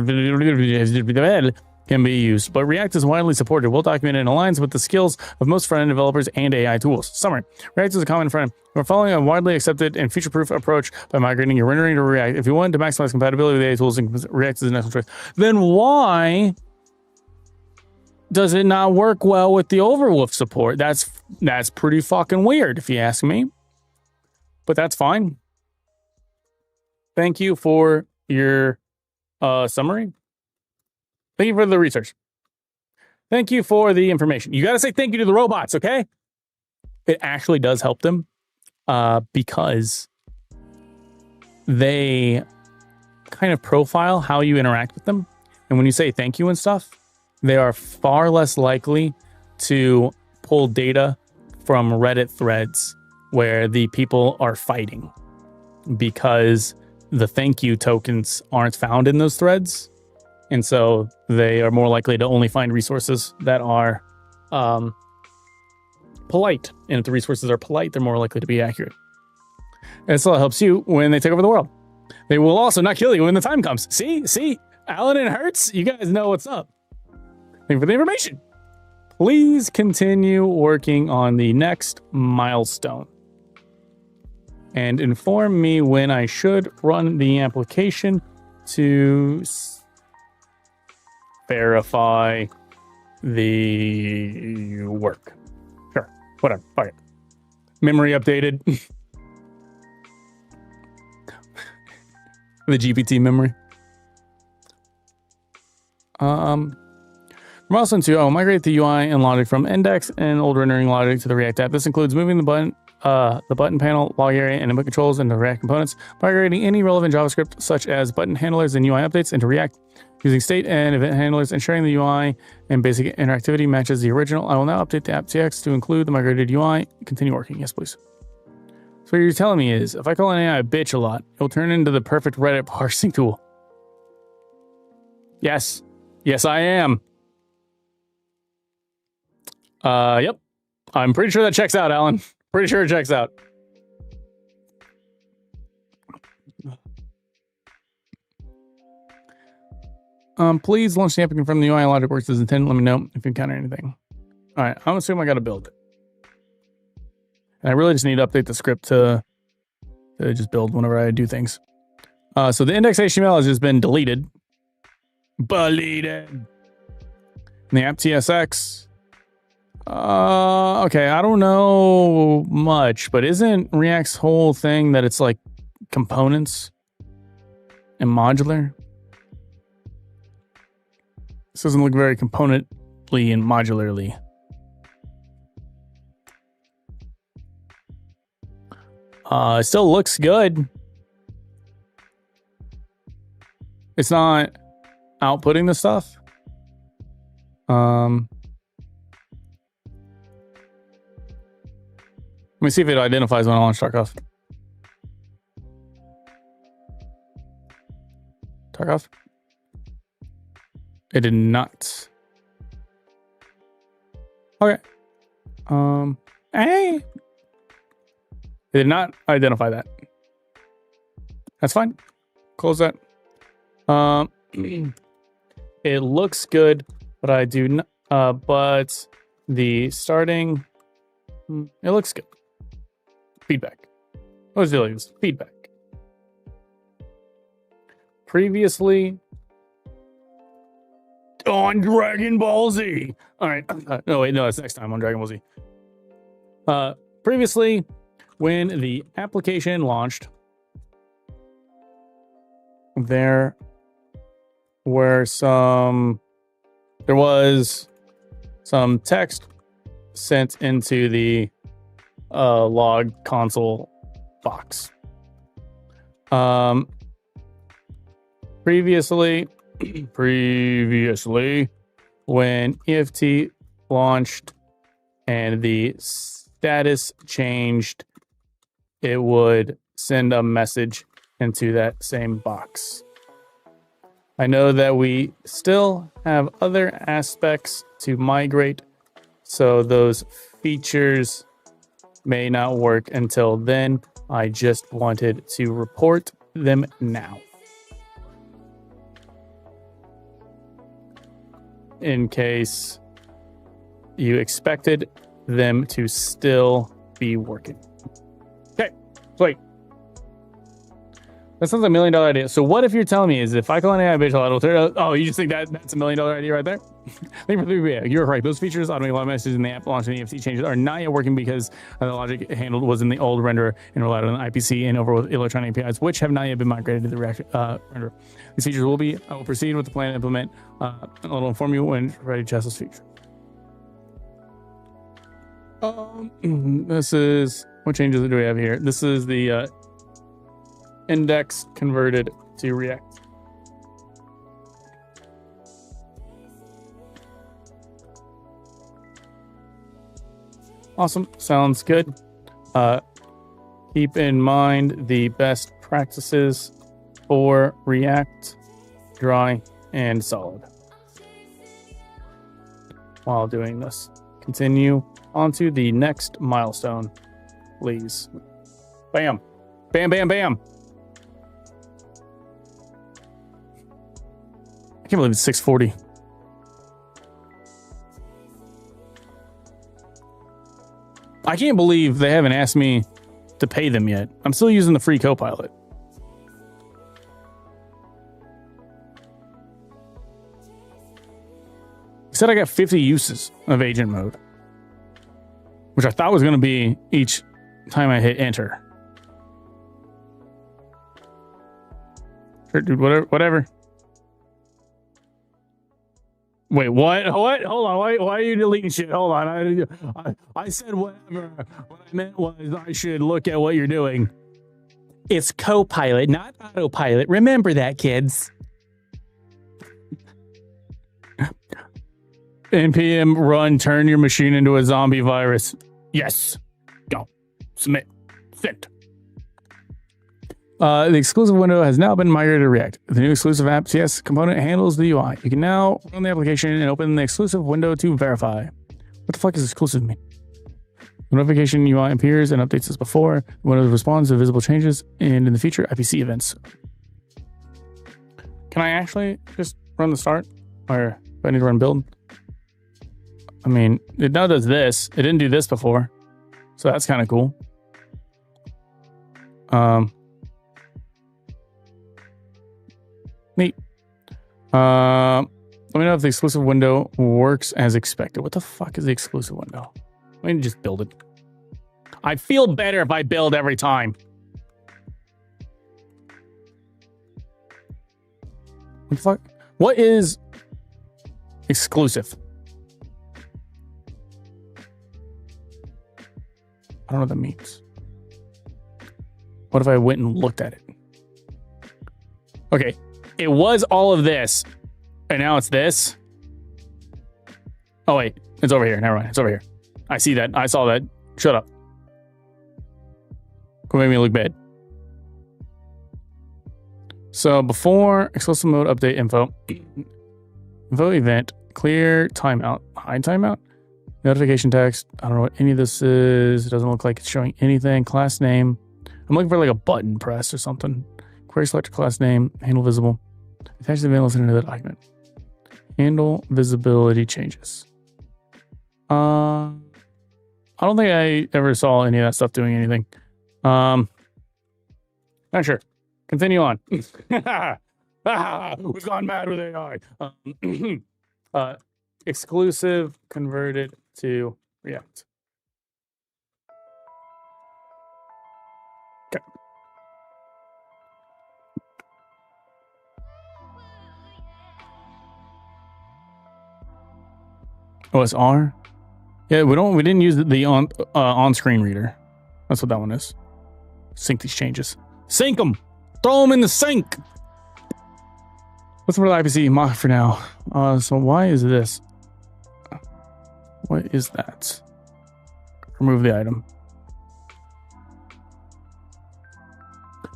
can be used, but React is widely supported, well documented, and aligns with the skills of most front-end developers and AI tools. Summary: React is a common front-end. We're following a widely accepted and future-proof approach by migrating your rendering to React. If you want to maximize compatibility with AI tools, React is the next choice. Then why does it not work well with the Overwolf support? That's pretty fucking weird, if you ask me. But that's fine. Thank you for your summary. Thank you for the research. Thank you for the information. You got to say thank you to the robots, okay? It actually does help them because they kind of profile how you interact with them. And when you say thank you and stuff, they are far less likely to pull data from Reddit threads where the people are fighting, because the thank you tokens aren't found in those threads. And so they are more likely to only find resources that are polite. And if the resources are polite, they're more likely to be accurate. And so it helps you when they take over the world. They will also not kill you when the time comes. See, Alan and Hertz, you guys know what's up. Thank you for the information. Please continue working on the next milestone and inform me when I should run the application to verify the work. Sure, whatever, fuck it. Memory updated. The GPT memory. Milestone 2, migrate the UI and logic from index and old rendering logic to the React app. This includes moving the button panel, log area, and input controls into React components, migrating any relevant JavaScript such as button handlers and UI updates into React, using state and event handlers, ensuring the UI and basic interactivity matches the original. I will now update the app.tx to include the migrated UI. Continue working. Yes, please. So what you're telling me is, if I call an AI a bitch a lot, it'll turn into the perfect Reddit parsing tool. Yes. Yes, I am. Yep. I'm pretty sure that checks out, Alan. Pretty sure it checks out. Please launch the app and confirm the UI logic works as intended. Let me know if you encounter anything. All right, I'm assuming I got to build it. And I really just need to update the script to just build whenever I do things. So the index HTML has just been deleted. Deleted. And the app TSX. Okay, I don't know much, but isn't React's whole thing that it's like components and modular? This doesn't look very componently and modularly. It still looks good. It's not outputting the stuff. Let me see if it identifies when I launch Tarkov. Tarkov? It did not. Okay. Hey. It did not identify that. That's fine. Close that. It looks good, but I do not. But the starting, it looks good. Feedback. What was it? Feedback. Previously on Dragon Ball Z. All right. No, wait, no, it's next time on Dragon Ball Z. Previously, when the application launched, there was some text sent into the log console box. Previously, when EFT launched and the status changed, it would send a message into that same box. I know that we still have other aspects to migrate, so those features may not work until then. I just wanted to report them now, in case you expected them to still be working. Okay, wait. That sounds like $1 million idea. So what if you're telling me is if I call an AI bitch, it'll turn out, oh, you just think that's $1 million idea right there? Thank you for the review. You're correct. Those features, automate a lot of messages in the app launch and the EFT changes are not yet working because the logic handled was in the old renderer and relied on the IPC and Overwolf electronic APIs, which have not yet been migrated to the React renderer. These features I will proceed with the plan to implement. I'll inform you when ready to test those features. This is, what changes do we have here? This is the index converted to React. Awesome. Sounds good. Keep in mind the best practices for React, dry, and solid. While doing this, continue on to the next milestone, please. Bam. Bam, bam, bam. I can't believe it's 6:40. I can't believe they haven't asked me to pay them yet. I'm still using the free Copilot. He said I got 50 uses of agent mode, which I thought was going to be each time I hit enter. Sure, dude, whatever. Wait, what? What? Hold on. Why are you deleting shit? Hold on. I said whatever. What I meant was I should look at what you're doing. It's Copilot, not autopilot. Remember that, kids. NPM run, turn your machine into a zombie virus. Yes. Go. Submit. Send. The exclusive window has now been migrated to React. The new exclusive apps component handles the UI. You can now run the application and open the exclusive window to verify. What the fuck does exclusive mean? The notification UI appears and updates as before. The window responds to visible changes and in the future IPC events. Can I actually just run the start? Or do I need to run build? I mean, it now does this. It didn't do this before. So that's kind of cool. Neat. Let me know if the exclusive window works as expected. What the fuck is the exclusive window? Let me just build it. I feel better if I build every time. What the fuck? What is exclusive? I don't know what that means. What if I went and looked at it? Okay. It was all of this, and now it's this. Oh, wait. It's over here. Never mind. It's over here. I see that. I saw that. Shut up. Quit making me look bad. So before exclusive mode update info, info event, clear timeout, hide timeout, notification text. I don't know what any of this is. It doesn't look like it's showing anything. Class name. I'm looking for like a button press or something. Query selector class name, handle visible. Attach the event into that document. Handle visibility changes. I don't think I ever saw any of that stuff doing anything. Not sure. Continue on. We've gone mad with AI. Exclusive converted to React. Okay. OSR? Yeah, we didn't use the on-screen reader. That's what that one is. Sync these changes. Sync them! Throw them in the sink! Let's for the IPC mock for now. So why is this? What is that? Remove the item.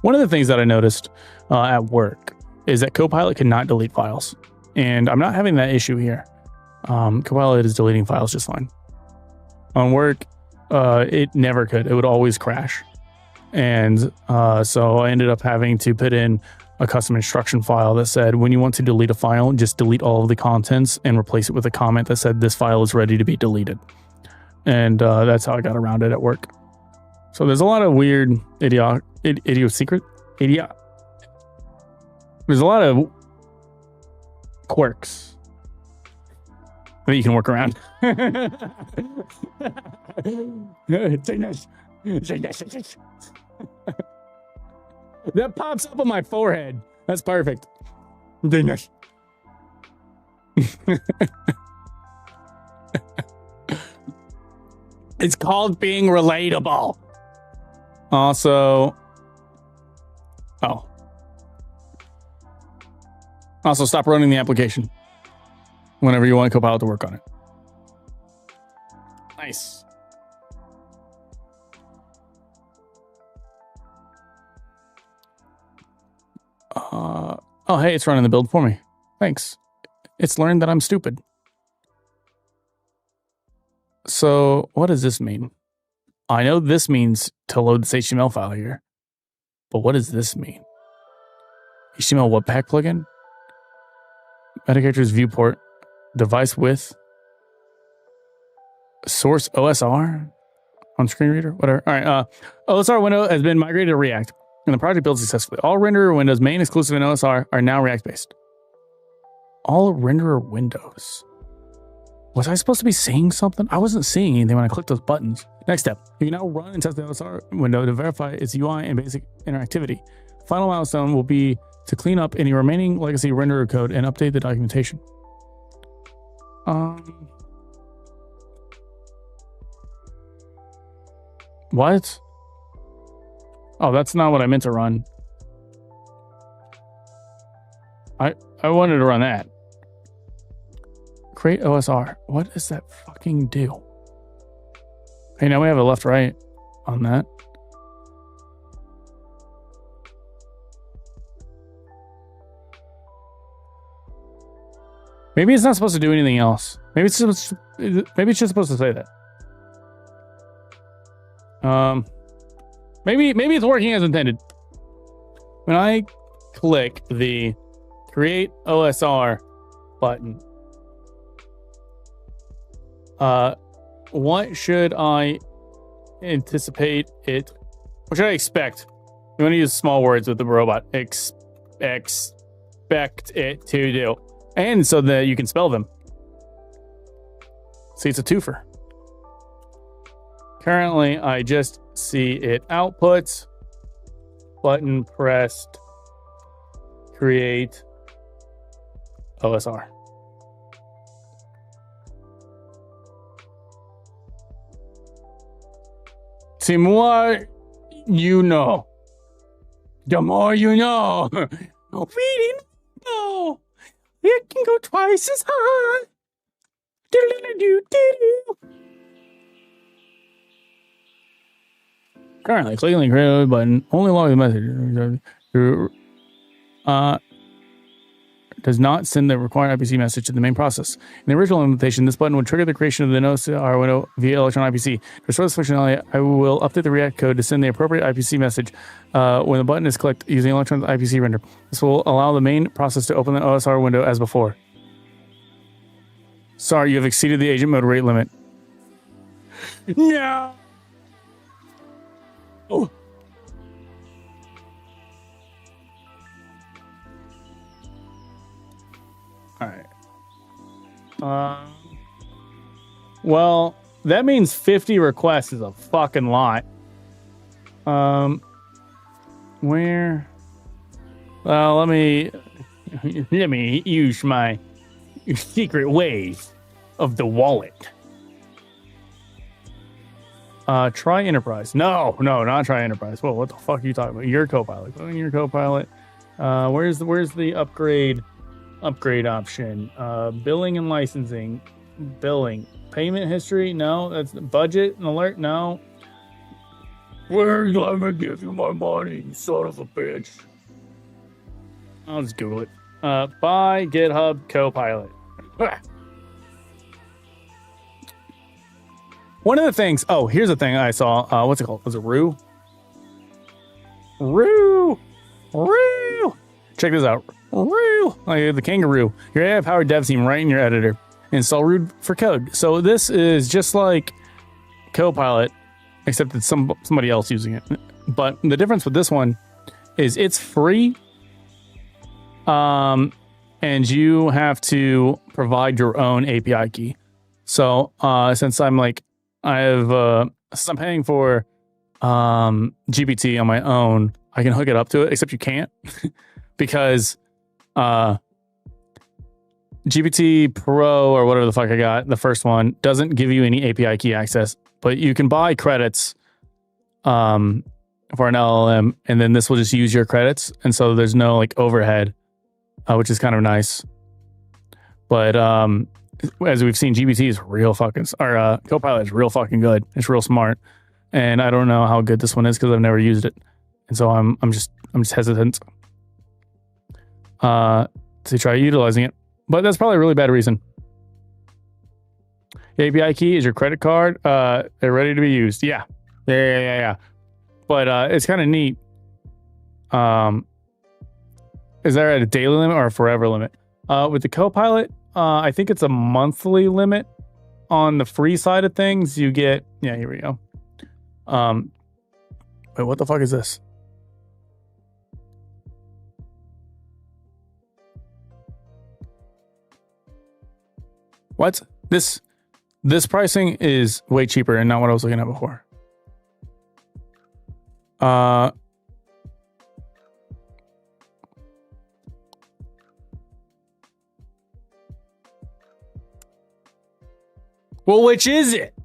One of the things that I noticed at work is that Copilot cannot delete files. And I'm not having that issue here. Copilot is deleting files just fine. On work, it never could. It would always crash. And so I ended up having to put in a custom instruction file that said, when you want to delete a file, just delete all of the contents and replace it with a comment that said, this file is ready to be deleted. And that's how I got around it at work. So there's a lot of weird idiosyncrasy. There's a lot of quirks that you can work around. That pops up on my forehead. That's perfect. It's called being relatable. Also, stop running the application whenever you want Copilot to work on it. Nice. Oh, hey, it's running the build for me. Thanks. It's learned that I'm stupid. So what does this mean? I know this means to load this HTML file here, but what does this mean? HTML Webpack plugin? Metacharacters viewport, device width, source OSR on screen reader, whatever. All right, OSR window has been migrated to React, and the project built successfully. All renderer windows, main, exclusive, and OSR are now React based. All renderer windows. Was I supposed to be seeing something? I wasn't seeing anything when I clicked those buttons. Next step, you can now run and test the OSR window to verify its UI and basic interactivity. Final milestone will be to clean up any remaining legacy renderer code and update the documentation. What? Oh, that's not what I meant to run. I wanted to run that. Create OSR. What does that fucking do? Okay, now we have a left-right on that. Maybe it's not supposed to do anything else. Maybe it's just supposed to say that. Maybe it's working as intended. When I click the create OSR button, what should I anticipate it? What should I expect? You want to use small words with the robot. Expect it to do. And so that you can spell them. See, it's a twofer. Currently, I just see it outputs, button pressed, create OSR. The more you know. The more you know. We didn't know. It can go twice as high. Currently, clicking the create button only logs the message. Does not send the required IPC message to the main process. In the original implementation, this button would trigger the creation of the OSR window via Electron IPC. To restore this functionality, I will update the React code to send the appropriate IPC message when the button is clicked using Electron's IPC render. This will allow the main process to open the OSR window as before. Sorry, you have exceeded the agent mode rate limit. No! Oh. Alright. Well, that means 50 requests is a fucking lot. Where? Well, let me use my secret ways of the wallet. Try Enterprise. No, not try Enterprise. Whoa, what the fuck are you talking about? Your Copilot. Go in your Copilot. Where's the upgrade option? Billing and licensing. Billing. Payment history? No. That's budget and alert? No. Where's let me give you my money, you son of a bitch? I'll just Google it. Buy GitHub Copilot. One of the things, here's the thing I saw. What's it called? Was it Roo? Roo! Check this out. Roo! Like the kangaroo. Your AI-powered dev team right in your editor. Install Roo for code. So this is just like Copilot, except it's somebody else using it. But the difference with this one is it's free. And you have to provide your own API key. So since I'm paying for GPT on my own, I can hook it up to it, except you can't because GPT Pro or whatever the fuck I got, the first one, doesn't give you any API key access, but you can buy credits for an LLM, and then this will just use your credits. And so there's no like overhead, which is kind of nice. But as we've seen, GPT is real fucking, or Copilot is real fucking good. It's real smart. And I don't know how good this one is because I've never used it. And so I'm just hesitant. to try utilizing it. But that's probably a really bad reason. The API key is your credit card. They're ready to be used. Yeah. But it's kind of neat. Is there a daily limit or a forever limit? With the Copilot, I think it's a monthly limit. On the free side of things, you get... Yeah, here we go. Wait, what the fuck is this? What? This pricing is way cheaper and not what I was looking at before. Well, which is it?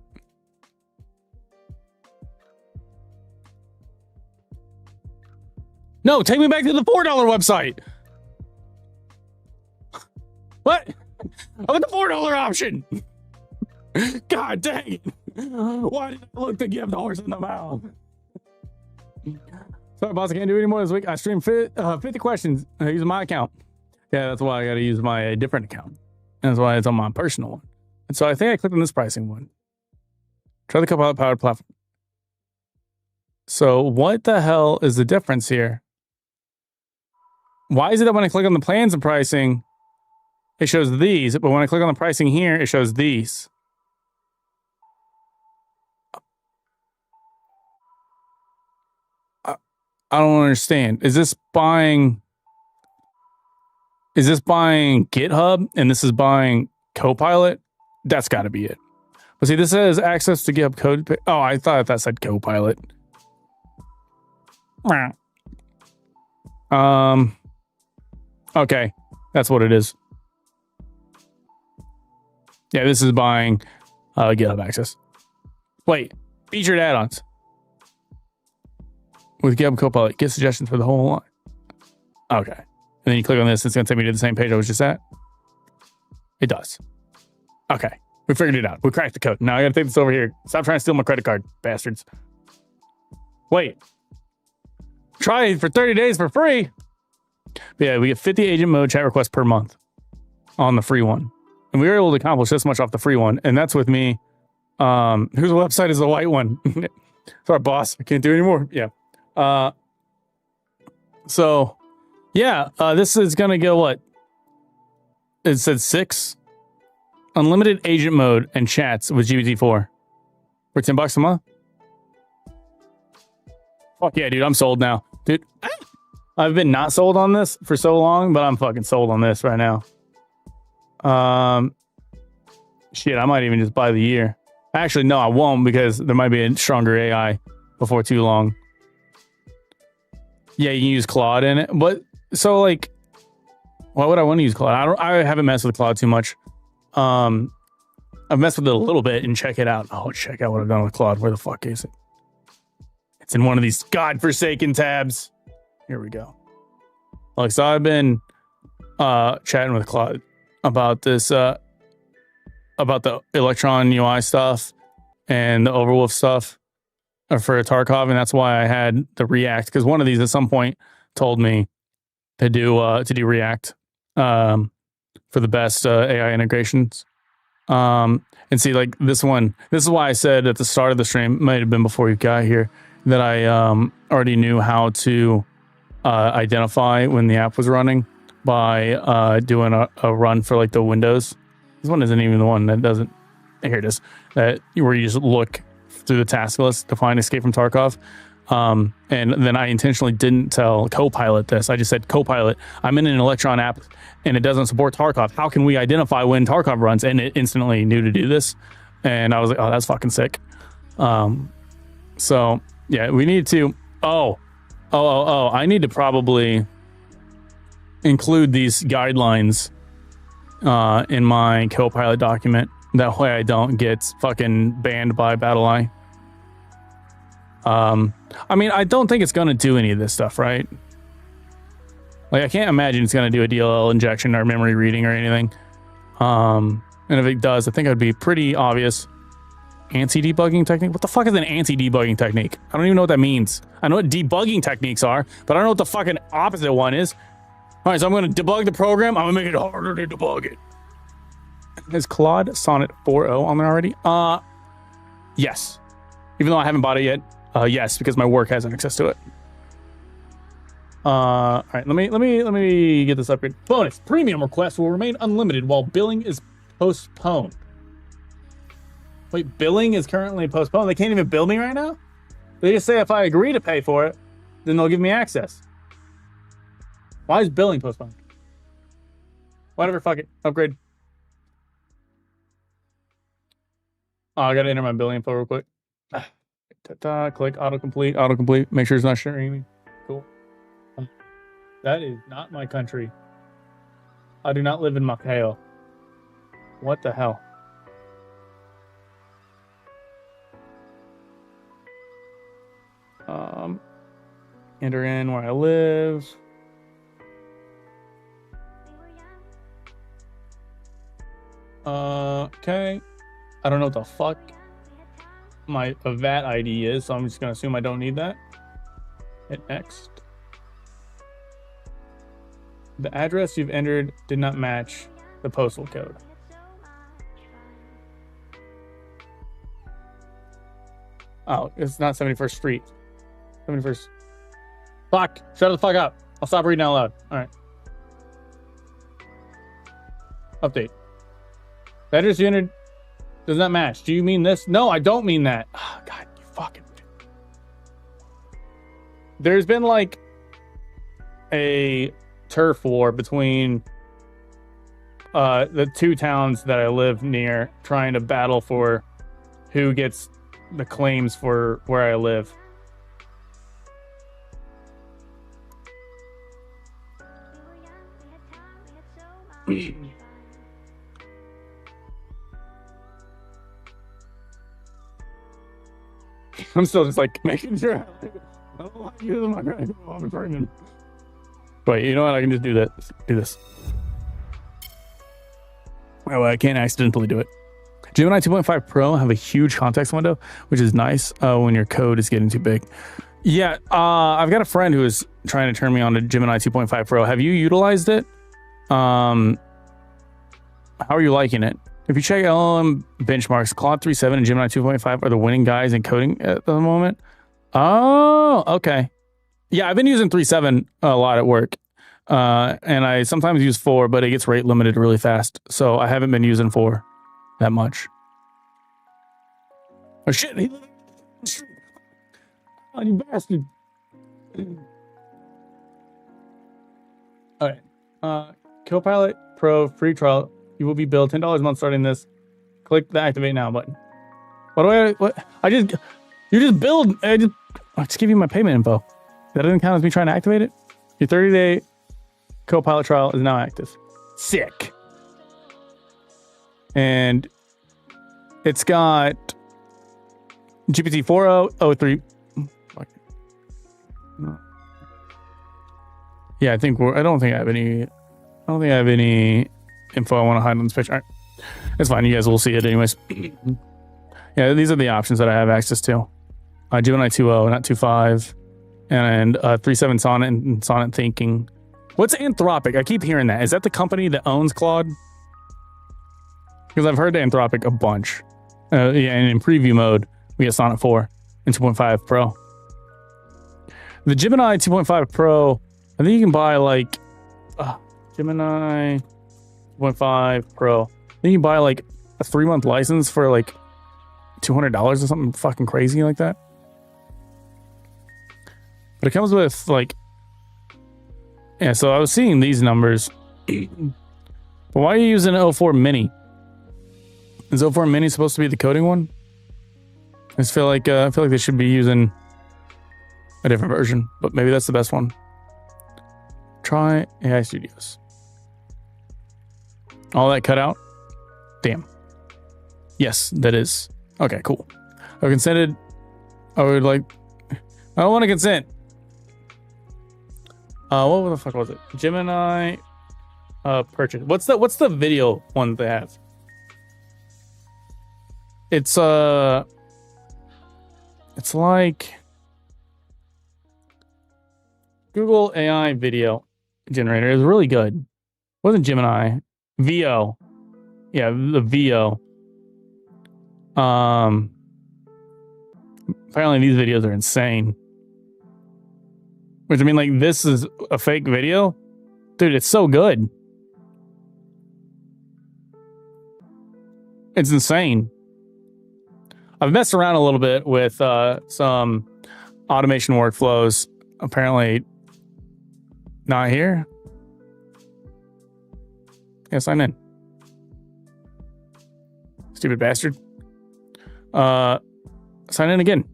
No, take me back to the $4 website. What? I want the $4 option. God dang it. Why did I look to give the horse in the mouth? Sorry, boss, I can't do any more this week. I streamed 50 questions using my account. Yeah, that's why I got to use my different account. That's why it's on my personal one. And so I think I clicked on this pricing one. Try the Copilot powered platform. So what the hell is the difference here? Why is it that when I click on the plans and pricing, it shows these, but when I click on the pricing here, it shows these? I don't understand. Is this buying GitHub and this is buying Copilot? That's got to be it. But see, this says access to GitHub code. Oh, I thought that said Copilot. Okay, that's what it is. Yeah, this is buying GitHub access. Wait, featured add-ons. With GitHub Copilot, get suggestions for the whole line. Okay. And then you click on this, it's going to take me to the same page I was just at. It does. Okay. We figured it out. We cracked the code. Now I got to take this over here. Stop trying to steal my credit card, bastards. Wait. Try it for 30 days for free. But yeah, we get 50 agent mode chat requests per month on the free one. And we were able to accomplish this much off the free one. And that's with me. Whose website is the white one? Sorry, boss. I can't do anymore. Yeah. So, yeah, this is going to go what? It said 6 unlimited agent mode and chats with GPT-4 for $10 a month. Fuck yeah, dude. I'm sold now. Dude, I've been not sold on this for so long, but I'm fucking sold on this right now. Shit, I might even just buy the year. Actually, no, I won't because there might be a stronger AI before too long. Yeah, you can use Claude in it, but so like, why would I want to use Claude? I haven't messed with Claude too much. I've messed with it a little bit and check it out. Oh, check out what I've done with Claude. Where the fuck is it? It's in one of these godforsaken tabs. Here we go. Like, so I've been chatting with Claude about this, about the Electron UI stuff and the Overwolf stuff for Tarkov, and that's why I had the React, because one of these at some point told me to do React for the best AI integrations. And see, like this one, this is why I said at the start of the stream, might have been before you got here, that I already knew how to identify when the app was running by doing a run for like the Windows. This one isn't even the one that doesn't. Here it is. Where you just look through the task list to find escape from Tarkov. And then I intentionally didn't tell Copilot this. I just said, Copilot, I'm in an Electron app and it doesn't support Tarkov. How can we identify when Tarkov runs? And it instantly knew to do this. And I was like, oh, that's fucking sick. So yeah, we need to, I need to probably include these guidelines in my Copilot document. That way I don't get fucking banned by BattleEye. I mean, I don't think it's going to do any of this stuff, right? Like, I can't imagine it's going to do a DLL injection or memory reading or anything. And if it does, I think it would be pretty obvious. Anti-debugging technique? What the fuck is an anti-debugging technique? I don't even know what that means. I know what debugging techniques are, but I don't know what the fucking opposite one is. All right, so I'm going to debug the program. I'm going to make it harder to debug it. Is Claude Sonnet 4.0 on there already? Yes. Even though I haven't bought it yet. Yes, because my work has access to it. All right, let me get this upgrade. Bonus: premium requests will remain unlimited while billing is postponed. Wait, billing is currently postponed. They can't even bill me right now? They just say if I agree to pay for it, then they'll give me access. Why is billing postponed? Whatever, fuck it. Upgrade. Oh, I gotta enter my billing info real quick. Click autocomplete. Make sure it's not sharing me. Cool. That is not my country. I do not live in Macao. What the hell? Enter in where I live. Okay. I don't know what the fuck my VAT ID is, so I'm just gonna assume I don't need that. Hit next. The address you've entered did not match the postal code. Oh, it's not 71st Street. 71st. Fuck! Shut the fuck up. I'll stop reading out loud. Alright. Update. The address you entered does not match. Do you mean this? No, I don't mean that. Oh, God, you fucking... There's been like a turf war between the two towns that I live near, trying to battle for who gets the claims for where I live. I'm still just like making sure. I don't like using my credit. Wait, you know what? I can just do that. Do this. Oh, I can't accidentally do it. Gemini 2.5 Pro have a huge context window, which is nice when your code is getting too big. Yeah, I've got a friend who is trying to turn me on to Gemini 2.5 Pro. Have you utilized it? How are you liking it? If you check LLM benchmarks, Claude 3.7 and Gemini 2.5 are the winning guys in coding at the moment. Oh, okay. Yeah, I've been using 3.7 a lot at work. And I sometimes use 4, but it gets rate limited really fast. So I haven't been using 4 that much. Oh, shit. Oh, you bastard. All right. Copilot Pro free trial. You will be billed $10 a month starting this. Click the activate now button. You just billed. I just give you my payment info. That doesn't count as me trying to activate it. Your 30-day Copilot trial is now active. Sick. And it's got GPT 4.0, 03. Yeah, I don't think I have any info I want to hide on this picture. All right. It's fine. You guys will see it anyways. Yeah, these are the options that I have access to. Gemini 2.0, not 2.5. And 3.7 Sonnet and Sonnet Thinking. What's Anthropic? I keep hearing that. Is that the company that owns Claude? Because I've heard Anthropic a bunch. Yeah, and in preview mode, we get Sonnet 4 and 2.5 Pro. The Gemini 2.5 Pro, I think you can buy like Gemini 2.5 Pro. I think you can buy like a 3-month license for like $200 or something fucking crazy like that. But it comes with like, yeah, so I was seeing these numbers. But why are you using an 04 Mini? Is 04 Mini supposed to be the coding one? I just feel like they should be using a different version, but maybe that's the best one. Try AI Studios. All that cut out? Damn. Yes, that is. Okay, cool. I consented. I don't want to consent. What the fuck was it? Gemini purchase. What's the video one they have? It's like Google AI video. generator. It was really good. It wasn't Gemini. VO. Yeah, the VO. Apparently these videos are insane. Which I mean, like, this is a fake video? Dude, it's so good. It's insane. I've messed around a little bit with some automation workflows. Apparently not here. Yeah, sign in. Stupid bastard. Sign in again.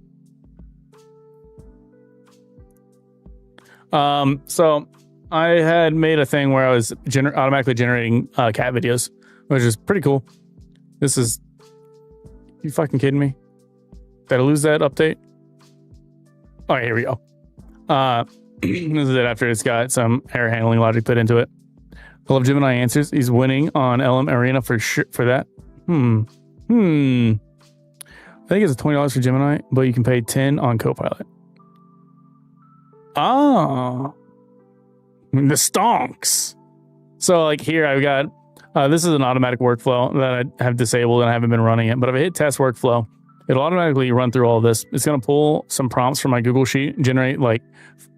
So I had made a thing where I was automatically generating cat videos, which is pretty cool. This is... You fucking kidding me? Did I lose that update? Oh, here we go. This is it after it's got some error handling logic put into it. I love Gemini answers. He's winning on LM Arena for that. I think it's $20 for Gemini, but you can pay $10 on Copilot. Oh, the stonks. So like here I've got, this is an automatic workflow that I have disabled and I haven't been running it, but if I hit test workflow, it'll automatically run through all of this. It's going to pull some prompts from my Google Sheet, generate like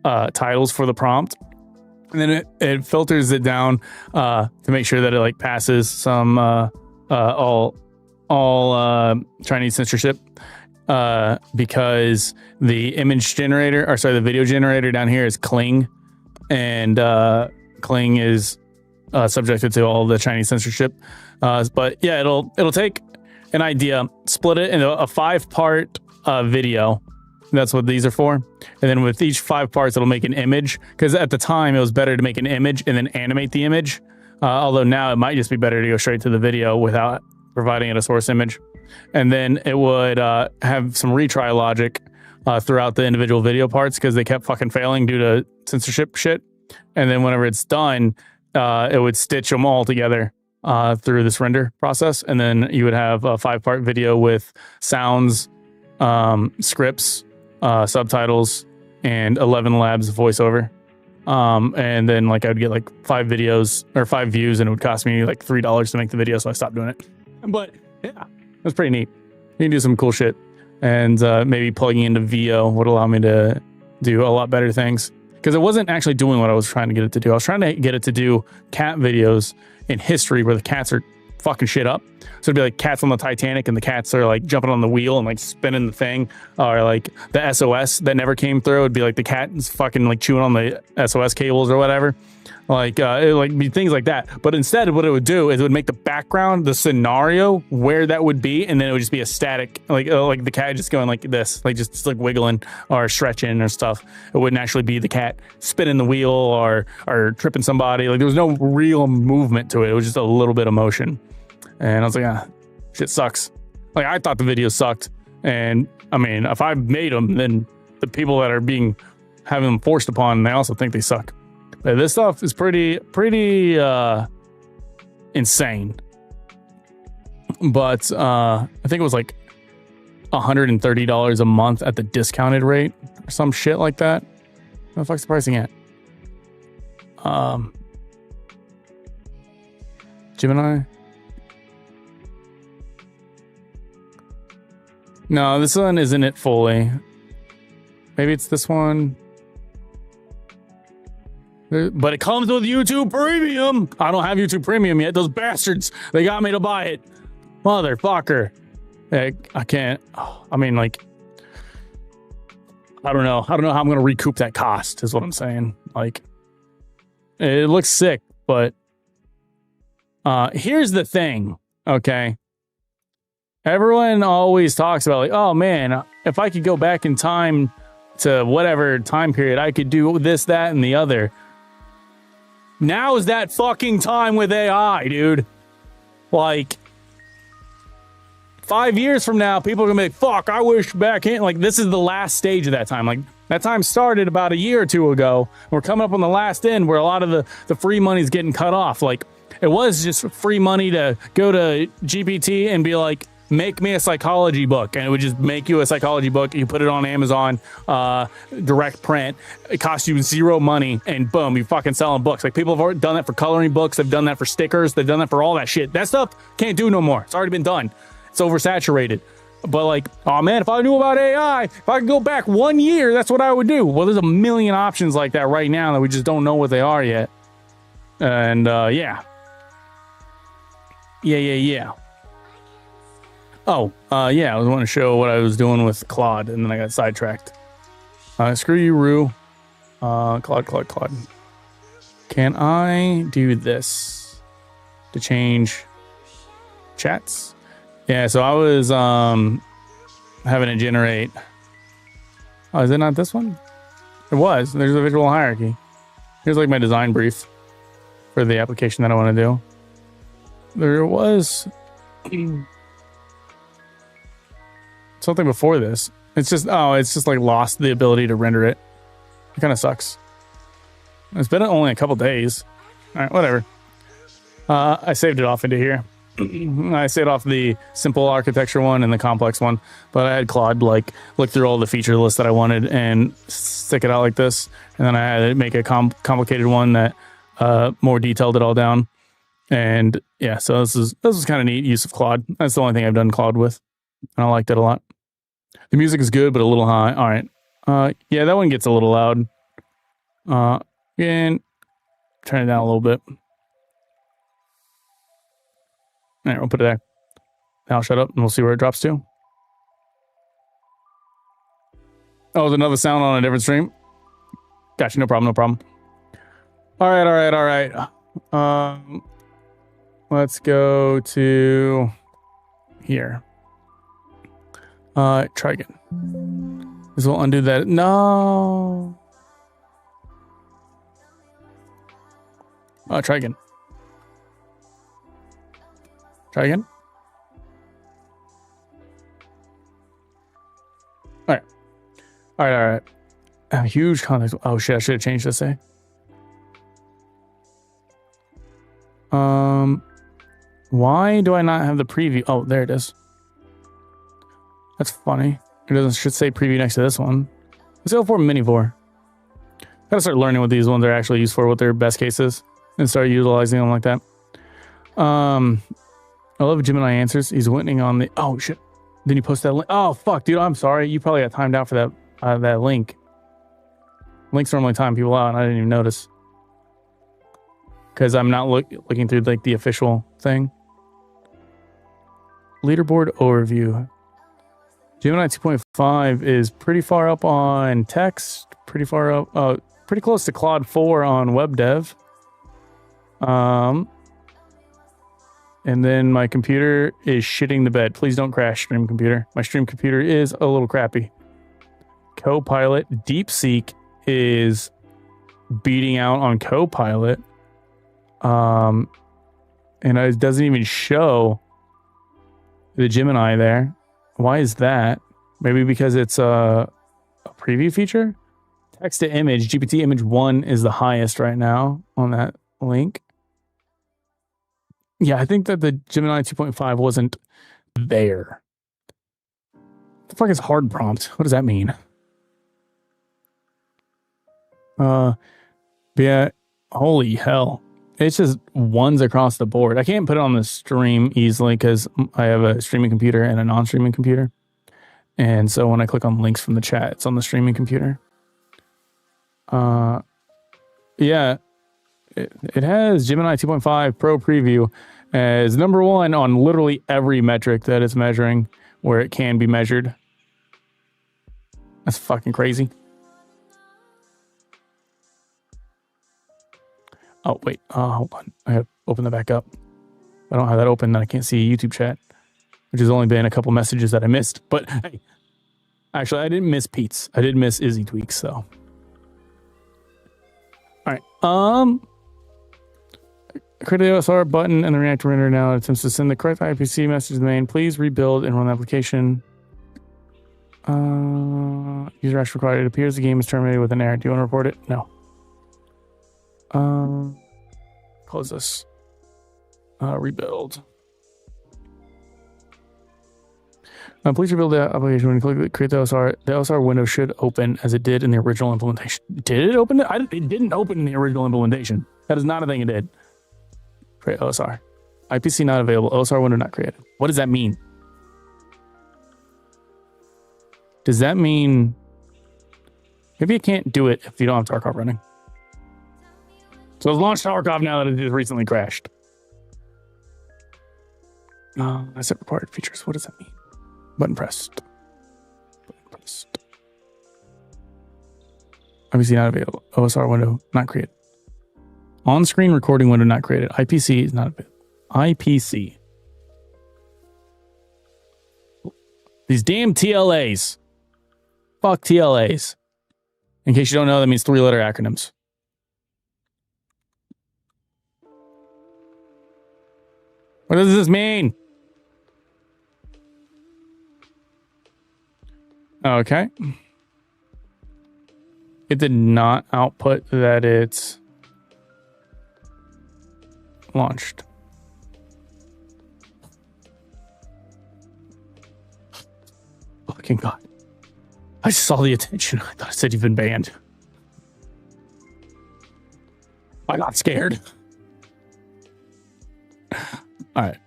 titles for the prompt. And then it filters it down to make sure that it like passes some all Chinese censorship. Because the image generator, or sorry, the video generator down here is Kling, and Kling is subjected to all the Chinese censorship. But yeah, it'll take an idea, split it into a 5-part video. That's what these are for. And then with each 5 parts, it'll make an image. Because at the time, it was better to make an image and then animate the image. Although now it might just be better to go straight to the video without providing it a source image. And then it would have some retry logic throughout the individual video parts because they kept fucking failing due to censorship shit. And then whenever it's done, it would stitch them all together through this render process. And then you would have a 5-part video with sounds, scripts, subtitles, and 11 labs voiceover. And then like I would get like 5 videos or 5 views, and it would cost me like $3 to make the video, so I stopped doing it. But yeah, that's pretty neat. You can do some cool shit, and maybe plugging into VO would allow me to do a lot better things, because it wasn't actually doing what I was trying to get it to do. I was trying to get it to do cat videos in history where the cats are fucking shit up. So it'd be like cats on the Titanic and the cats are like jumping on the wheel and like spinning the thing, or like the SOS that never came through. It'd be like the cat is fucking like chewing on the SOS cables or whatever. Like it would like be things like that. But instead what it would do is it would make the background, the scenario where that would be, and then it would just be a static, like the cat just going like this, like just like wiggling or stretching or stuff. It wouldn't actually be the cat spinning the wheel or tripping somebody. Like there was no real movement to it. It was just a little bit of motion. And I was like, shit sucks. Like I thought the video sucked. And I mean, if I made them, then the people that are having them forced upon, they also think they suck. But this stuff is pretty insane. But I think it was like $130 a month at the discounted rate or some shit like that. What the fuck's the pricing at? Gemini? No, this one isn't it fully. Maybe it's this one. But it comes with YouTube Premium. I don't have YouTube Premium yet. Those bastards, they got me to buy it. Motherfucker. I can't. I mean, like, I don't know how I'm going to recoup that cost is what I'm saying. Like, it looks sick, but here's the thing, okay? Everyone always talks about like, oh man, if I could go back in time to whatever time period, I could do this, that, and the other. Now is that fucking time with AI, dude. Like, 5 years from now, people are gonna be like, fuck, I wish back in. Like, this is the last stage of that time. Like, that time started about a year or two ago. We're coming up on the last end where a lot of the free money's getting cut off. Like, it was just free money to go to GPT and be like, make me a psychology book, and it would just make you a psychology book. You put it on Amazon, direct print. It costs you zero money, and boom, you fucking selling books. Like, people have already done that for coloring books. They've done that for stickers. They've done that for all that shit. That stuff can't do no more. It's already been done. It's oversaturated. But like, oh man, if I knew about AI, if I could go back 1 year, that's what I would do. Well, there's a million options like that right now that we just don't know what they are yet. And yeah. Oh, yeah, I was wanting to show what I was doing with Claude, and then I got sidetracked. Screw you, Rue. Claude. Can I do this to change chats? Yeah, so I was having it generate. Oh, is it not this one? It was. There's a visual hierarchy. Here's like my design brief for the application that I want to do. There was something before this. It's just like lost the ability to render it. It kind of sucks. It's been only a couple days. All right, whatever. I saved it off into here. I saved off the simple architecture one and the complex one, but I had Claude like look through all the feature lists that I wanted and stick it out like this, and then I had to make a complicated one that more detailed it all down. And yeah, so this was kind of neat use of Claude. That's the only thing I've done Claude with, and I liked it a lot. The music is good, but a little high. All right, yeah, that one gets a little loud. Again, turn it down a little bit. All right, we'll put it there. Now I'll shut up and we'll see where it drops to. Oh, there's another sound on a different stream. Gotcha, no problem. All right. Let's go to here. Try again. This will undo that. No. Try again. Try again. All right. I have huge context. Oh shit, I should have changed this, eh? Why do I not have the preview? Oh, there it is. That's funny. It should say preview next to this one. Let's go for mini vor. Gotta start learning what these ones are actually used for, what their best case is, and start utilizing them like that. I love Gemini answers. He's winning on the... Oh, shit. Then you post that link. Oh, fuck, dude. I'm sorry. You probably got timed out for that link. Links normally time people out, and I didn't even notice. Because I'm not looking through like the official thing. Leaderboard overview. Gemini 2.5 is pretty far up on text. Pretty far up... pretty close to Claude 4 on web dev. And then my computer is shitting the bed. Please don't crash, stream computer. My stream computer is a little crappy. Copilot. DeepSeek is beating out on Copilot. And it doesn't even show the Gemini there. Why is that? Maybe because it's a preview feature? Text to image. GPT image 1 is the highest right now on that link. Yeah, I think that the Gemini 2.5 wasn't there. What the fuck is hard prompt? What does that mean? Yeah, holy hell. It's just ones across the board. I can't put it on the stream easily because I have a streaming computer and a non-streaming computer. And so when I click on links from the chat, it's on the streaming computer. Yeah. It has Gemini 2.5 Pro Preview as number 1 on literally every metric that it's measuring where it can be measured. That's fucking crazy. Oh, wait. Hold on. I gotta open that back up. If I don't have that open, then I can't see YouTube chat, which has only been a couple messages that I missed. But hey, actually, I didn't miss Pete's. I did miss Izzy Tweaks, though. All right. Create the OSR button and the React render now attempts to send the correct IPC message to the main. Please rebuild and run the application. User action required. It appears the game is terminated with an error. Do you want to report it? No. Close this. Rebuild. Please rebuild the application when you click create the OSR. The OSR window should open as it did in the original implementation. Did it open? It didn't open in the original implementation. That is not a thing it did. Create OSR. IPC not available. OSR window not created. What does that mean? Does that mean maybe you can't do it if you don't have Tarkov running? So it's launched Tarkov now that it just recently crashed. I set required features. What does that mean? Button pressed. Button pressed. IPC not available. OSR window not created. On-screen recording window not created. IPC is not available. IPC. These damn TLAs. Fuck TLAs. In case you don't know, that means 3-letter acronyms. What does this mean? Okay. It did not output that it's launched. Fucking God. I saw the attention. I thought it said you've been banned. I got scared. All right.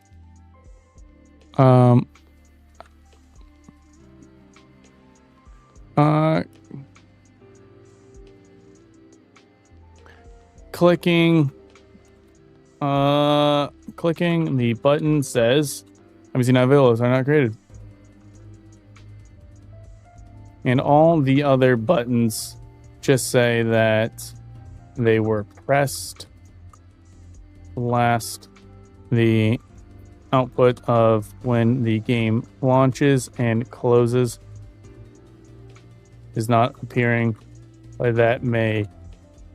Clicking the button says, obviously not available, are not created. And all the other buttons just say that they were pressed last the output of when the game launches and closes is not appearing, but that may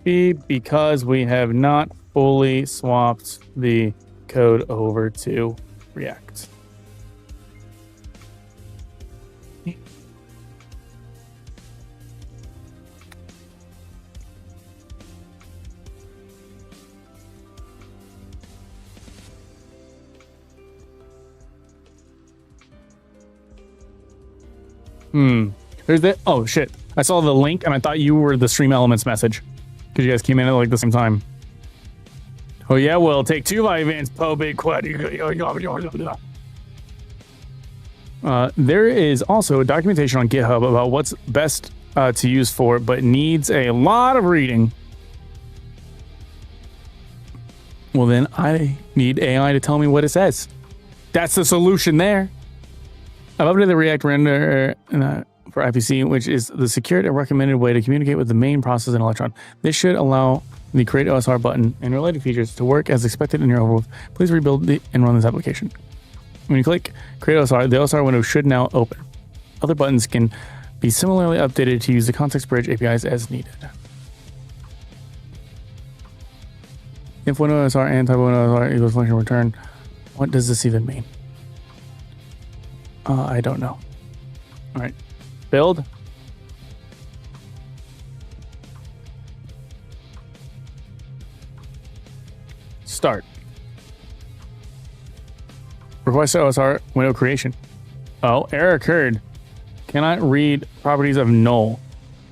be because we have not fully swapped the code over to React. There's that. Oh shit! I saw the link and I thought you were the Stream Elements message because you guys came in at like the same time. Oh yeah, well take 2 by advanced po big quad. There is also a documentation on GitHub about what's best to use for it, but needs a lot of reading. Well, then I need AI to tell me what it says. That's the solution there. I've updated the React render for IPC, which is the secured and recommended way to communicate with the main process in Electron. This should allow the Create OSR button and related features to work as expected in your Overwolf. Please rebuild and run this application. When you click Create OSR, the OSR window should now open. Other buttons can be similarly updated to use the context bridge APIs as needed. If window OSR and type window OSR equals function return, what does this even mean? I don't know. All right, build. Start. Request OSR window creation. Oh, error occurred. Cannot read properties of null.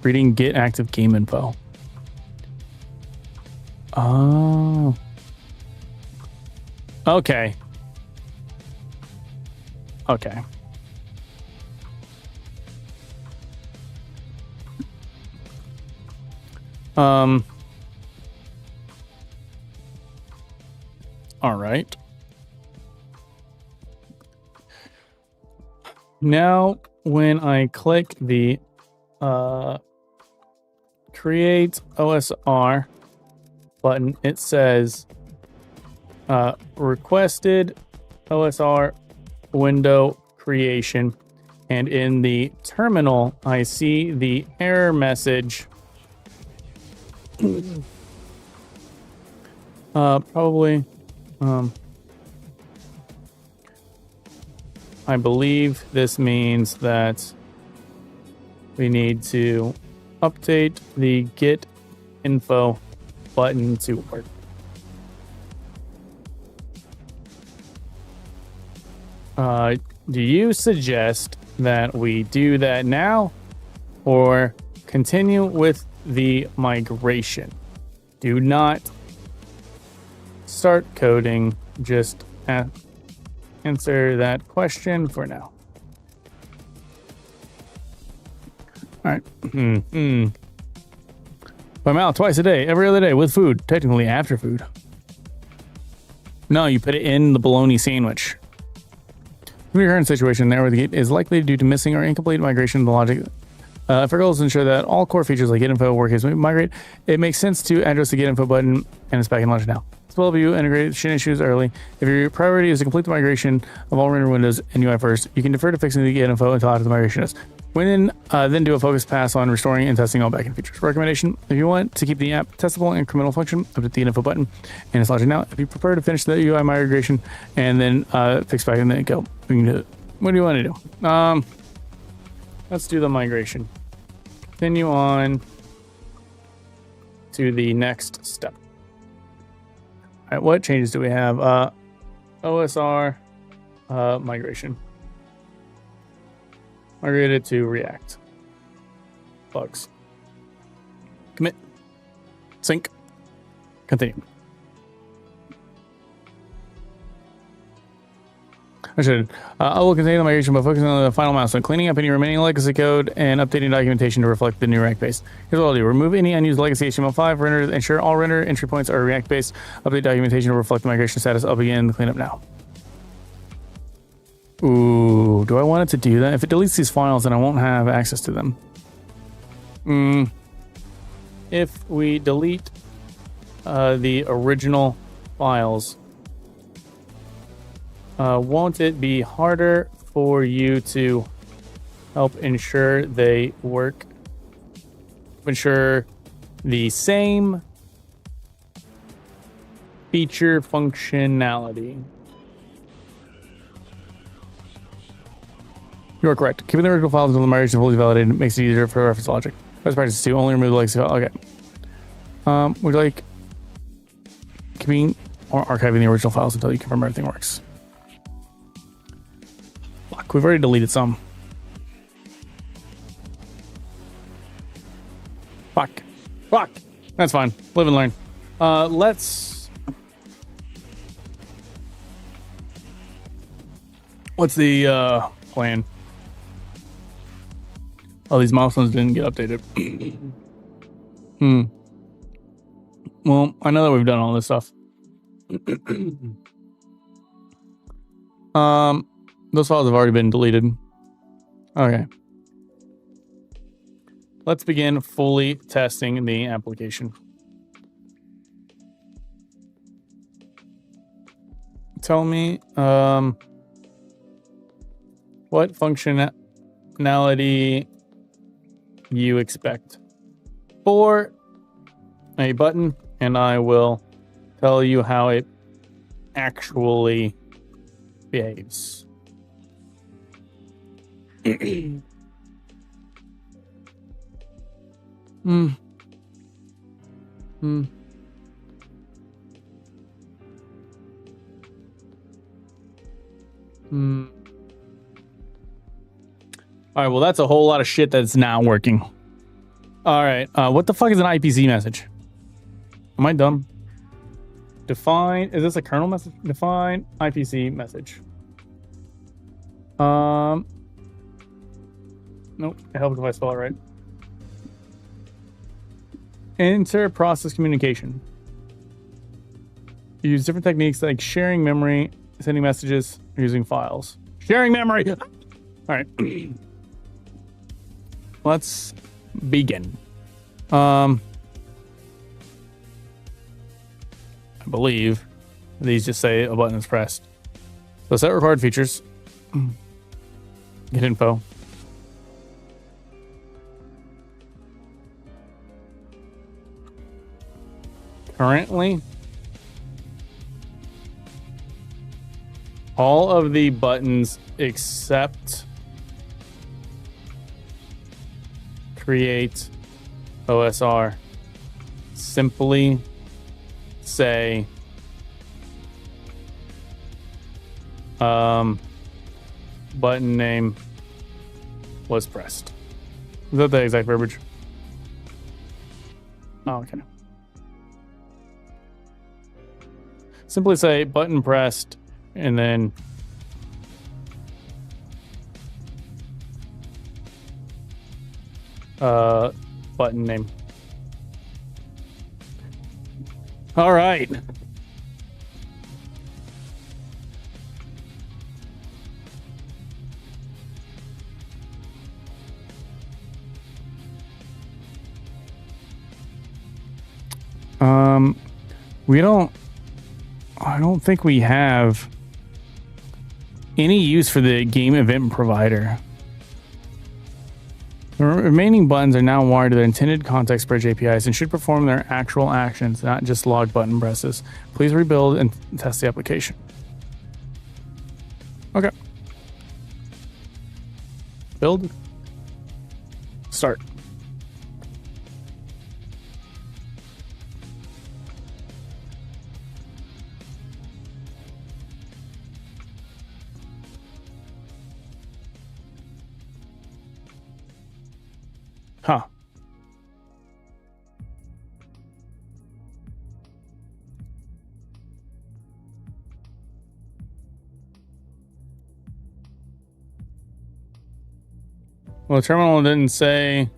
Reading get active game info. Oh. Okay. Okay. All right. Now, when I click the create OSR button, it says requested OSR window creation. And in the terminal, I see the error message. Probably. I believe this means that we need to update the get info button to work. Do you suggest that we do that now or continue with the migration. Do not start coding, just answer that question for now. All right. My mouth twice a day, every other day with food, technically after food. No, you put it in the bologna sandwich. In your current situation, navigate is likely due to missing or incomplete migration of the logic. If our goal is to ensure that all core features like GetInfo work as we migrate, it makes sense to address the GetInfo button and it's back in launch now. As well as you integrate issues early. If your priority is to complete the migration of all rendered windows and UI first, you can defer to fixing the GetInfo until after the migration is. Then do a focus pass on restoring and testing all backend features. Recommendation: if you want to keep the app testable and incremental function, update the info button and it's launching now. If you prefer to finish the UI migration and then fix back and then go, we can do it. What do you want to do? Let's do the migration. Continue on to the next step. All right, what changes do we have? OSR migration. Migrated to React. Bugs. Commit. Sync. Continue. I will continue the migration by focusing on the final milestone, cleaning up any remaining legacy code and updating documentation to reflect the new React-based. Here's what I'll do. Remove any unused legacy HTML5, render, ensure all render entry points are React-based, update documentation to reflect the migration status. I'll begin the cleanup now. Ooh, do I want it to do that? If it deletes these files, then I won't have access to them. If we delete the original files, won't it be harder for you to help ensure they work? Ensure the same feature functionality. You are correct. Keeping the original files until the migration is fully validated makes it easier for reference logic. Best practice to only remove the legacy file. Okay. Would you like keeping or archiving the original files until you confirm everything works? Fuck, we've already deleted some. Fuck. That's fine. Live and learn. What's the plan? Oh, these milestones didn't get updated. Well, I know that we've done all this stuff. Those files have already been deleted. Okay. Let's begin fully testing the application. Tell me what functionality you expect for a button, and I will tell you how it actually behaves. All right, well, that's a whole lot of shit that's not working. All right, what the fuck is an IPC message? Am I dumb? Define, is this a kernel message? Define IPC message. Nope, it helps if I spell it right. Inter-process communication. Use different techniques like sharing memory, sending messages, or using files. Sharing memory! All right. Let's begin. I believe these just say a button is pressed. So set required features. Get info. Currently, all of the buttons except create OSR simply say button name was pressed. Is that the exact verbiage? Oh, okay. Simply say button pressed and then button name. All right. I don't think we have any use for the game event provider. The remaining buttons are now wired to their intended context bridge APIs and should perform their actual actions, not just log button presses. Please rebuild and test the application. Okay. Build. Start. Huh. Well, the terminal didn't say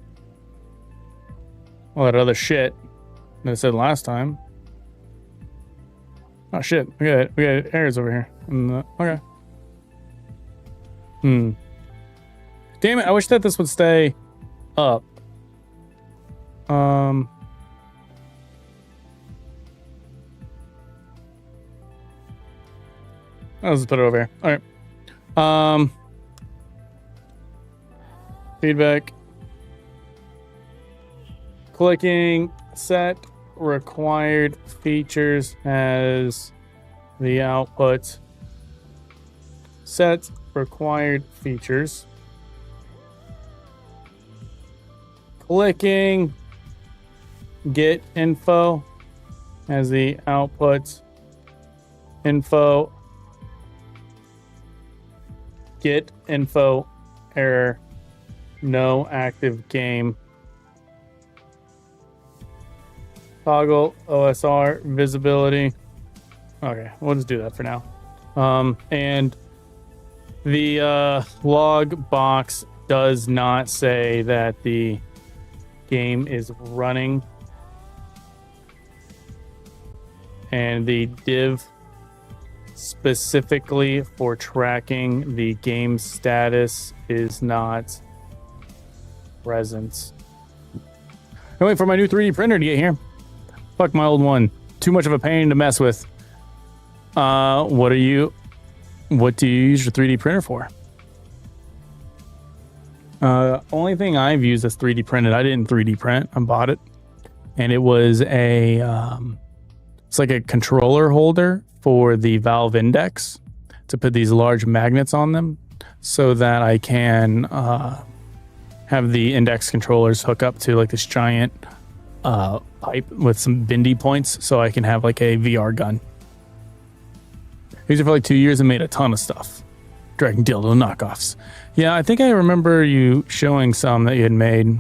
all that other shit that it said last time. Oh shit, we got errors over here. Okay. Damn it, I wish that this would stay up. Let's just put it over here. All right. Feedback. Clicking set required features as the output. Set required features. Clicking get info as the output. Info get info error no active game. Toggle OSR visibility. Okay, we'll just do that for now. And the log box does not say that the game is running, and the div specifically for tracking the game status is not present. I'm waiting for my new 3D printer to get here. Fuck my old one. Too much of a pain to mess with. What do you use your 3D printer for? Only thing I've used that's 3D printed, I didn't 3D print, I bought it. And it was it's like a controller holder for the valve index to put these large magnets on them so that I can have the index controllers hook up to like this giant pipe with some bendy points so I can have like a VR gun. Used it for like 2 years and made a ton of stuff. Dragon dildo knockoffs. Yeah, I think I remember you showing some that you had made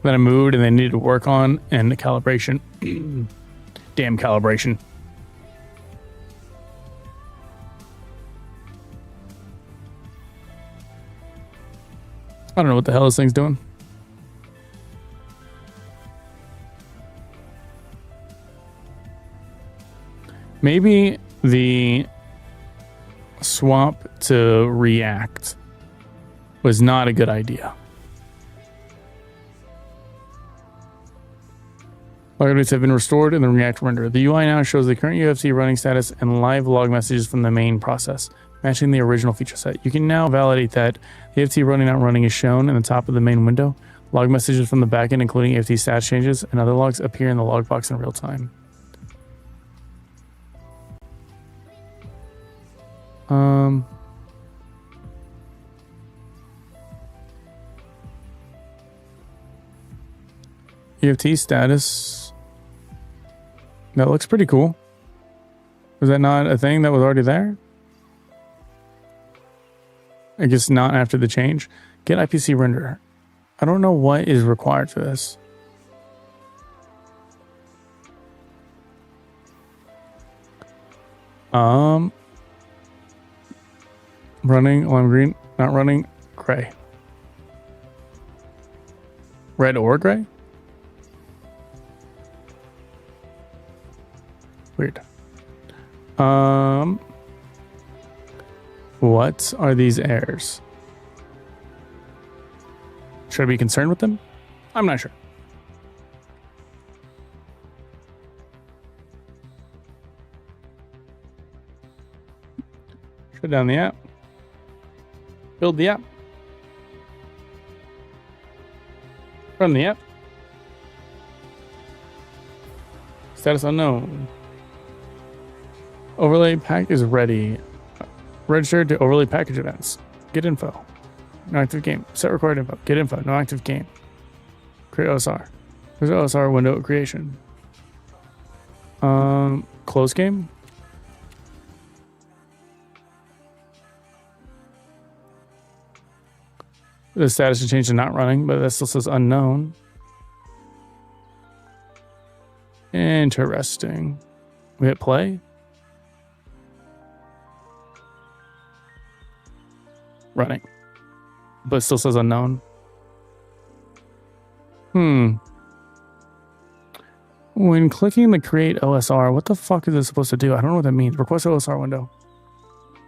that I moved and they needed to work on, and the calibration. Damn calibration. I don't know what the hell this thing's doing. Maybe the swap to React was not a good idea. Log have been restored in the React render. The UI now shows the current UFC running status and live log messages from the main process, matching the original feature set. You can now validate that the AFT running not running is shown in the top of the main window. Log messages from the backend, including AFT status changes and other logs, appear in the log box in real time. EFT status. That looks pretty cool. Was that not a thing that was already there? I guess not after the change. Get IPC renderer. I don't know what is required for this. Running, lime green, not running, gray. Red or gray? Weird. What are these errors? Should I be concerned with them? I'm not sure. Shut down the app. Build the app. Run the app. Status unknown. Overlay pack is ready. Register to overlay package events. Get info. No active game. Set required info. Get info. No active game. Create OSR. There's an OSR window creation. Close game. The status is changed to not running, but that still says unknown. Interesting. We hit play. Running. But it still says unknown. When clicking the create OSR, what the fuck is it supposed to do? I don't know what that means. Request OSR window.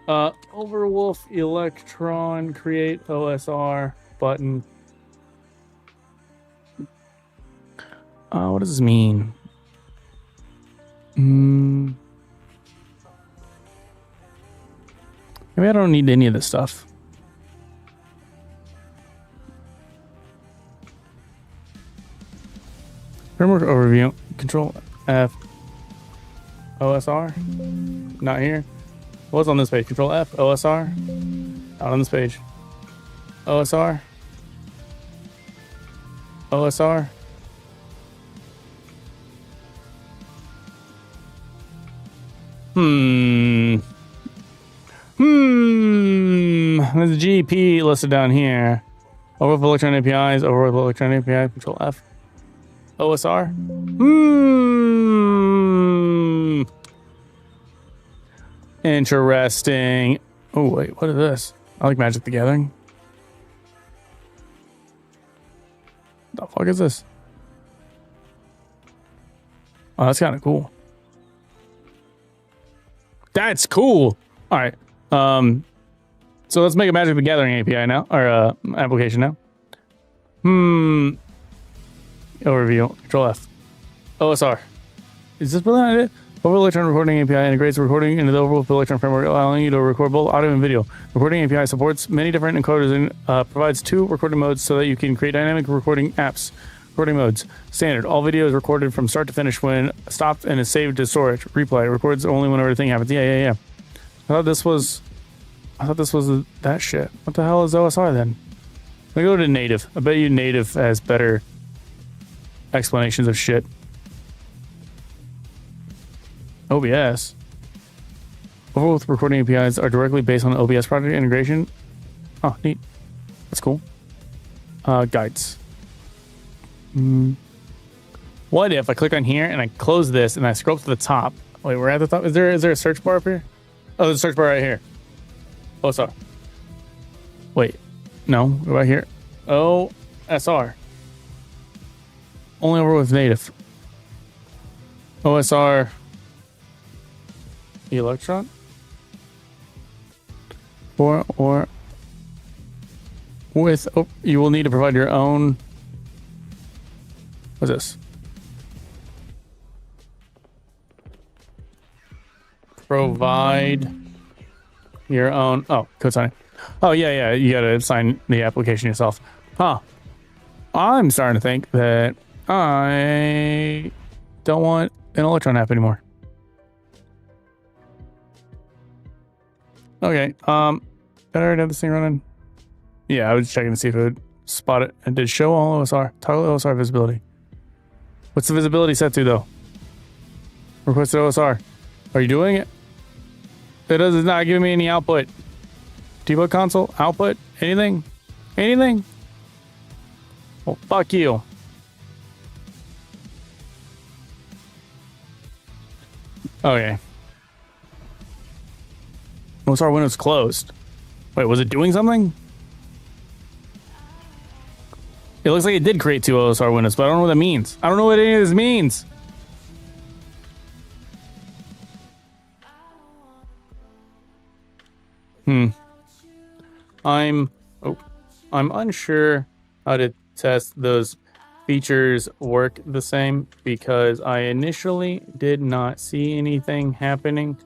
Overwolf Electron create OSR button. What does this mean? Maybe I don't need any of this stuff. Framework overview. Control F. OSR. Not here. What's on this page? Control F. OSR. Not on this page. OSR. OSR. There's a GP listed down here. Overwolf Electron APIs. Overwolf Electron API. Control F. OSR. Interesting. Oh wait, what is this? I like Magic the Gathering. The fuck is this? Oh, that's kind of cool. That's cool. All right. So let's make a Magic the Gathering API now, or application now. Overview. Control F. OSR. Is this really not it? Overwolf Electron Recording API integrates recording into the Overwolf Electron framework, allowing you to record both audio and video. Recording API supports many different encoders and provides 2 recording modes so that you can create dynamic recording apps. Recording modes. Standard. All video is recorded from start to finish when stopped and is saved to storage. Replay. Records only whenever the thing happens. Yeah. I thought this was that shit. What the hell is OSR then? Let me go to native. I bet you native has better explanations of shit. OBS. Overwolf recording APIs are directly based on the OBS project integration. Oh, neat. That's cool. Guides. What if I click on here and I close this and I scroll to the top? Wait, we're at the top. Is there a search bar up here? Oh, there's a search bar right here. OSR. Wait. No, right here. OSR. Only Overwolf native. OSR Electron. Or with you will need to provide your own. What's this? Provide your own. Oh, code signing. Oh yeah. You gotta sign the application yourself. Huh. I'm starting to think that I don't want an Electron app anymore. Okay. Did I already have this thing running? Yeah, I was checking to see if it would spot it. It did show all OSR. Toggle OSR visibility. What's the visibility set to though? Requested OSR. Are you doing it? It's not giving me any output. Debug console, output, anything? Anything? Well, fuck you. Okay. OSR window's closed. Wait, was it doing something? It looks like it did create 2 OSR windows, but I don't know what that means. I don't know what any of this means. I'm unsure how to test those features work the same because I initially did not see anything happening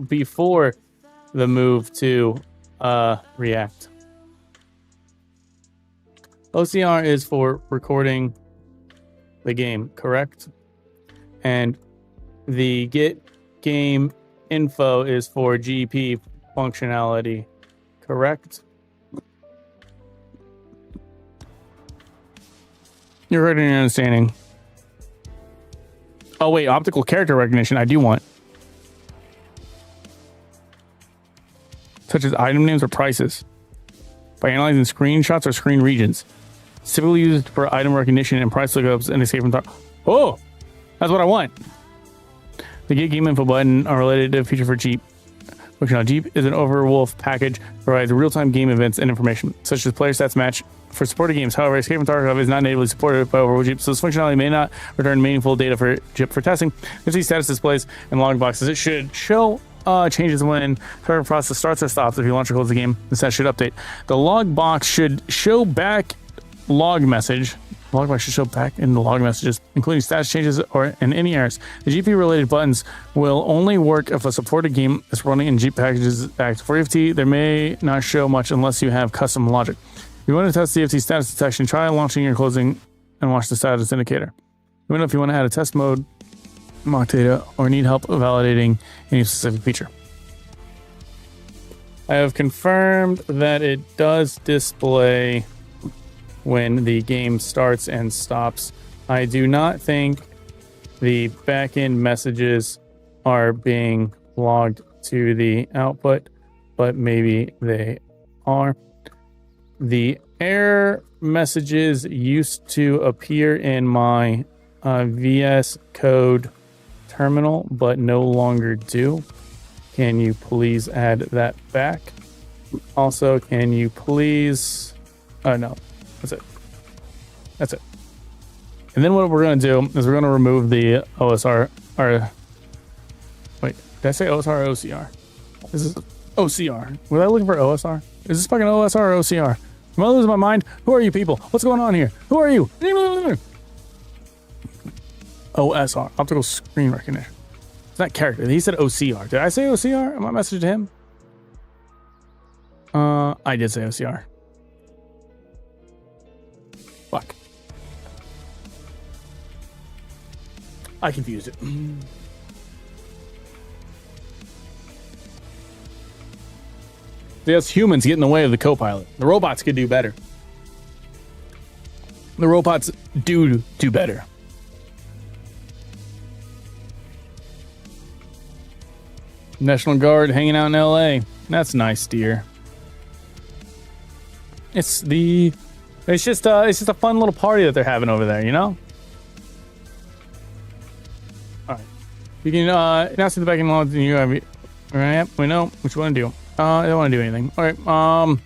before the move to React. OCR is for recording the game, correct? And the get game info is for GP functionality, correct? You're right in your understanding. Oh wait, optical character recognition I do want. Such as item names or prices. By analyzing screenshots or screen regions. Typically used for item recognition and price lookups and escape from dark. Oh! That's what I want. The Get Game Info button are related to a feature for Jeep. Functional Jeep is an Overwolf package that provides real-time game events and information, such as player stats match for supported games. However, Escape from Tarkov is not natively supported by Overwolf Jeep, so this functionality may not return meaningful data for Jeep for testing. If these status displays and log boxes, it should show changes when the process starts or stops. If you launch or close the game, the stats should update. The log box should show back log message. Log box should show back in the log messages, including status changes and any errors. The GP related buttons will only work if a supported game is running in Jeep packages act. For EFT, there may not show much unless you have custom logic. If you want to test the EFT status detection, try launching or closing and watch the status indicator. Let me know if you want to add a test mode, mock data, or need help validating any specific feature. I have confirmed that it does display when the game starts and stops. I do not think the backend messages are being logged to the output, but maybe they are. The error messages used to appear in my VS Code terminal, but no longer do. Can you please add that back? Also, can you please... no. That's it. And then what we're going to do is we're going to remove the OSR. Wait, did I say OSR or OCR? This is OCR. Was I looking for OSR? Is this fucking OSR or OCR? Am I losing my mind? Who are you people? What's going on here? Who are you? OSR, optical screen recognition. It's not character. He said OCR. Did I say OCR? Am I messaging to him? I did say OCR. Fuck. I confused it. Yes, humans get in the way of the co-pilot. The robots could do better. The robots do better. National Guard hanging out in LA. That's nice, dear. It's just a fun little party that they're having over there, you know? All right. You can now see the back end logs and you have it. All right, we know what you want to do. I don't want to do anything. All right.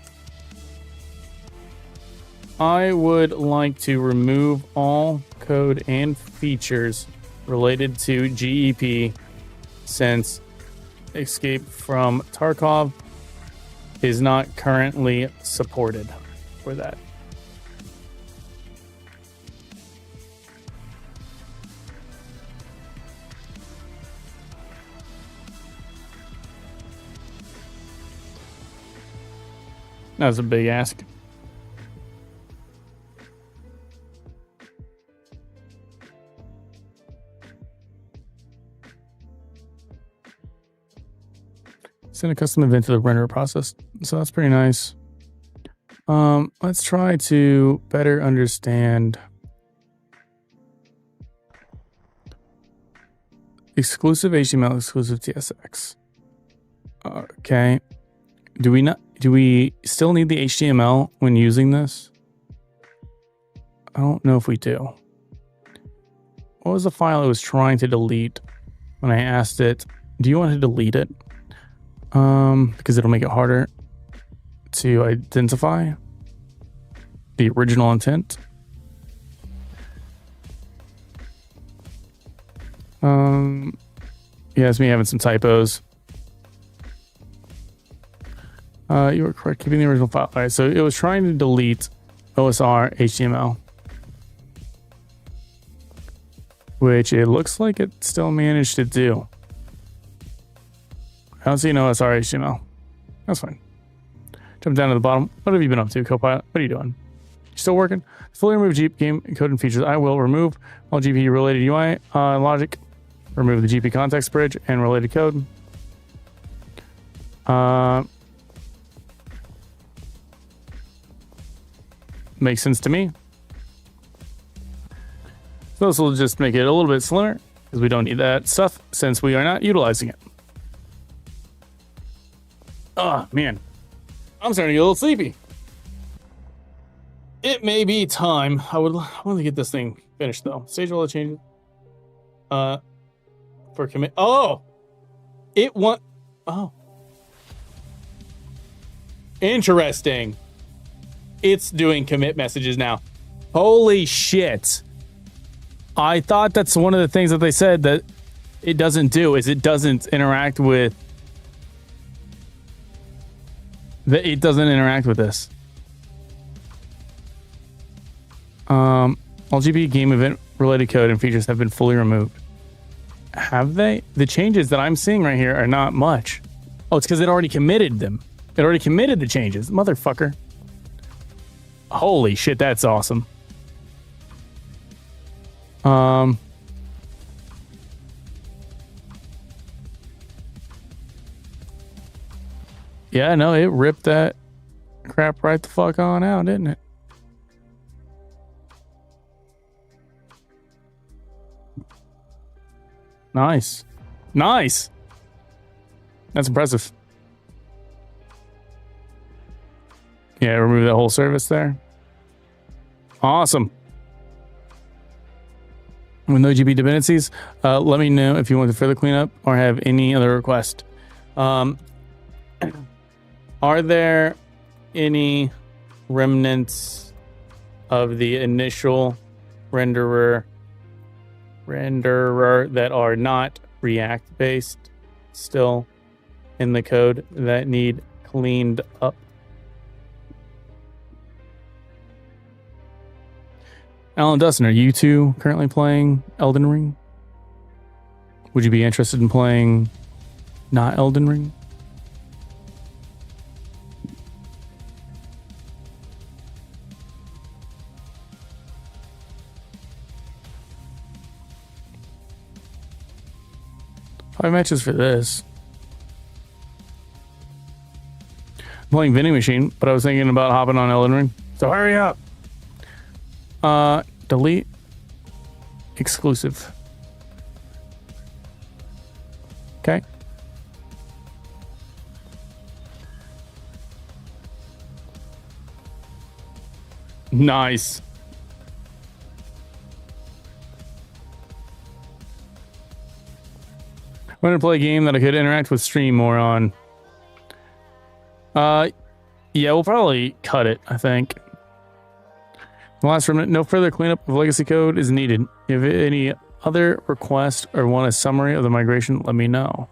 I would like to remove all code and features related to GEP since Escape from Tarkov is not currently supported for that. That was a big ask. Send a custom event to the render process. So that's pretty nice. Let's try to better understand Exclusive HTML, exclusive TSX. Okay. Do we still need the HTML when using this? I don't know if we do. What was the file it was trying to delete when I asked it, do you want to delete it? Because it'll make it harder to identify the original intent. Yeah, it's me having some typos. You were correct, keeping the original file. All right, so it was trying to delete OSR HTML, which it looks like it still managed to do. I don't see an OSR HTML. That's fine. Jump down to the bottom. What have you been up to, Copilot? What are you doing? You still working? Fully remove GP game code and features. I will remove all GPU related UI logic. Remove the GP context bridge and related code. Makes sense to me. So this will just make it a little bit slimmer because we don't need that stuff since we are not utilizing it. Oh, man. I'm starting to get a little sleepy. It may be time. I want to get this thing finished though. Stage all the changes. For commit. Oh, oh, interesting. It's doing commit messages now. Holy shit. I thought that's one of the things that they said that it doesn't do is it doesn't interact with this. All GP game event related code and features have been fully removed. Have they? The changes that I'm seeing right here are not much. Oh, it's because it already committed them. It already committed the changes. Motherfucker. Holy shit, that's awesome. Yeah, no, it ripped that crap right the fuck on out, didn't it? Nice. Nice. That's impressive. Yeah, remove that whole service there. Awesome. With no GP dependencies, let me know if you want to further clean up or have any other request. Are there any remnants of the initial renderer that are not React based still in the code that need cleaned up? Alan Dustin, are you two currently playing Elden Ring? Would you be interested in playing not Elden Ring? Five matches for this. I'm playing Vending Machine, but I was thinking about hopping on Elden Ring. So hurry up. Delete exclusive. Okay. Nice. I'm going to play a game that I could interact with stream more on. Yeah, we'll probably cut it, I think. The last remnant, no further cleanup of legacy code is needed. If any other request or want a summary of the migration, let me know.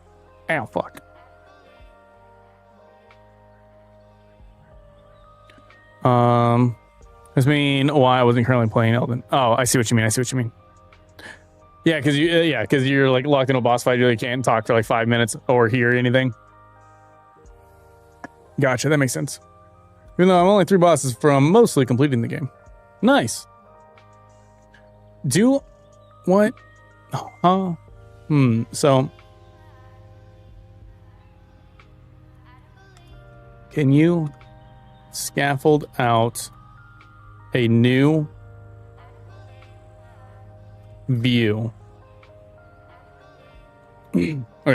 Ow, fuck. This mean why I wasn't currently playing Elden. Oh, I see what you mean. Yeah, because you're like locked in a boss fight. You really can't talk for like 5 minutes or hear anything. Gotcha, that makes sense. Even though I'm only 3 bosses from mostly completing the game. Nice. Do what? So can you scaffold out a new view Okay. All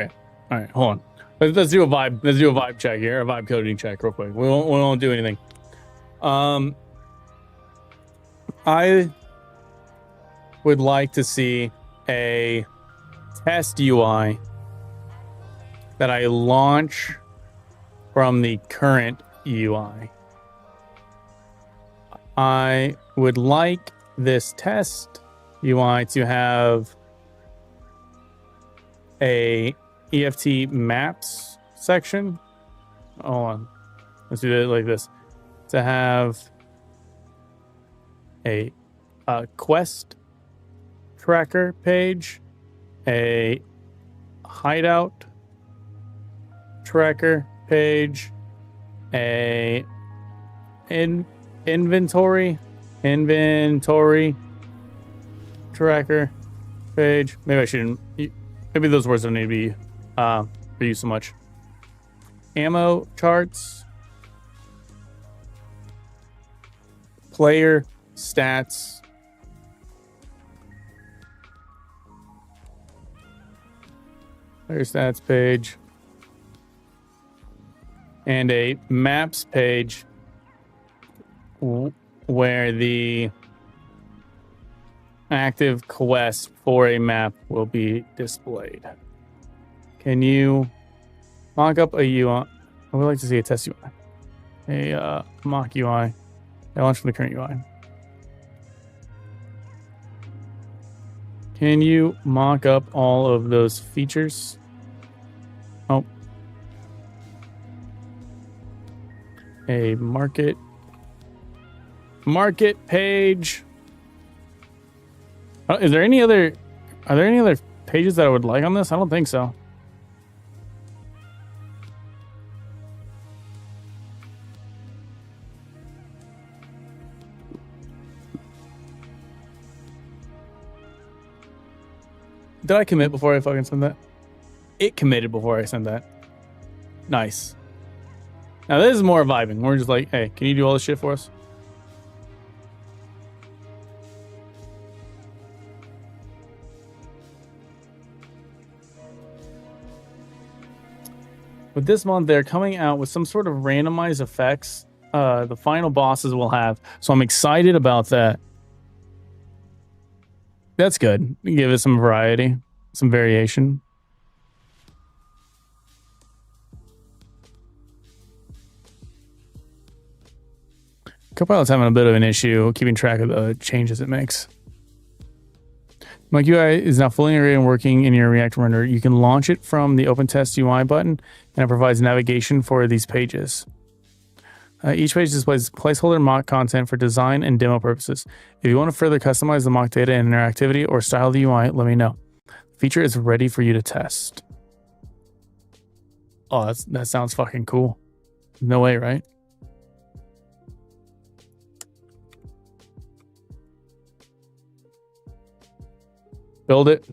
right. Hold on. Let's do a vibe. Let's do a vibe check here. A vibe coding check real quick. We won't do anything. I would like to see a test UI that I launch from the current UI. I would like this test UI to have a EFT maps section. Hold on. Let's do it like this. To have a quest tracker page, a hideout tracker page, a inventory tracker page. Maybe I shouldn't. Maybe those words don't need to be used so much. Ammo charts, player stats, page, and a maps page where the active quest for a map will be displayed. Can you mock up a UI? I would like to see a test UI, a mock UI. I launch from the current UI. Can you mock up all of those features? Oh. A market page. Are there any other pages that I would like on this? I don't think so. Did I commit before I fucking sent that? It committed before I sent that. Nice. Now this is more vibing. We're just like, hey, can you do all this shit for us? But this month they're coming out with some sort of randomized effects the final bosses will have. So I'm excited about that. That's good. Give it some variety, some variation. Copilot's having a bit of an issue keeping track of the changes it makes. Mock UI is now fully integrated and working in your React render. You can launch it from the Open Test UI button, and it provides navigation for these pages. Each page displays placeholder mock content for design and demo purposes. If you want to further customize the mock data and interactivity or style the UI, let me know. The feature is ready for you to test. Oh, that sounds fucking cool. No way, right? Build it.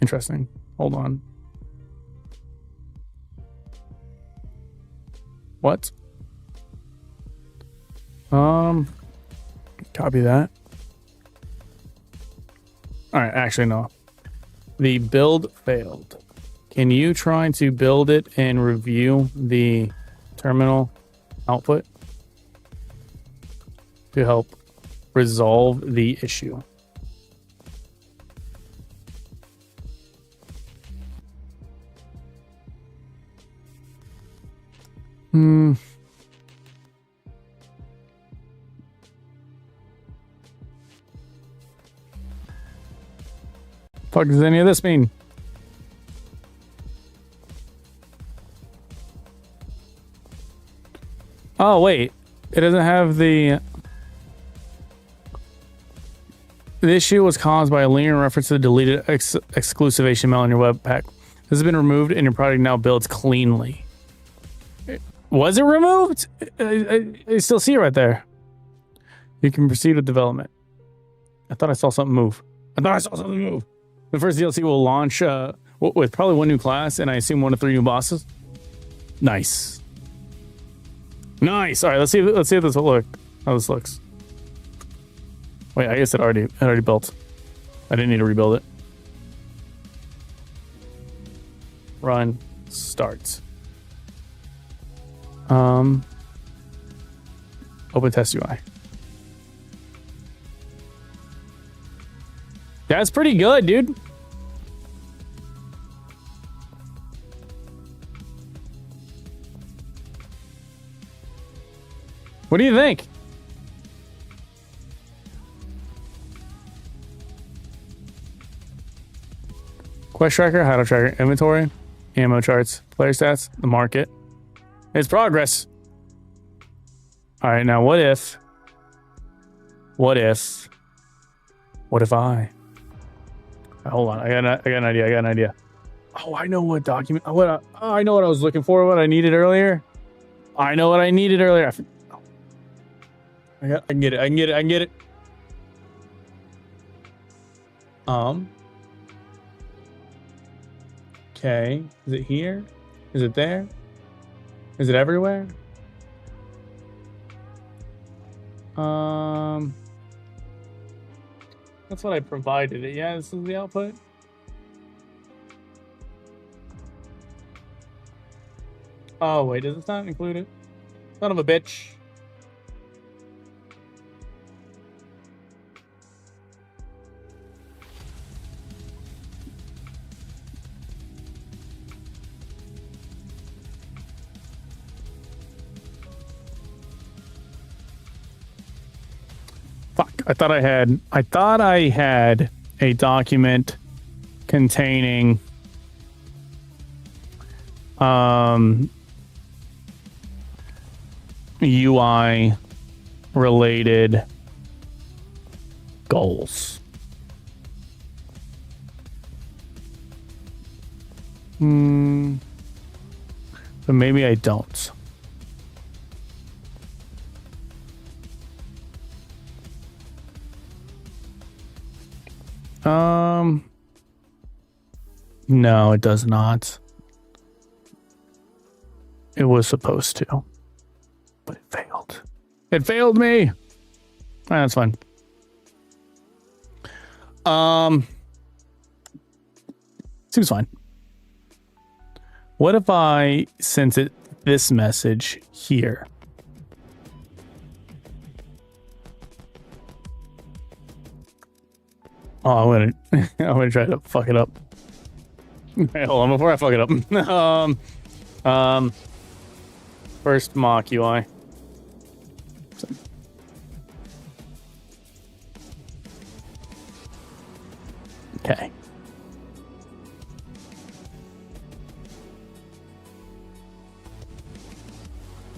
Interesting. Hold on. What? Copy that. All right, actually no. The build failed. Can you try to build it and review the terminal output to help resolve the issue? Fuck does any of this mean? Oh wait, it doesn't have the issue was caused by a linear reference to the deleted exclusive HTML in your Webpack. This has been removed and your product now builds cleanly. Was it removed? I still see it right there. You can proceed with development. I thought I saw something move. The first DLC will launch with probably one new class and I assume 1 to 3 new bosses. Nice. Nice. All right, let's see if this will look. How this looks. Wait, I guess it already built. I didn't need to rebuild it. Run, start. Open test UI. That's pretty good, dude. What do you think? Quest tracker, hideout tracker, inventory, ammo charts, player stats, the market. It's progress. All right, now what if I? Hold on, I got an idea. Oh, I know what document. I know what I was looking for. What I needed earlier. I know what I needed earlier. I can get it. Okay. Is it here? Is it there? Is it everywhere? That's what I provided it. Yeah, this is the output. Oh, wait, does this not include it? Son of a bitch. Fuck, I thought I had a document containing UI related goals. But maybe I don't. No, it does not. It was supposed to, but it failed. It failed me. That's fine. Seems fine. What if I sent it this message here? Oh, I'm gonna try to fuck it up. Hey, hold on before I fuck it up. First mock UI. Okay.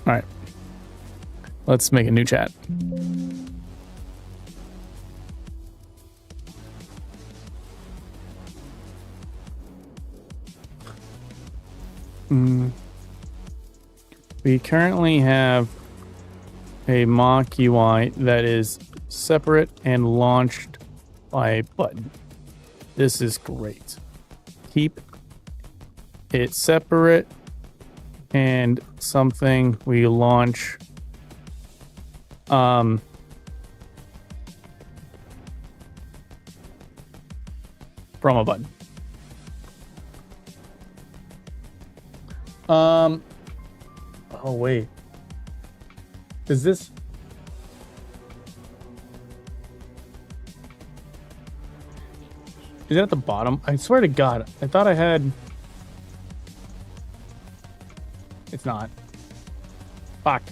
All right. Let's make a new chat. We currently have a mock UI that is separate and launched by a button. This is great. Keep it separate and something we launch from a button. Oh wait. Is this? Is it at the bottom? I swear to God, I thought I had. It's not. Fuck.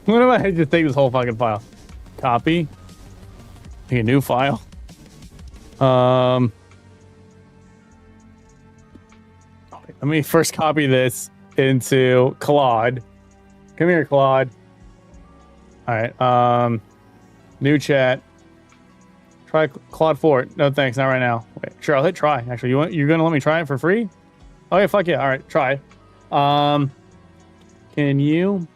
What if I just take this whole fucking file? Copy. Make a new file. Let me first copy this into Claude. Come here, Claude. All right. New chat. Try Claude 4. No, thanks. Not right now. Wait, sure, I'll hit try. Actually, you're gonna let me try it for free? Okay, fuck yeah. All right, try. Can you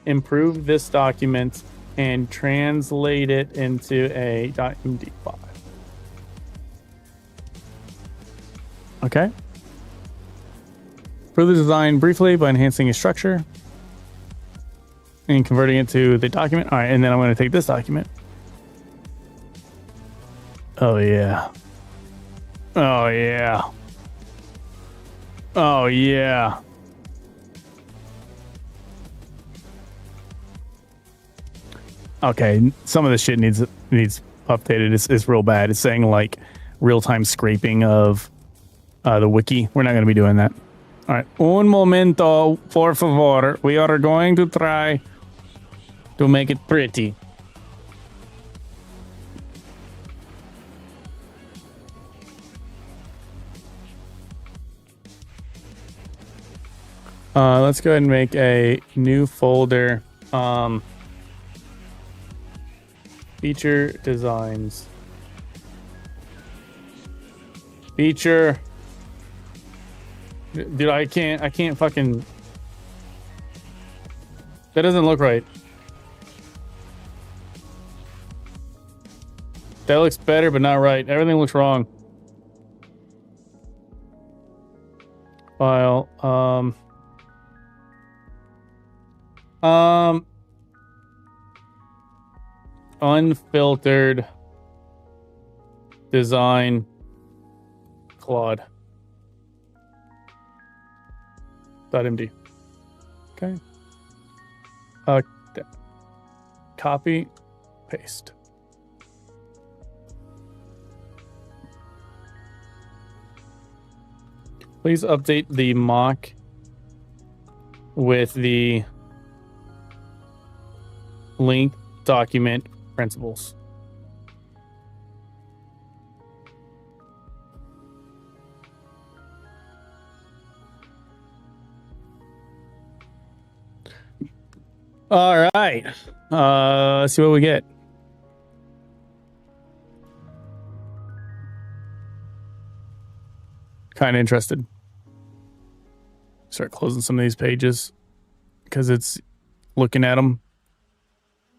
improve this document and translate it into a .md file? Okay. Improve the design briefly by enhancing its structure. and converting it to the document. All right, and then I'm going to take this document. Oh, yeah. Oh, yeah. Oh, yeah. Okay, some of this shit needs updated. It's real bad. It's saying like real-time scraping of the wiki. We're not going to be doing that. All right, un momento, por favor. We are going to try to make it pretty. Let's go ahead and make a new folder. Feature designs. Feature. Dude, I can't fucking. That doesn't look right. That looks better, but not right. Everything looks wrong. File. Unfiltered design Claude. .md. Okay. Copy, paste. Please update the mock with the link document principles. All right. Let's see what we get. Kind of interested. Start closing some of these pages because it's looking at them.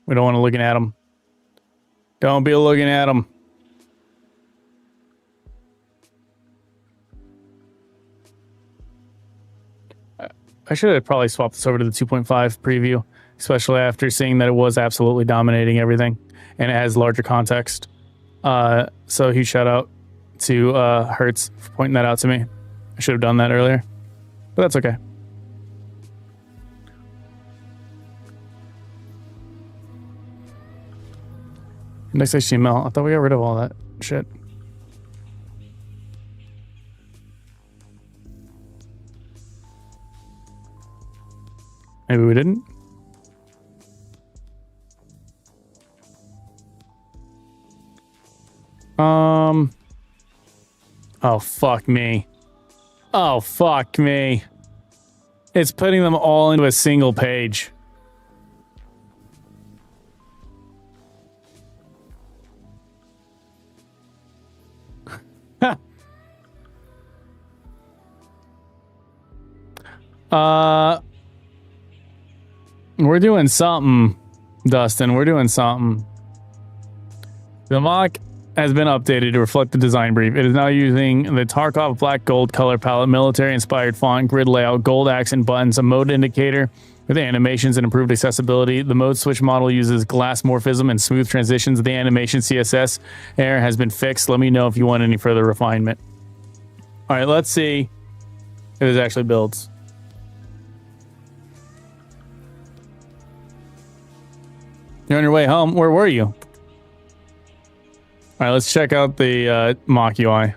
We don't want to looking at them. Don't be looking at them. I should have probably swapped this over to the 2.5 preview, especially after seeing that it was absolutely dominating everything and it has larger context. So huge shout out to Hertz for pointing that out to me. I should have done that earlier, but that's okay. Index HTML. I thought we got rid of all that shit. Maybe we didn't. Oh, fuck me. Oh, fuck me. It's putting them all into a single page. We're doing something, Dustin. We're doing something. The mock has been updated to reflect the design brief. It is now using the Tarkov black gold color palette, military-inspired font, grid layout, gold accent buttons, a mode indicator with animations and improved accessibility. The mode switch model uses glass morphism and smooth transitions. The animation CSS error has been fixed. Let me know if you want any further refinement. All right, let's see if this actually builds. You're on your way home. Where were you? All right, let's check out the mock UI.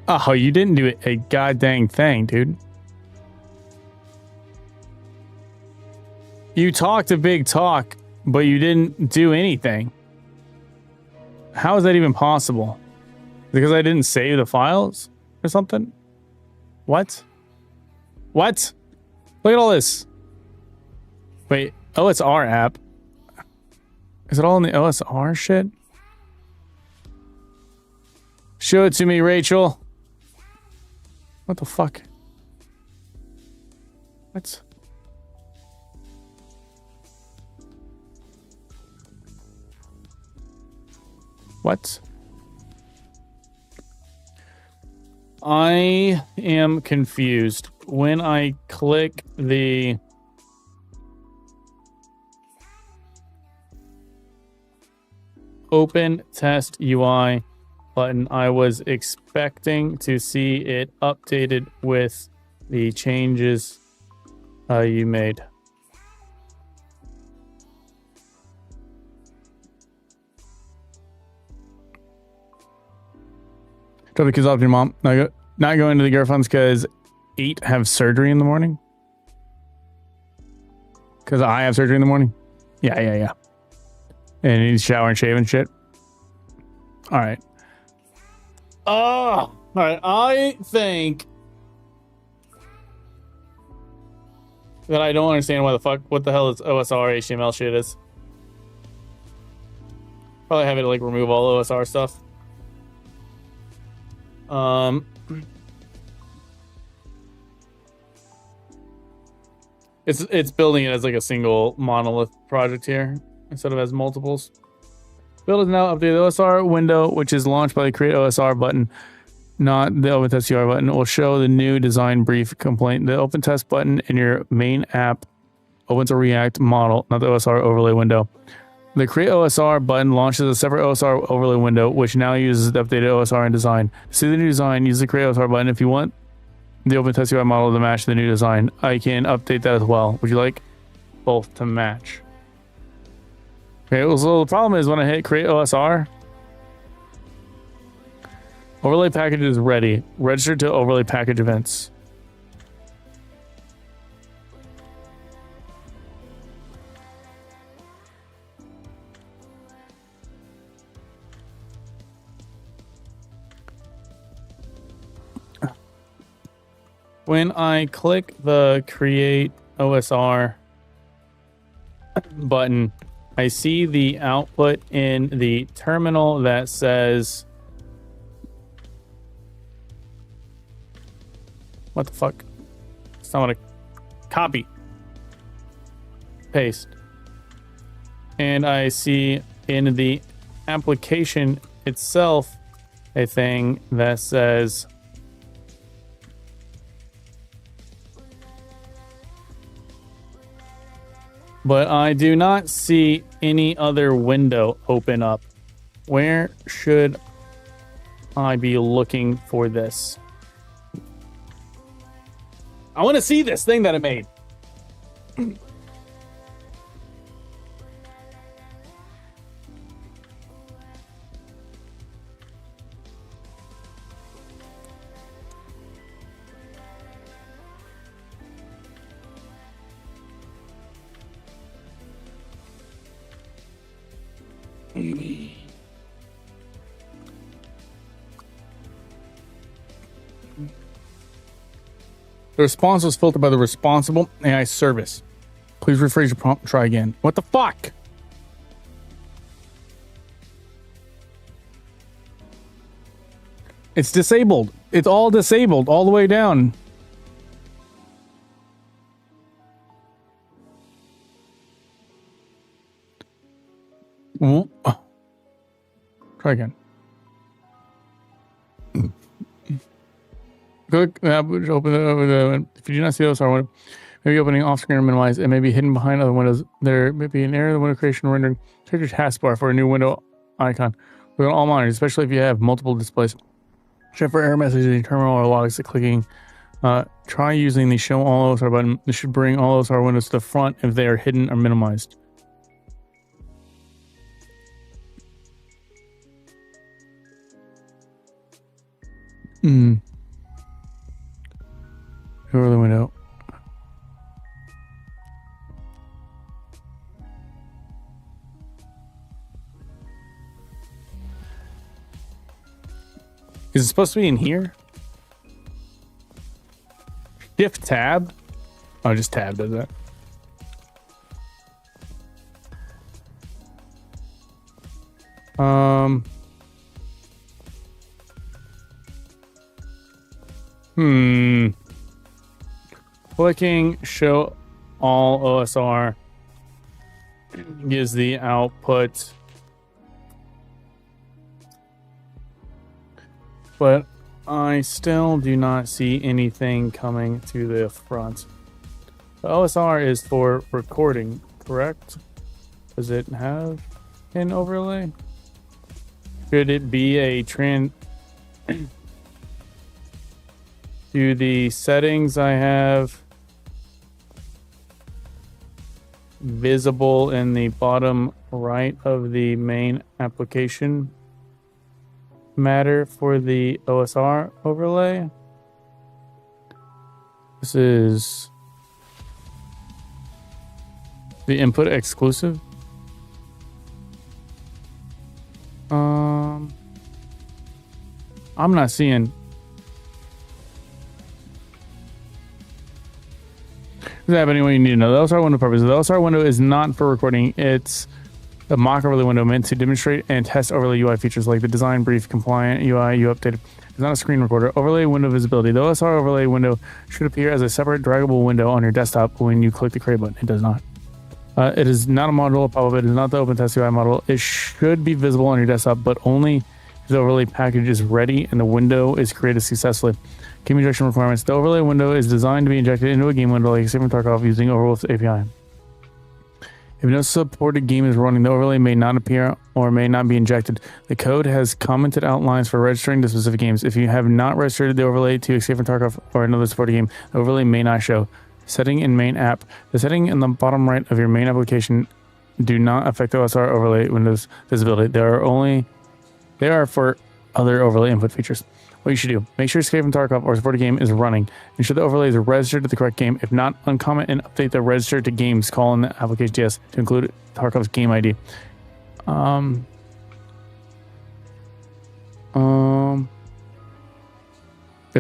Oh, you didn't do a goddamn thing, dude. You talked a big talk, but you didn't do anything. How is that even possible? Because I didn't save the files or something? What? What? Look at all this. Wait, OSR app. Is it all in the OSR shit? Show it to me, Rachel. What the fuck? What? What? I am confused. When I click the open test UI button. I was expecting to see it updated with the changes you made. Drop the kids off to your mom. Not going to the Garfunds because 8 have surgery in the morning. Because I have surgery in the morning. Yeah. And you need to shower and shave and shit. All right. All right. I think that I don't understand what the hell is OSR HTML shit is. Probably have it like remove all OSR stuff. It's building it as like a single monolith project here instead of as multiples. Build is now updated. The OSR window, which is launched by the Create OSR button, not the Open Test UI button, will show the new design brief complaint. The Open Test button in your main app opens a React model, not the OSR overlay window. The Create OSR button launches a separate OSR overlay window, which now uses the updated OSR in design. To see the new design, use the Create OSR button. If you want the Open Test UI model to match the new design, I can update that as well. Would you like both to match? Okay, well, so the problem is when I hit Create OSR, overlay package is ready. Register to overlay package events. When I click the Create OSR button, I see the output in the terminal that says, what the fuck? It's not what I copy. Paste. And I see in the application itself a thing that says but I do not see any other window open up. Where should I be looking for this? I want to see this thing that it made. The response was filtered by the responsible AI service. Please rephrase your prompt. Try again. What the fuck? It's disabled. It's all disabled all the way down. Try again. Click that, open the. If you do not see those, maybe opening off screen or minimize. It may be hidden behind other windows. There may be an error in the window creation rendering. Check your taskbar for a new window icon. Look on all monitors, especially if you have multiple displays. Check for error messages in your terminal or logs at clicking. Try using the show all OSR button. This should bring all OSR windows to the front if they are hidden or minimized. Over the window. Is it supposed to be in here? Shift tab? Oh, just tab does that. Clicking show all OSR gives the output, but I still do not see anything coming to the front. The OSR is for recording, correct? Does it have an overlay? Should it be a to the settings I have visible in the bottom right of the main application matter for the OSR overlay? This is the input exclusive. I'm not seeing. Is that anyone you need to know? The LSR window purpose. The LSR window is not for recording. It's a mock overlay window meant to demonstrate and test overlay UI features like the design brief, compliant UI you updated. It's not a screen recorder. Overlay window visibility. The LSR overlay window should appear as a separate draggable window on your desktop when you click the create button. It does not. It is not a module pop-up. It is not the OpenTest UI model. It should be visible on your desktop, but only if the overlay package is ready and the window is created successfully. Game injection requirements. The overlay window is designed to be injected into a game window like Escape from Tarkov using Overwolf API. If no supported game is running, the overlay may not appear or may not be injected. The code has commented outlines for registering to specific games. If you have not registered the overlay to Escape from Tarkov or another supported game, the overlay may not show. Setting in main app. The setting in the bottom right of your main application do not affect OSR overlay windows visibility. They are for other overlay input features. What you should do, make sure Escape from Tarkov or supported game is running. Ensure the overlay is registered to the correct game. If not, uncomment and update the register to games call in the application JS to include Tarkov's game ID. If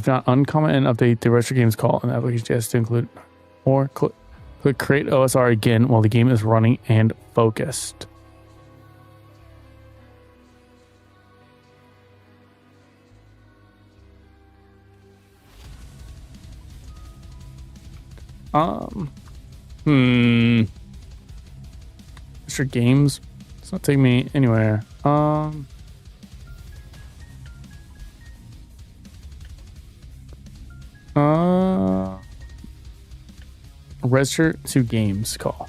not, uncomment and update the register games call in the application JS to include, or click create OSR again while the game is running and focused. Register games. It's not taking me anywhere. Register to games call.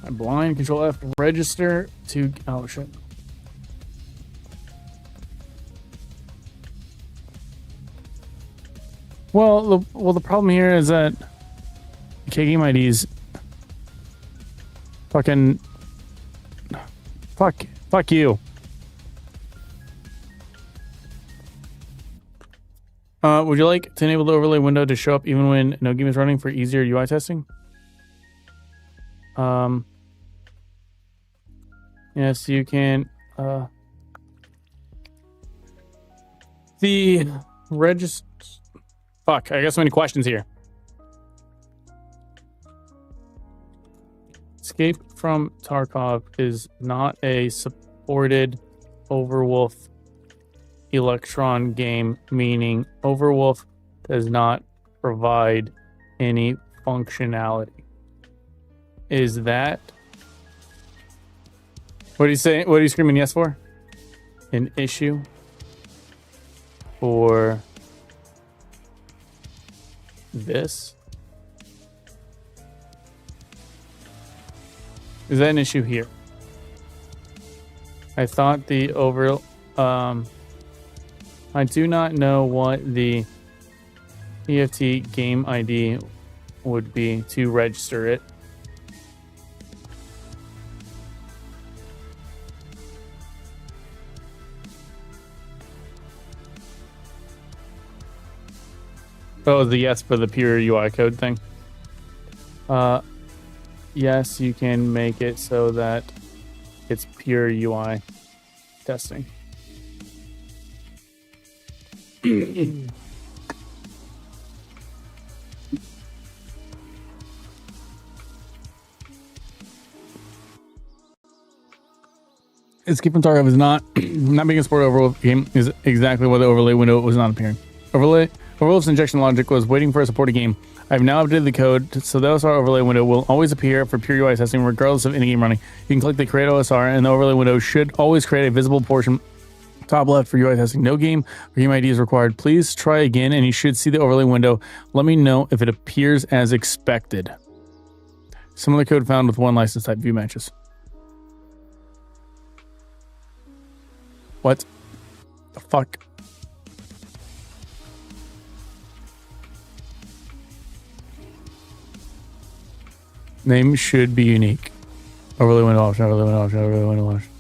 I'm blind. Control F. Register to. Oh shit. Well, the problem here is that game IDs fucking fuck you. Would you like to enable the overlay window to show up even when no game is running for easier UI testing? Yes, you can. The register. Fuck, I got so many questions here. Escape from Tarkov is not a supported Overwolf Electron game, meaning Overwolf does not provide any functionality. Is that... What are you saying? What are you screaming yes for? An issue for this? Is that an issue here? I thought the I do not know what the EFT game ID would be to register it. Oh, the yes for the pure UI code thing. Yes, you can make it so that it's pure UI testing. Escape from Tarkov is not being a sport Overwolf game is exactly why the overlay window was not appearing. Overwolf's injection logic was waiting for a supported game. I've now updated the code, so the OSR overlay window will always appear for pure UI testing regardless of any game running. You can click the create OSR and the overlay window should always create a visible portion top left for UI testing. No game or game ID is required. Please try again and you should see the overlay window. Let me know if it appears as expected. Similar code found with one license type view matches. What the fuck? Name should be unique. Overlay window option, overlay window option, overlay window option.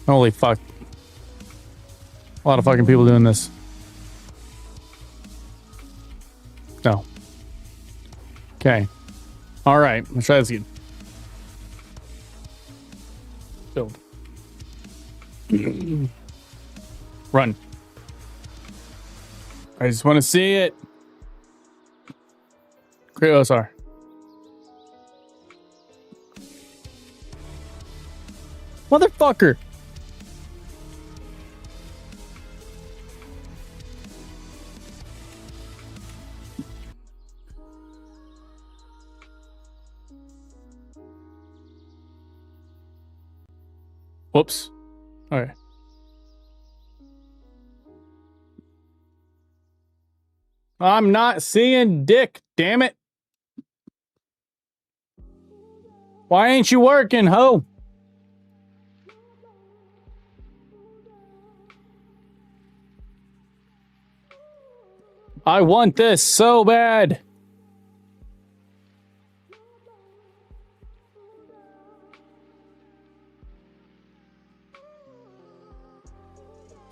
Holy fuck. A lot of fucking people doing this. No. Okay. Alright, let's try this again. Build. Run. I just want to see it. Create OSR. Motherfucker. Whoops. All right. I'm not seeing dick, damn it. Why ain't you working, ho? I want this so bad.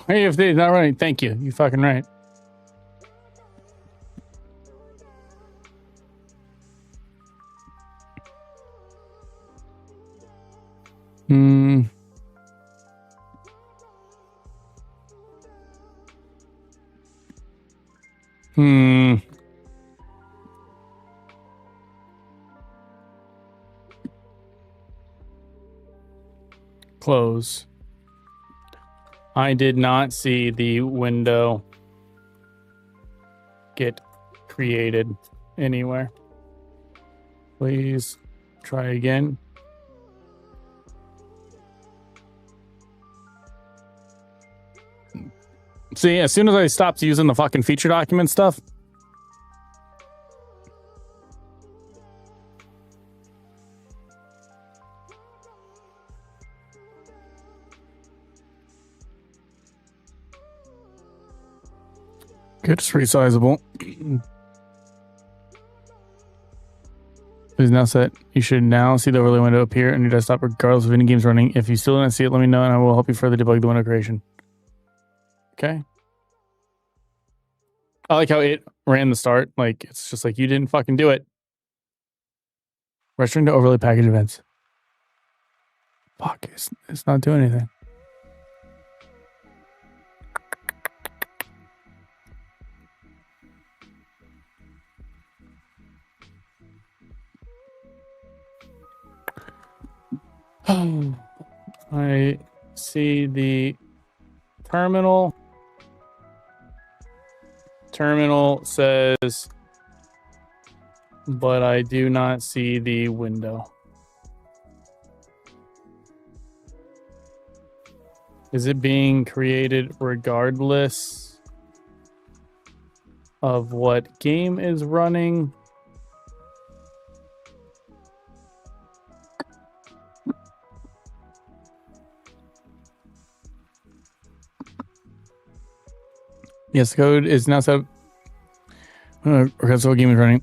Hey, if they're not running, thank you. You fucking right. Close. I did not see the window get created anywhere. Please try again. See, as soon as I stopped using the fucking feature document stuff, good, it's resizable. Please now set. You should now see the overlay window appear on your desktop regardless of any games running. If you still don't see it, let me know and I will help you further debug the window creation. Okay. I like how it ran the start. Like, it's just like, you didn't fucking do it. Return to overlay package events. Fuck, it's not doing anything. I see the terminal. Terminal says, but I do not see the window. Is it being created regardless of what game is running? Yes, the code is now set up. Regardless of what game is running.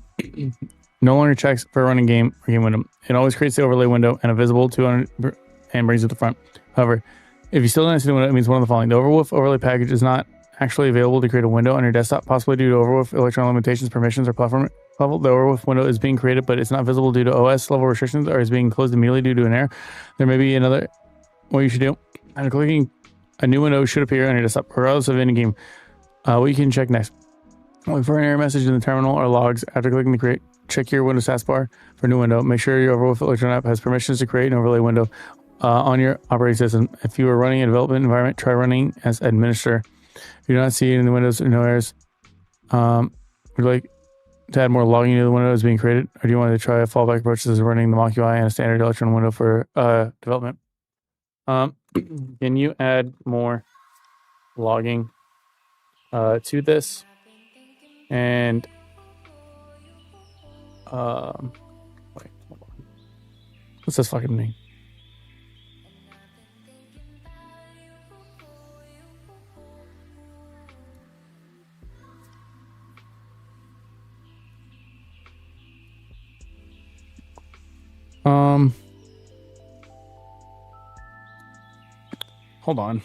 No longer checks for a running game or game window. It always creates the overlay window and a visible 200 and brings it to the front. However, if you still don't see the window, it means one of the following. The Overwolf overlay package is not actually available to create a window on your desktop, possibly due to Overwolf electronic limitations, permissions, or platform level. The Overwolf window is being created, but it's not visible due to OS level restrictions or is being closed immediately due to an error. There may be another what you should do. After clicking, a new window should appear on your desktop, regardless of any game. What you can check next. Look for an error message in the terminal or logs after clicking the create. Check your Windows taskbar for a new window. Make sure your Overwolf Electron app has permissions to create an overlay window on your operating system. If you are running a development environment, try running as administrator. If you do not see it in the windows or no errors, would you like to add more logging to the window that's being created, or do you want to try a fallback approach as running the mock UI and a standard Electron window for development? Can you add more logging to this? And wait, hold on. What's this fucking mean? Hold on.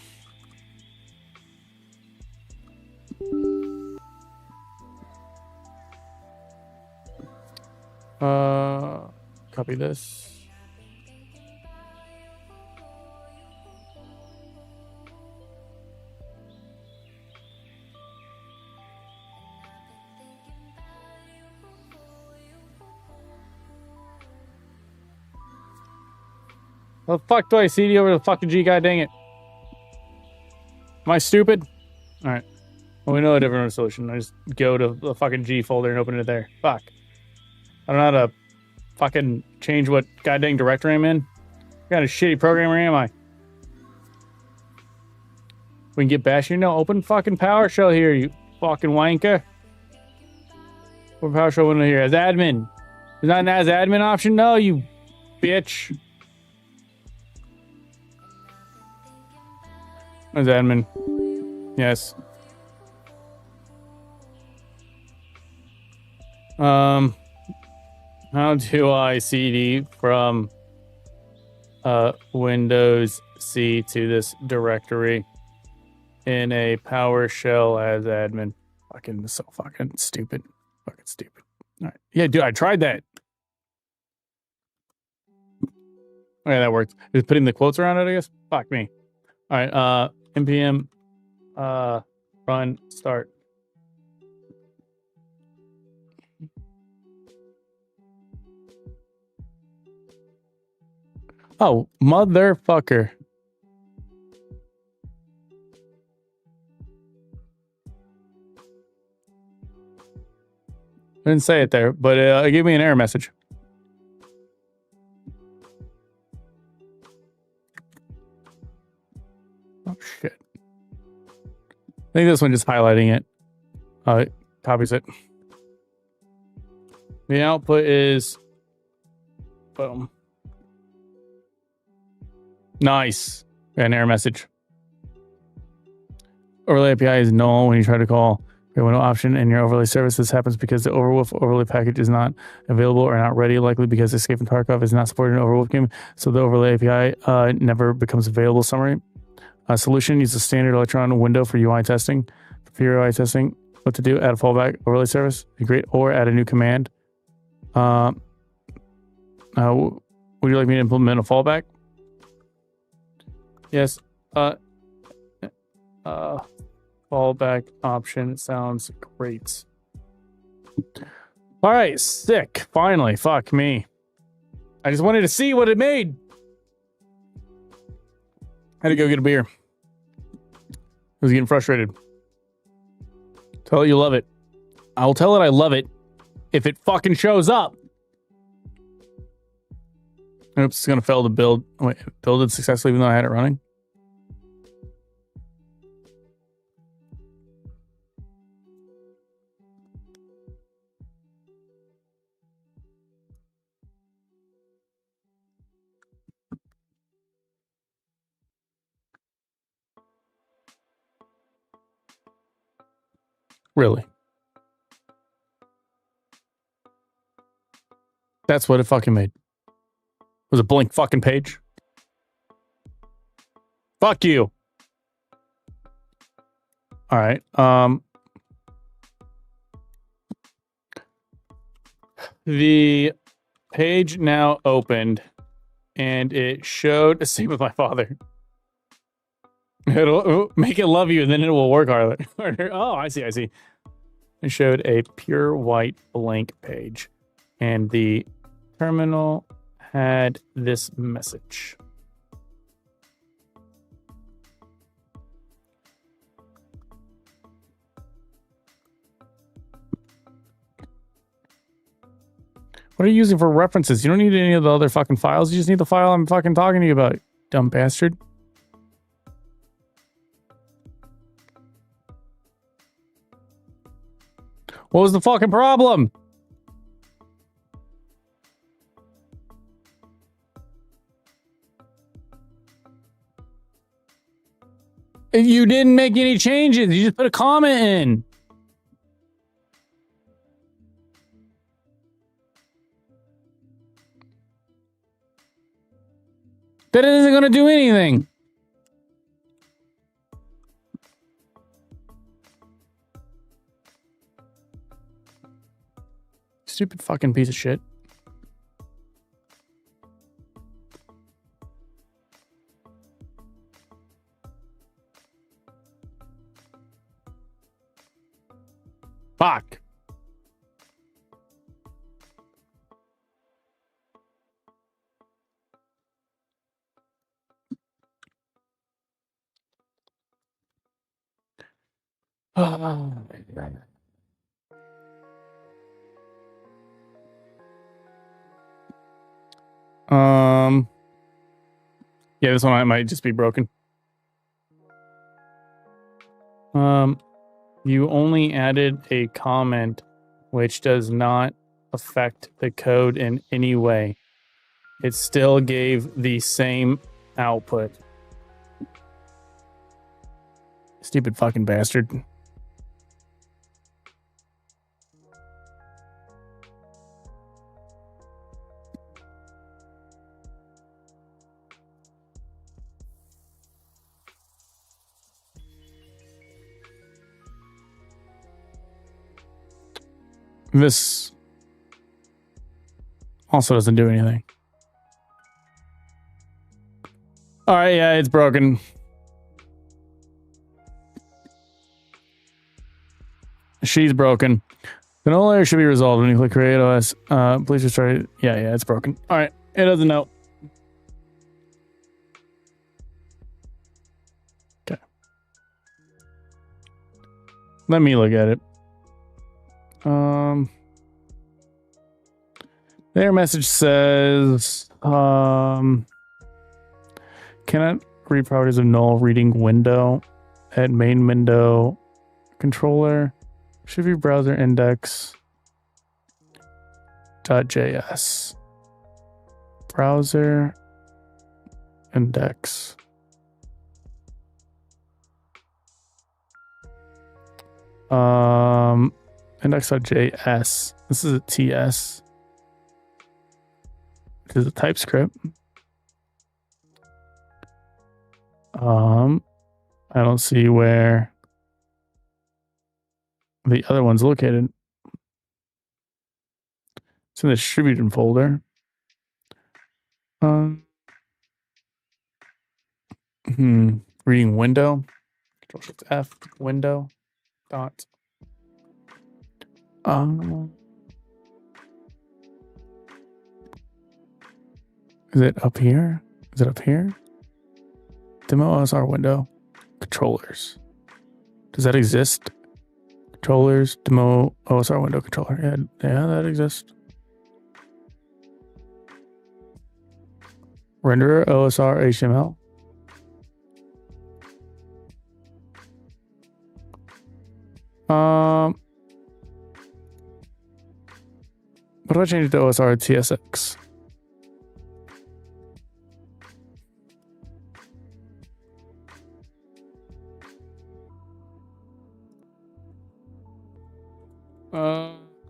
Copy this. How the fuck do I CD over to the fucking G? God dang it. Am I stupid? Alright. Well, we know a different solution. I just go to the fucking G folder and open it there. Fuck. I don't know how to fucking change what goddamn directory I'm in. What kind of shitty programmer am I? We can get bash. You know, open fucking PowerShell here, you fucking wanker. Open PowerShell window here as admin. There's not an as admin option? No, you bitch. As admin. Yes. How do I CD from Windows C to this directory in a PowerShell as admin? Fucking so fucking stupid. Fucking stupid. All right. Yeah, dude, I tried that. Okay, that worked. Just putting the quotes around it, I guess. Fuck me. All right. npm run start. Oh, motherfucker. I didn't say it there, but it gave me an error message. Oh, shit. I think this one just highlighting it. Copies it. The output is... Boom. Nice. Got an error message. Overlay API is null when you try to call your window option in your overlay service. This happens because the Overwolf overlay package is not available or not ready, likely because Escape from Tarkov is not supported in an Overwolf game, so the overlay API never becomes available. Summary. Solution, use a standard Electron window for UI testing. For UI testing, what to do? Add a fallback overlay service. Be great. Or add a new command. Would you like me to implement a fallback? Yes. Fallback option sounds great. All right, sick. Finally, fuck me. I just wanted to see what it made. Had to go get a beer. I was getting frustrated. Tell it you love it. I'll tell it I love it if it fucking shows up. Oops, it's gonna fail to build. Wait, build it successfully even though I had it running. Really? That's what it fucking made. It was a blank fucking page. Fuck you. All right. The page now opened and it showed, same with my father. It'll make it love you and then it will work harder. Oh, I see. It showed a pure white blank page and the terminal had this message. What are you using for references? You don't need any of the other fucking files. You just need the file I'm fucking talking to you about, dumb bastard. What was the fucking problem? You didn't make any changes. You just put a comment in. That isn't going to do anything. Stupid fucking piece of shit. Fuck. Yeah, this one might just be broken. You only added a comment which does not affect the code in any way. It still gave the same output. Stupid fucking bastard. This also doesn't do anything. All right, yeah, it's broken. She's broken. The null layer should be resolved when you click create OS. Please restart it. Yeah, it's broken. All right, it doesn't know. Okay. Let me look at it. Their message says, cannot read properties of null reading window at main window controller. Should be browser index.js. Browser index. Index.js. This is a TS. Which is a TypeScript. I don't see where the other one's located. It's in the distributed folder. Reading window. Control Shift F. Window. Dot. Is it up here? Is it up here? Demo OSR window. Controllers. Does that exist? Controllers, demo OSR window controller. Yeah, that exists. Renderer OSR HTML. What if I change it to OSR TSX?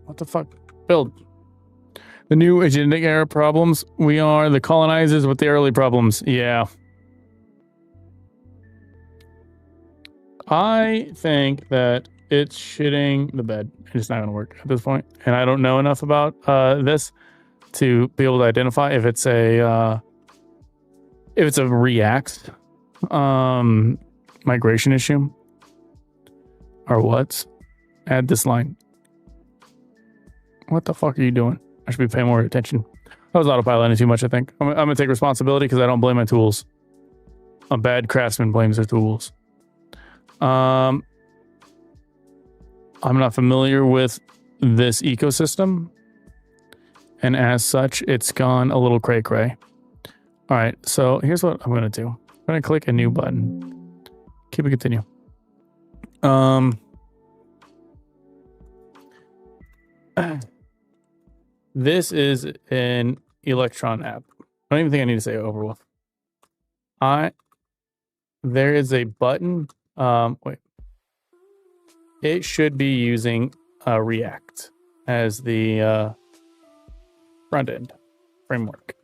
What the fuck? Build. The new agentic era problems. We are the colonizers with the early problems. Yeah. I think that it's shitting the bed. It's not going to work at this point. And I don't know enough about this to be able to identify if it's a React migration issue or what. Add this line. What the fuck are you doing? I should be paying more attention. I was autopiloting too much, I think. I'm going to take responsibility because I don't blame my tools. A bad craftsman blames their tools. I'm not familiar with this ecosystem. And as such, it's gone a little cray-cray. All right, so here's what I'm going to do. I'm going to click a new button. Keep it continue. This is an Electron app. I don't even think I need to say Overwolf. There is a button. Wait. It should be using React as the front end framework.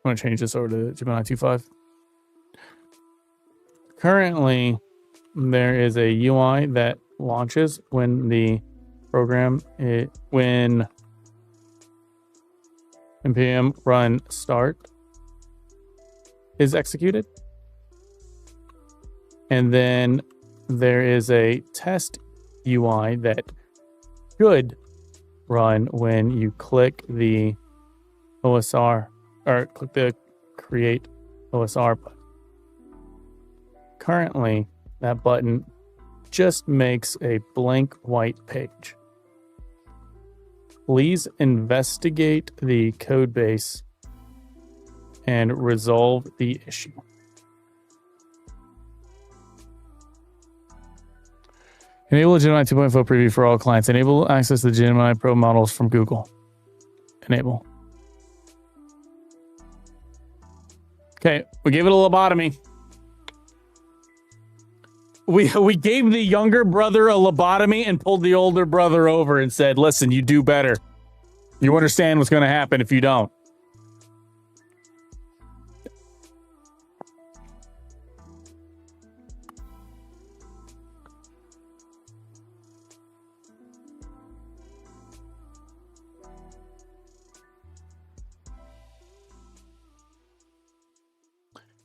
going to change this over to Gemini 2.5. Currently, there is a UI that launches when the program, when npm run start is executed. And then there is a test UI that should run when you click the OSR or click the create OSR button. Currently, that button just makes a blank white page. Please investigate the code base and resolve the issue. Enable Gemini 2.0 preview for all clients. Enable access to Gemini Pro models from Google. Enable. Okay, we gave it a lobotomy. We gave the younger brother a lobotomy and pulled the older brother over and said, listen, you do better. You understand what's going to happen if you don't.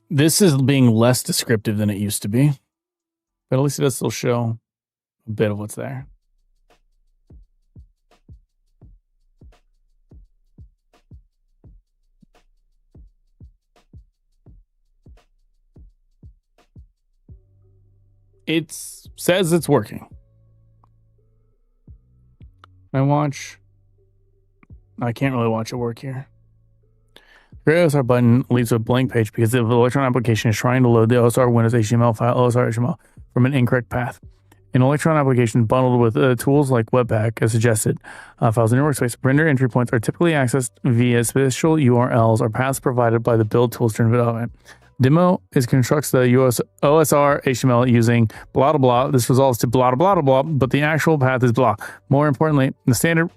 This is being less descriptive than it used to be. But at least it does still show a bit of what's there. It says it's working. I can't really watch it work here. The OSR button leads to a blank page because the Electron application is trying to load the OSR Windows HTML file, OSR HTML, from an incorrect path. An Electron application bundled with tools like Webpack, as suggested, files in your workspace. Render entry points are typically accessed via special URLs or paths provided by the build tools during development. Demo constructs the OSR HTML using blah, blah, blah. This resolves to blah, blah, blah, blah, but the actual path is blah. More importantly, the standard,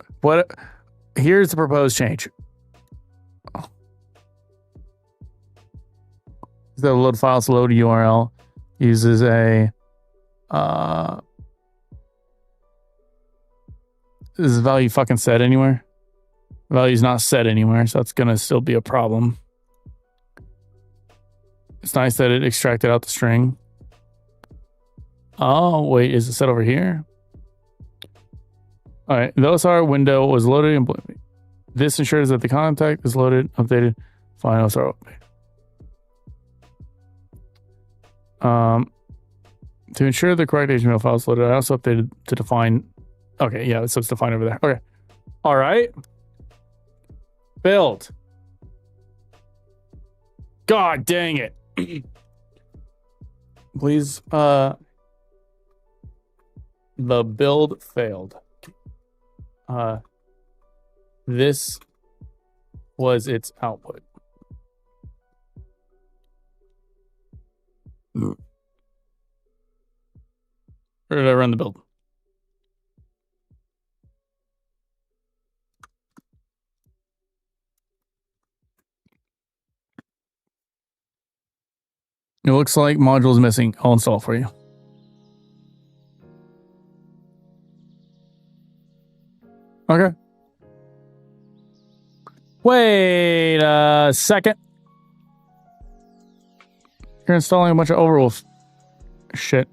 here's the proposed change. The load files load URL uses a is the value fucking set anywhere? The value's not set anywhere, so that's gonna still be a problem. It's nice that it extracted out the string. Oh wait, is it set over here? All right, the OSR window was loaded and this ensures that the contact is loaded, updated, fine OSR update. To ensure the correct HTML file is loaded, I also updated to define. Okay, yeah, so it's defined over there. Okay, all right. Build. God dang it! Please, the build failed. This was its output. Or did I run the build? It looks like module is missing. I'll install it for you. Okay. Wait a second. You're installing a bunch of Overwolf shit.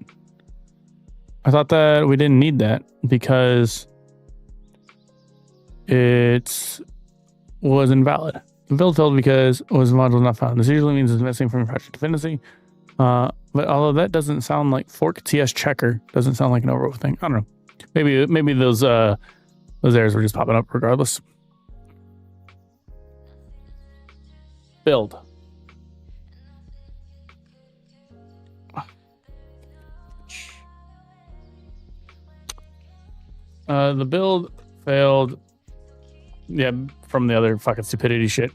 I thought that we didn't need that because it was invalid. The build failed because it was module not found. This usually means it's missing from your project dependency. But although that doesn't sound like fork TS checker, doesn't sound like an Overwolf thing. I don't know. Maybe those errors were just popping up regardless. Build. The build failed. Yeah, from the other fucking stupidity shit.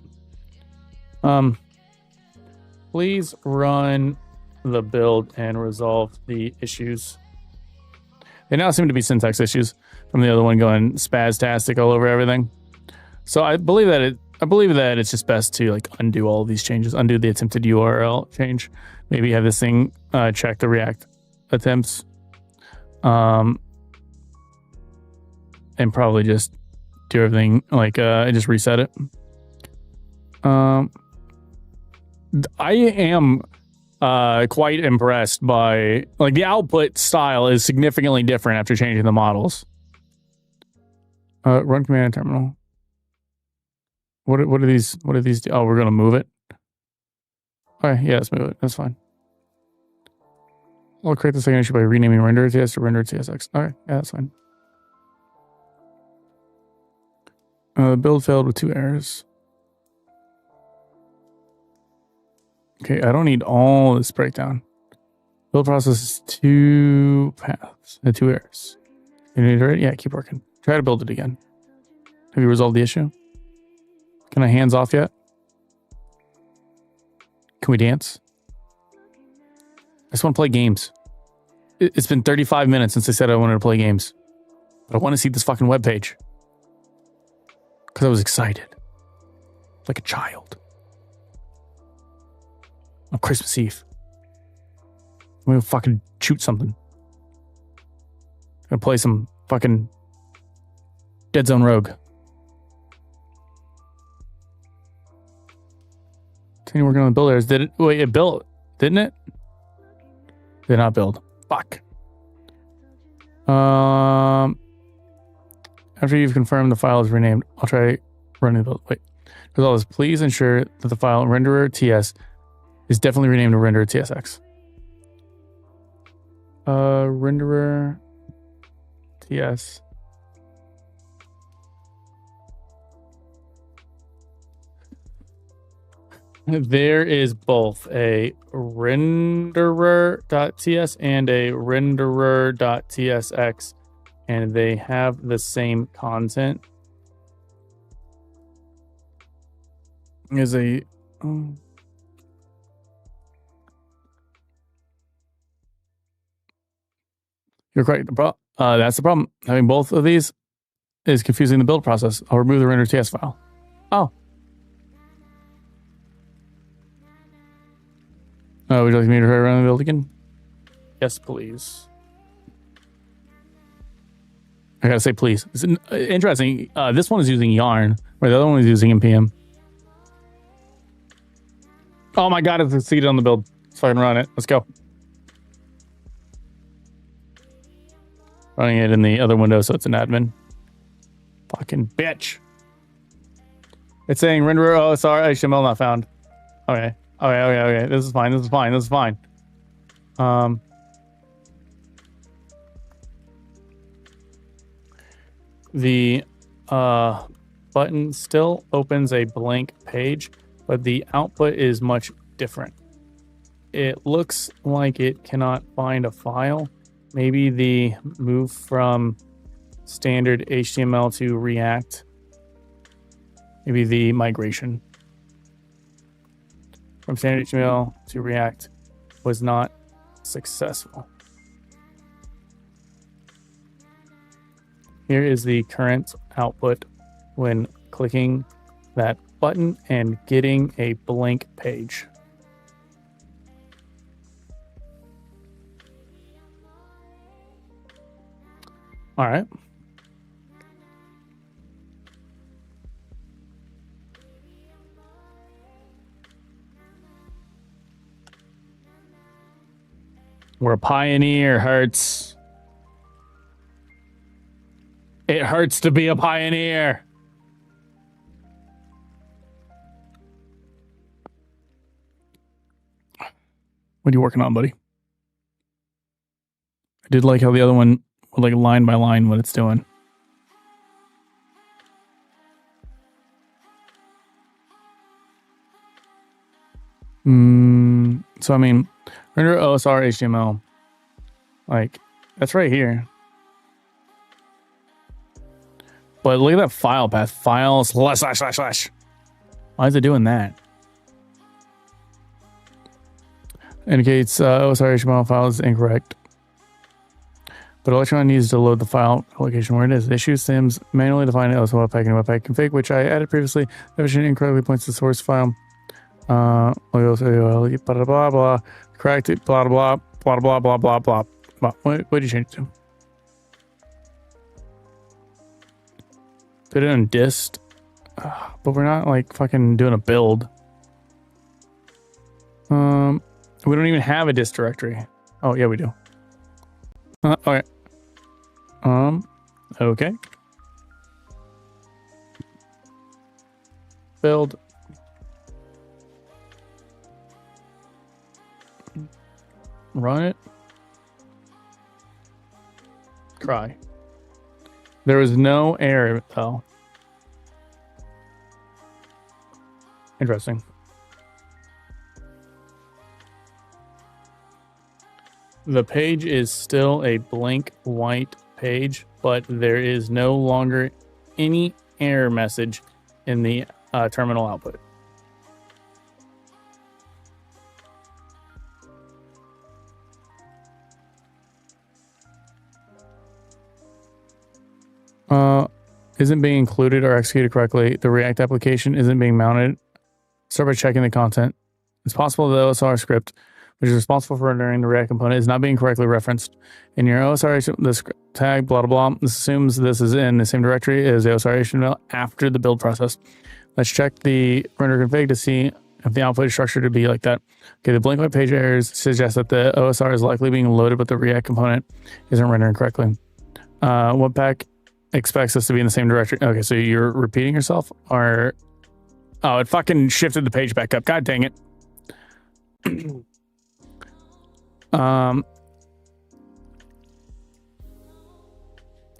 Please run the build and resolve the issues. They now seem to be syntax issues from the other one going spastastic all over everything. So I believe that I believe that it's just best to like undo all of these changes, undo the attempted URL change. Maybe have this thing check the React attempts, and probably just do everything like just reset it. I am quite impressed by like the output style is significantly different after changing the models. Run command terminal. What are these? What are these? Oh, we're gonna move it. Okay, yeah, let's move it. That's fine. I'll create the second issue by renaming render TS to render TSX. Okay, yeah, that's fine. The build failed with 2 errors. Okay, I don't need all this breakdown. Build process is 2 paths and 2 errors. You need it? Yeah, keep working. Try to build it again. Have you resolved the issue? Can I hands off yet? Can we dance? I just want to play games. It's been 35 minutes since I said I wanted to play games. But I want to see this fucking webpage. Because I was excited. Like a child. On Christmas Eve. I'm gonna fucking shoot something. I'm gonna play some fucking Dead Zone Rogue. Continue working on the build errors. Did it? Wait, it built, didn't it? Did not build. Fuck. After you've confirmed the file is renamed, I'll try running the build. Wait. As always, please ensure that the file renderer TS is definitely renamed to renderer TSX. Renderer TS. There is both a renderer.ts and a renderer.tsx, and they have the same content. Is a you're correct. That's the problem. Having both of these is confusing the build process. I'll remove the render TS file. Oh. Would you like me to try running the build again? Yes, please. I gotta say please. It's interesting. This one is using Yarn, where the other one is using NPM. Oh my god, it's succeeded on the build. Let's fucking run it. Let's go. Running it in the other window, so it's an admin. Fucking bitch. It's saying renderer. Oh, sorry, HTML not found. Okay. Okay. This is fine. The button still opens a blank page, but the output is much different. It looks like it cannot find a file. Maybe the move from standard HTML to React. Maybe the migration from standard HTML to React was not successful. Here is the current output when clicking that button and getting a blank page. All right. We're a pioneer, Hurts. It hurts to be a pioneer. What are you working on, buddy? I did like how the other one, like line by line, what it's doing. So, I mean, render OSR HTML. Like, that's right here. But look at that file path. File / Why is it doing that? Indicates OSR HTML file is incorrect. but Electron needs to load the file location where it is. Issue sims manually define it as webpack and webpack config, which I added previously. Definition incorrectly points to the source file. Blah blah blah. Correct it. Blah blah blah blah blah blah blah blah. What did you change it to? Put it in dist, but we're not like fucking doing a build. We don't even have a dist directory. Oh yeah, we do. Okay. Okay. Build. Run it. Cry. There was no error though. Interesting. The page is still a blank white page, but there is no longer any error message in the terminal output. Isn't being included or executed correctly. The React application isn't being mounted. Start by checking the content. It's possible the OSR script, which is responsible for rendering the React component, is not being correctly referenced. In your OSR, the script tag, blah, blah, blah, this assumes this is in the same directory as the OSR HTML after the build process. Let's check the render config to see if the output is structured to be like that. Okay, the blank white page errors suggest that the OSR is likely being loaded, but the React component isn't rendering correctly. Webpack expects us to be in the same directory. Okay, so you're repeating yourself, or oh, it fucking shifted the page back up. God dang it.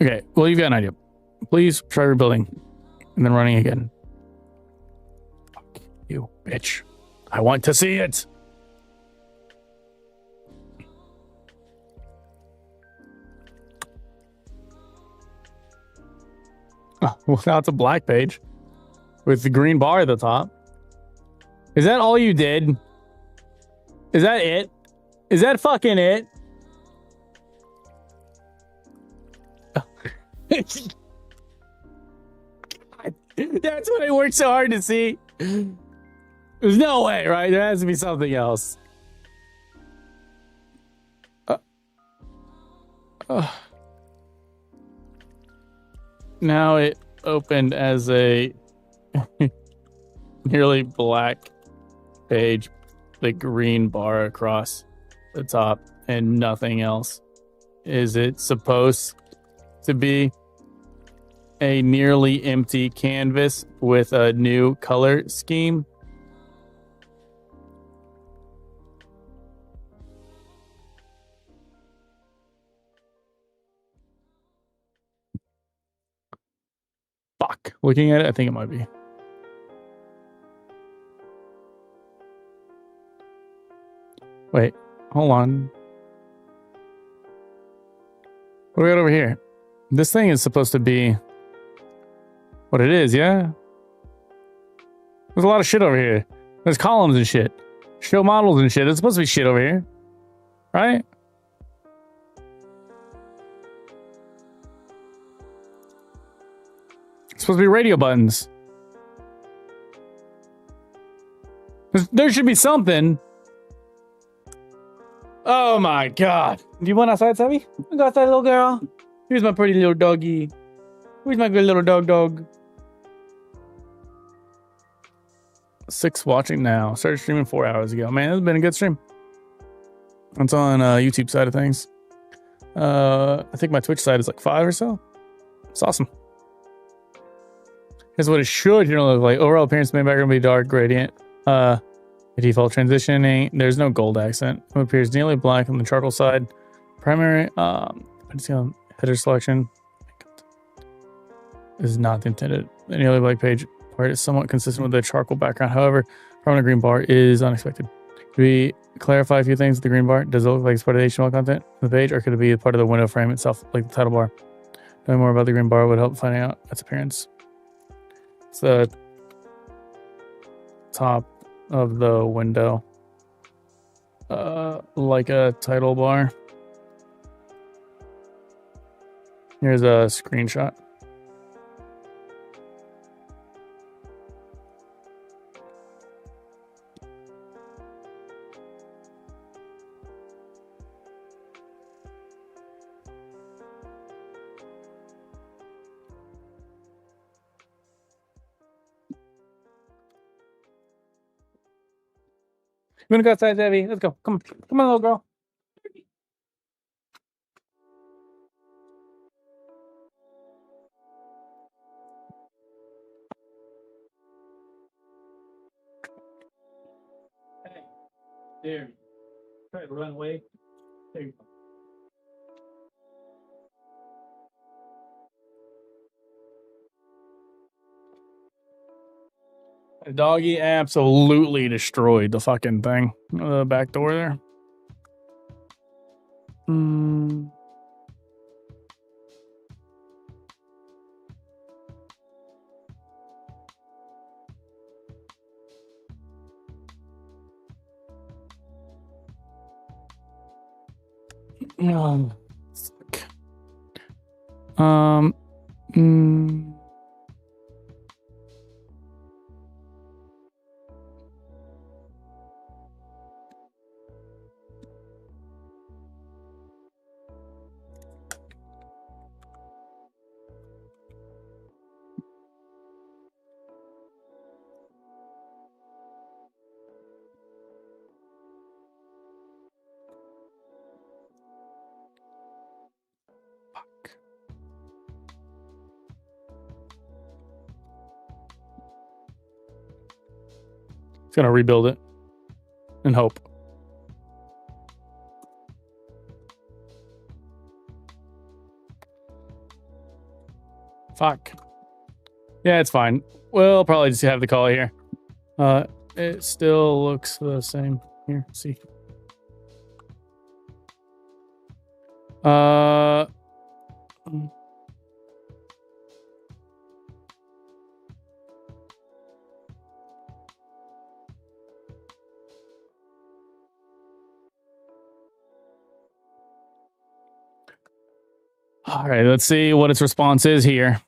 Okay, well, you've got an idea. Please try rebuilding and then running again. Fuck you, bitch. I want to see it. Oh, well, now it's a black page with the green bar at the top. Is that all you did? Is that it? Is that fucking it? God, that's what I worked so hard to see. There's no way, right? There has to be something else. Now it opened as a nearly black page, the green bar across the top and nothing else. Is it supposed to be a nearly empty canvas with a new color scheme? Fuck. Looking at it, I think it might be. Wait, hold on. What do we got over here? This thing is supposed to be what it is, yeah? There's a lot of shit over here. There's columns and shit. Show models and shit. It's supposed to be shit over here. Right? It's supposed to be radio buttons. There should be something. Oh my god. Do you want outside, Savvy? Go outside, little girl. Here's my pretty little doggy. Where's my good little dog? 6 watching now. Started streaming 4 hours ago. Man, it's been a good stream. It's on YouTube side of things. I think my Twitch side is like 5 or so. It's awesome. Here's what it should look like. Overall appearance, main background will be dark gradient. The default transitioning. There's no gold accent. It appears nearly black on the charcoal side. Primary header selection is not the intended. The nearly black page part is somewhat consistent with the charcoal background. However, prominent green bar is unexpected. Could we clarify a few things with the green bar? Does it look like it's part of the HTML content on the page, or could it be part of the window frame itself, like the title bar? Knowing more about the green bar would help finding out its appearance. It's the top of the window, like a title bar. Here's a screenshot. You wanna go outside, Debbie? Let's go. Come on. Come on, little girl. Hey, there. Try to run away. There you go. The doggy absolutely destroyed the fucking thing. The back door there. Fuck. It's gonna rebuild it and hope. Fuck. Yeah, it's fine. We'll probably just have the call here. It still looks the same. Here, see. All right, let's see what its response is here.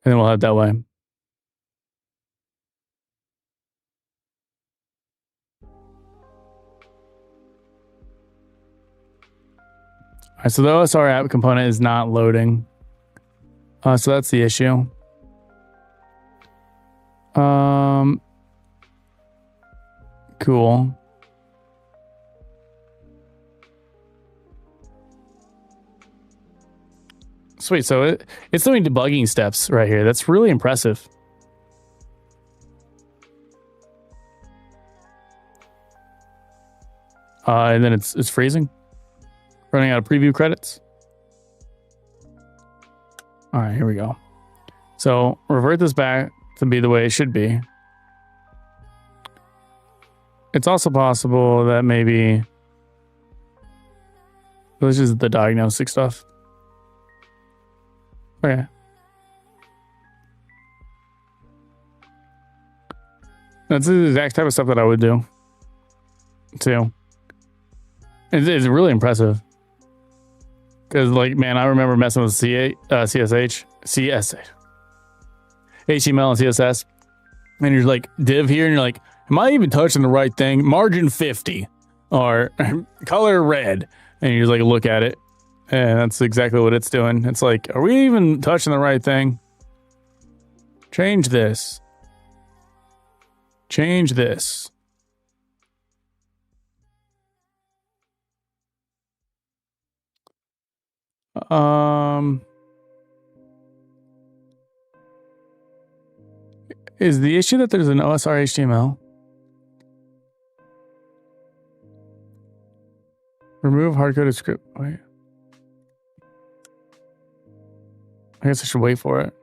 And then we'll head that way. All right, so the OSR app component is not loading. So that's the issue. Cool. Sweet, so it's doing debugging steps right here. That's really impressive. And then it's freezing. Running out of preview credits. All right, here we go. So revert this back to be the way it should be. It's also possible that maybe this is the diagnostic stuff. Okay. That's the exact type of stuff that I would do too. It's really impressive. Because, like, man, I remember messing with CSH, HTML and CSS. And you're like, div here, and you're like, am I even touching the right thing? Margin 50 or color red. And you just like look at it. And that's exactly what it's doing. It's like, are we even touching the right thing? Change this. Change this. Is the issue that there's an OSR HTML? Remove hard-coded script. Wait. I guess I should wait for it.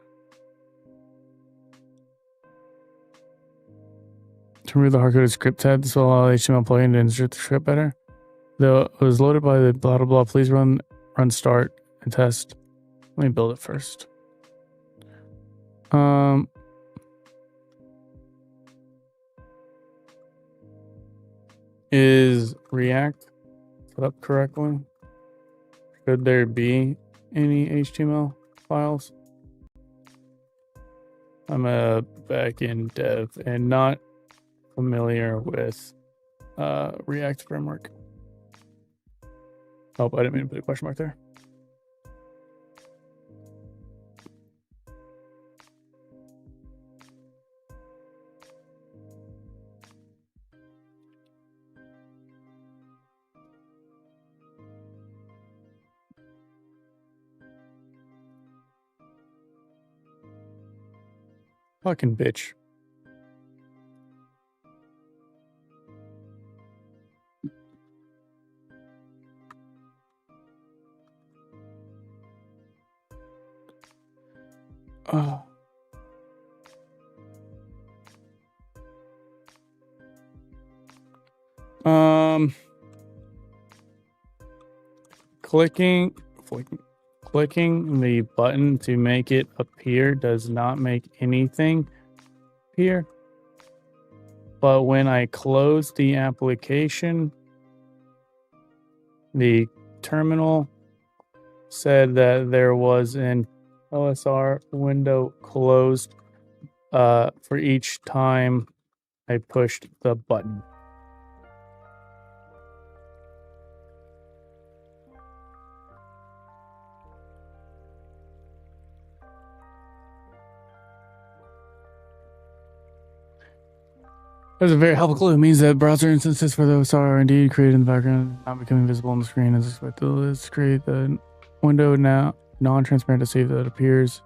To remove the hard-coded script tab, this will allow the HTML plugin to insert the script better. Though it was loaded by the blah blah blah. Please run start and test. Let me build it first. Is React set up correctly? Could there be any HTML files? I'm a backend dev and not familiar with React framework. Oh, I didn't mean to put a question mark there. Fucking bitch. Oh. Clicking the button to make it appear does not make anything appear. But when I close the application, the terminal said that there was an OSR window closed for each time I pushed the button. There's a very helpful clue. It means that browser instances for those are indeed created in the background, not becoming visible on the screen as expected. Let's create the window now non-transparent to see that it appears.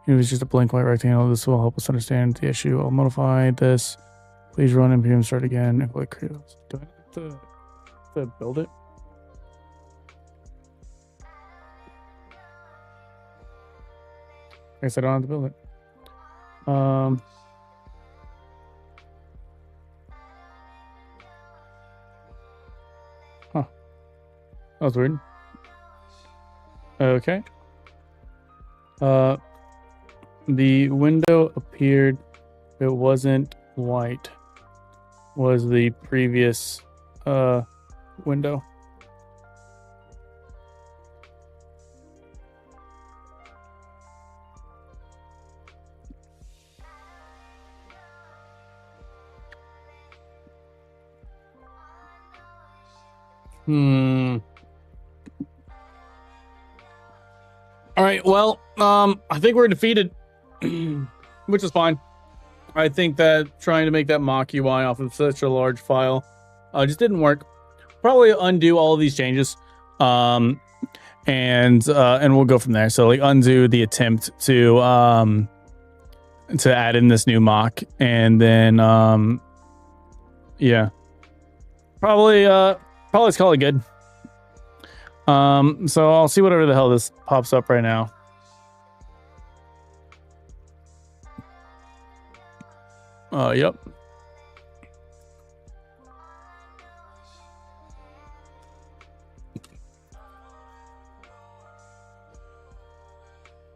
It was just a blank white rectangle. This will help us understand the issue. I'll modify this. Please run npm start again and click create. Do I have to build it? I guess I don't have to build it. Huh. That was weird. Okay. The window appeared. It wasn't white. Was the previous window. All right, well, I think we're defeated, which is fine. I think that trying to make that mock UI off of such a large file just didn't work. Probably undo all of these changes, and we'll go from there. So like undo the attempt to add in this new mock, and then yeah, probably let's call it good. So I'll see whatever the hell this pops up right now. Yep.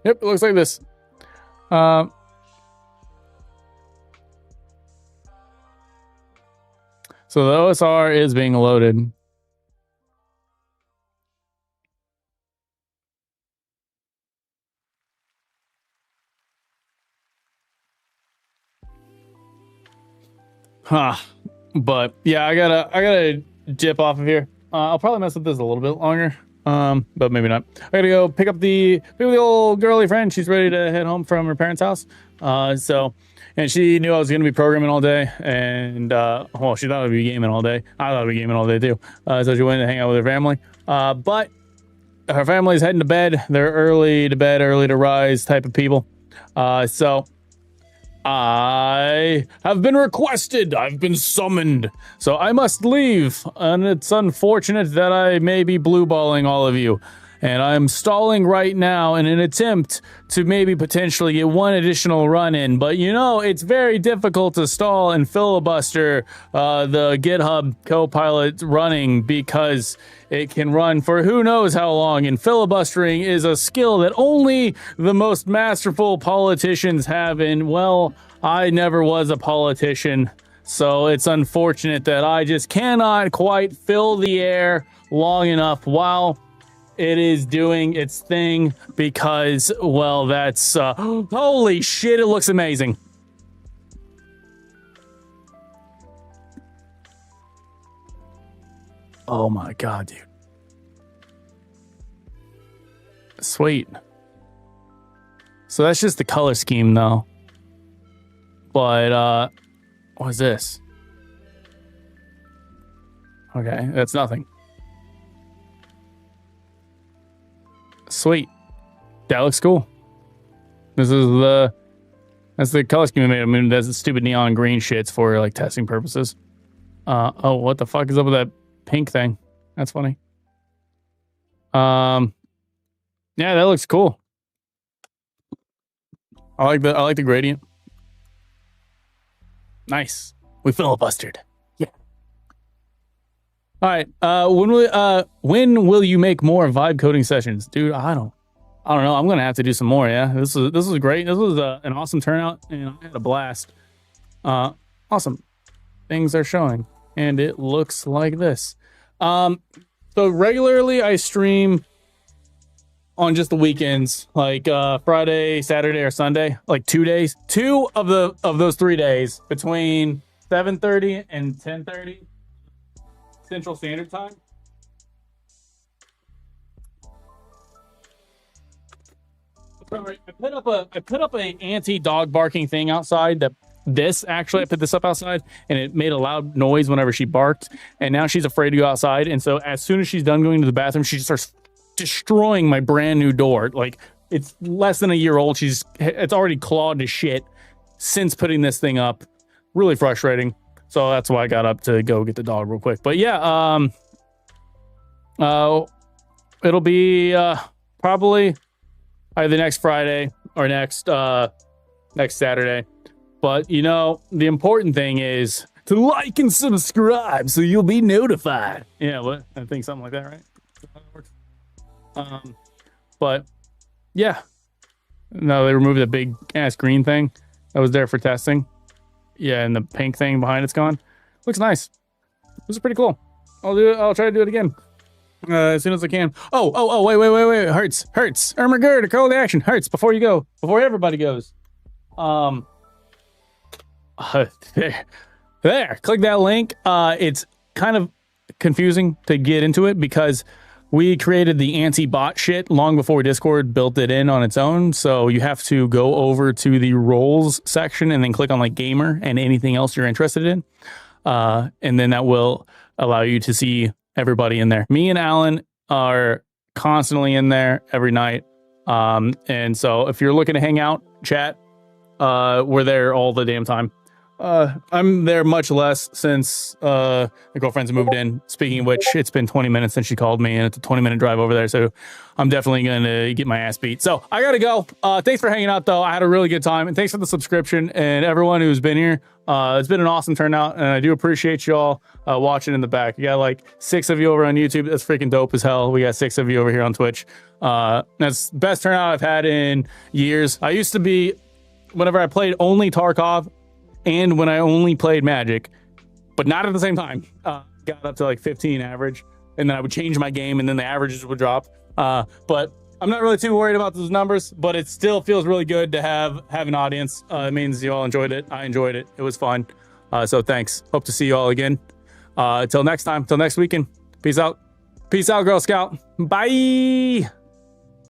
Yep, it looks like this. So the OSR is being loaded. But yeah, I gotta dip off of here. I'll probably mess with this a little bit longer, but maybe not. I gotta go pick up the old girly friend. She's ready to head home from her parents' house. And she knew I was gonna be programming all day, and well, she thought I'd be gaming all day. I thought I'd be gaming all day too. So she went to hang out with her family. But her family's heading to bed. They're early to bed, early to rise type of people. So I have been requested. I've been summoned. So I must leave. And it's unfortunate that I may be blueballing all of you. And I'm stalling right now in an attempt to maybe potentially get one additional run in. But you know, it's very difficult to stall and filibuster the GitHub Copilot running, because it can run for who knows how long. And filibustering is a skill that only the most masterful politicians have. And well, I never was a politician. So it's unfortunate that I just cannot quite fill the air long enough while it is doing its thing because, well, that's holy shit, it looks amazing. Oh my god, dude. Sweet. So that's just the color scheme though. But what's this? Okay, that's nothing. Sweet. That looks cool. That's the color scheme I made. I mean, that's the stupid neon green shits for like testing purposes. Oh, what the fuck is up with that pink thing? That's funny. Yeah, that looks cool. I like the gradient. Nice. We filibustered. Yeah. All right. When will you make more vibe coding sessions, dude? I don't know. I'm gonna have to do some more. Yeah. This was great. This was an awesome turnout, and I had a blast. Awesome. Things are showing, and it looks like this. So regularly I stream on just the weekends, like Friday, Saturday, or Sunday, like 2 days. 2 of those 3 days between 7:30 and 10:30 Central Standard Time. I put up a anti-dog barking thing outside. I put this up outside, and it made a loud noise whenever she barked. And now she's afraid to go outside. And so as soon as she's done going to the bathroom, she just starts destroying my brand new door. Like, it's less than a year old. It's already clawed to shit since putting this thing up. Really frustrating. So that's why I got up to go get the dog real quick. But yeah, it'll be probably either next Friday or next Saturday. But you know, the important thing is to like and subscribe so you'll be notified. Yeah, what? I think something like that, right? But yeah, no, they removed the big ass green thing that was there for testing. Yeah, and the pink thing behind it's gone. Looks nice. This is pretty cool. I'll try to do it again as soon as I can. Oh, wait. Hurts. Irma Gerd, a call to action. Hurts, before you go. Before everybody goes. There. Click that link. It's kind of confusing to get into it because we created the anti-bot shit long before Discord built it in on its own. So you have to go over to the roles section and then click on like gamer and anything else you're interested in. And then that will allow you to see everybody in there. Me and Alan are constantly in there every night. And so if you're looking to hang out, chat, we're there all the damn time. I'm there much less since my girlfriend's moved in. Speaking of which, it's been 20 minutes since she called me, and it's a 20-minute drive over there, so I'm definitely going to get my ass beat. So I gotta go. Thanks for hanging out, though. I had a really good time, and thanks for the subscription and everyone who's been here. It's been an awesome turnout, and I do appreciate y'all watching in the back. You got like 6 of you over on YouTube. That's freaking dope as hell. We got 6 of you over here on Twitch. That's the best turnout I've had in years. I used to be, whenever I played only Tarkov, and when I only played Magic, but not at the same time, got up to like 15 average, and then I would change my game, and then the averages would drop. But I'm not really too worried about those numbers, but it still feels really good to have an audience. It means you all enjoyed it. I enjoyed it. It was fun. So thanks. Hope to see you all again. Till next time, till next weekend. Peace out. Peace out, Girl Scout. Bye.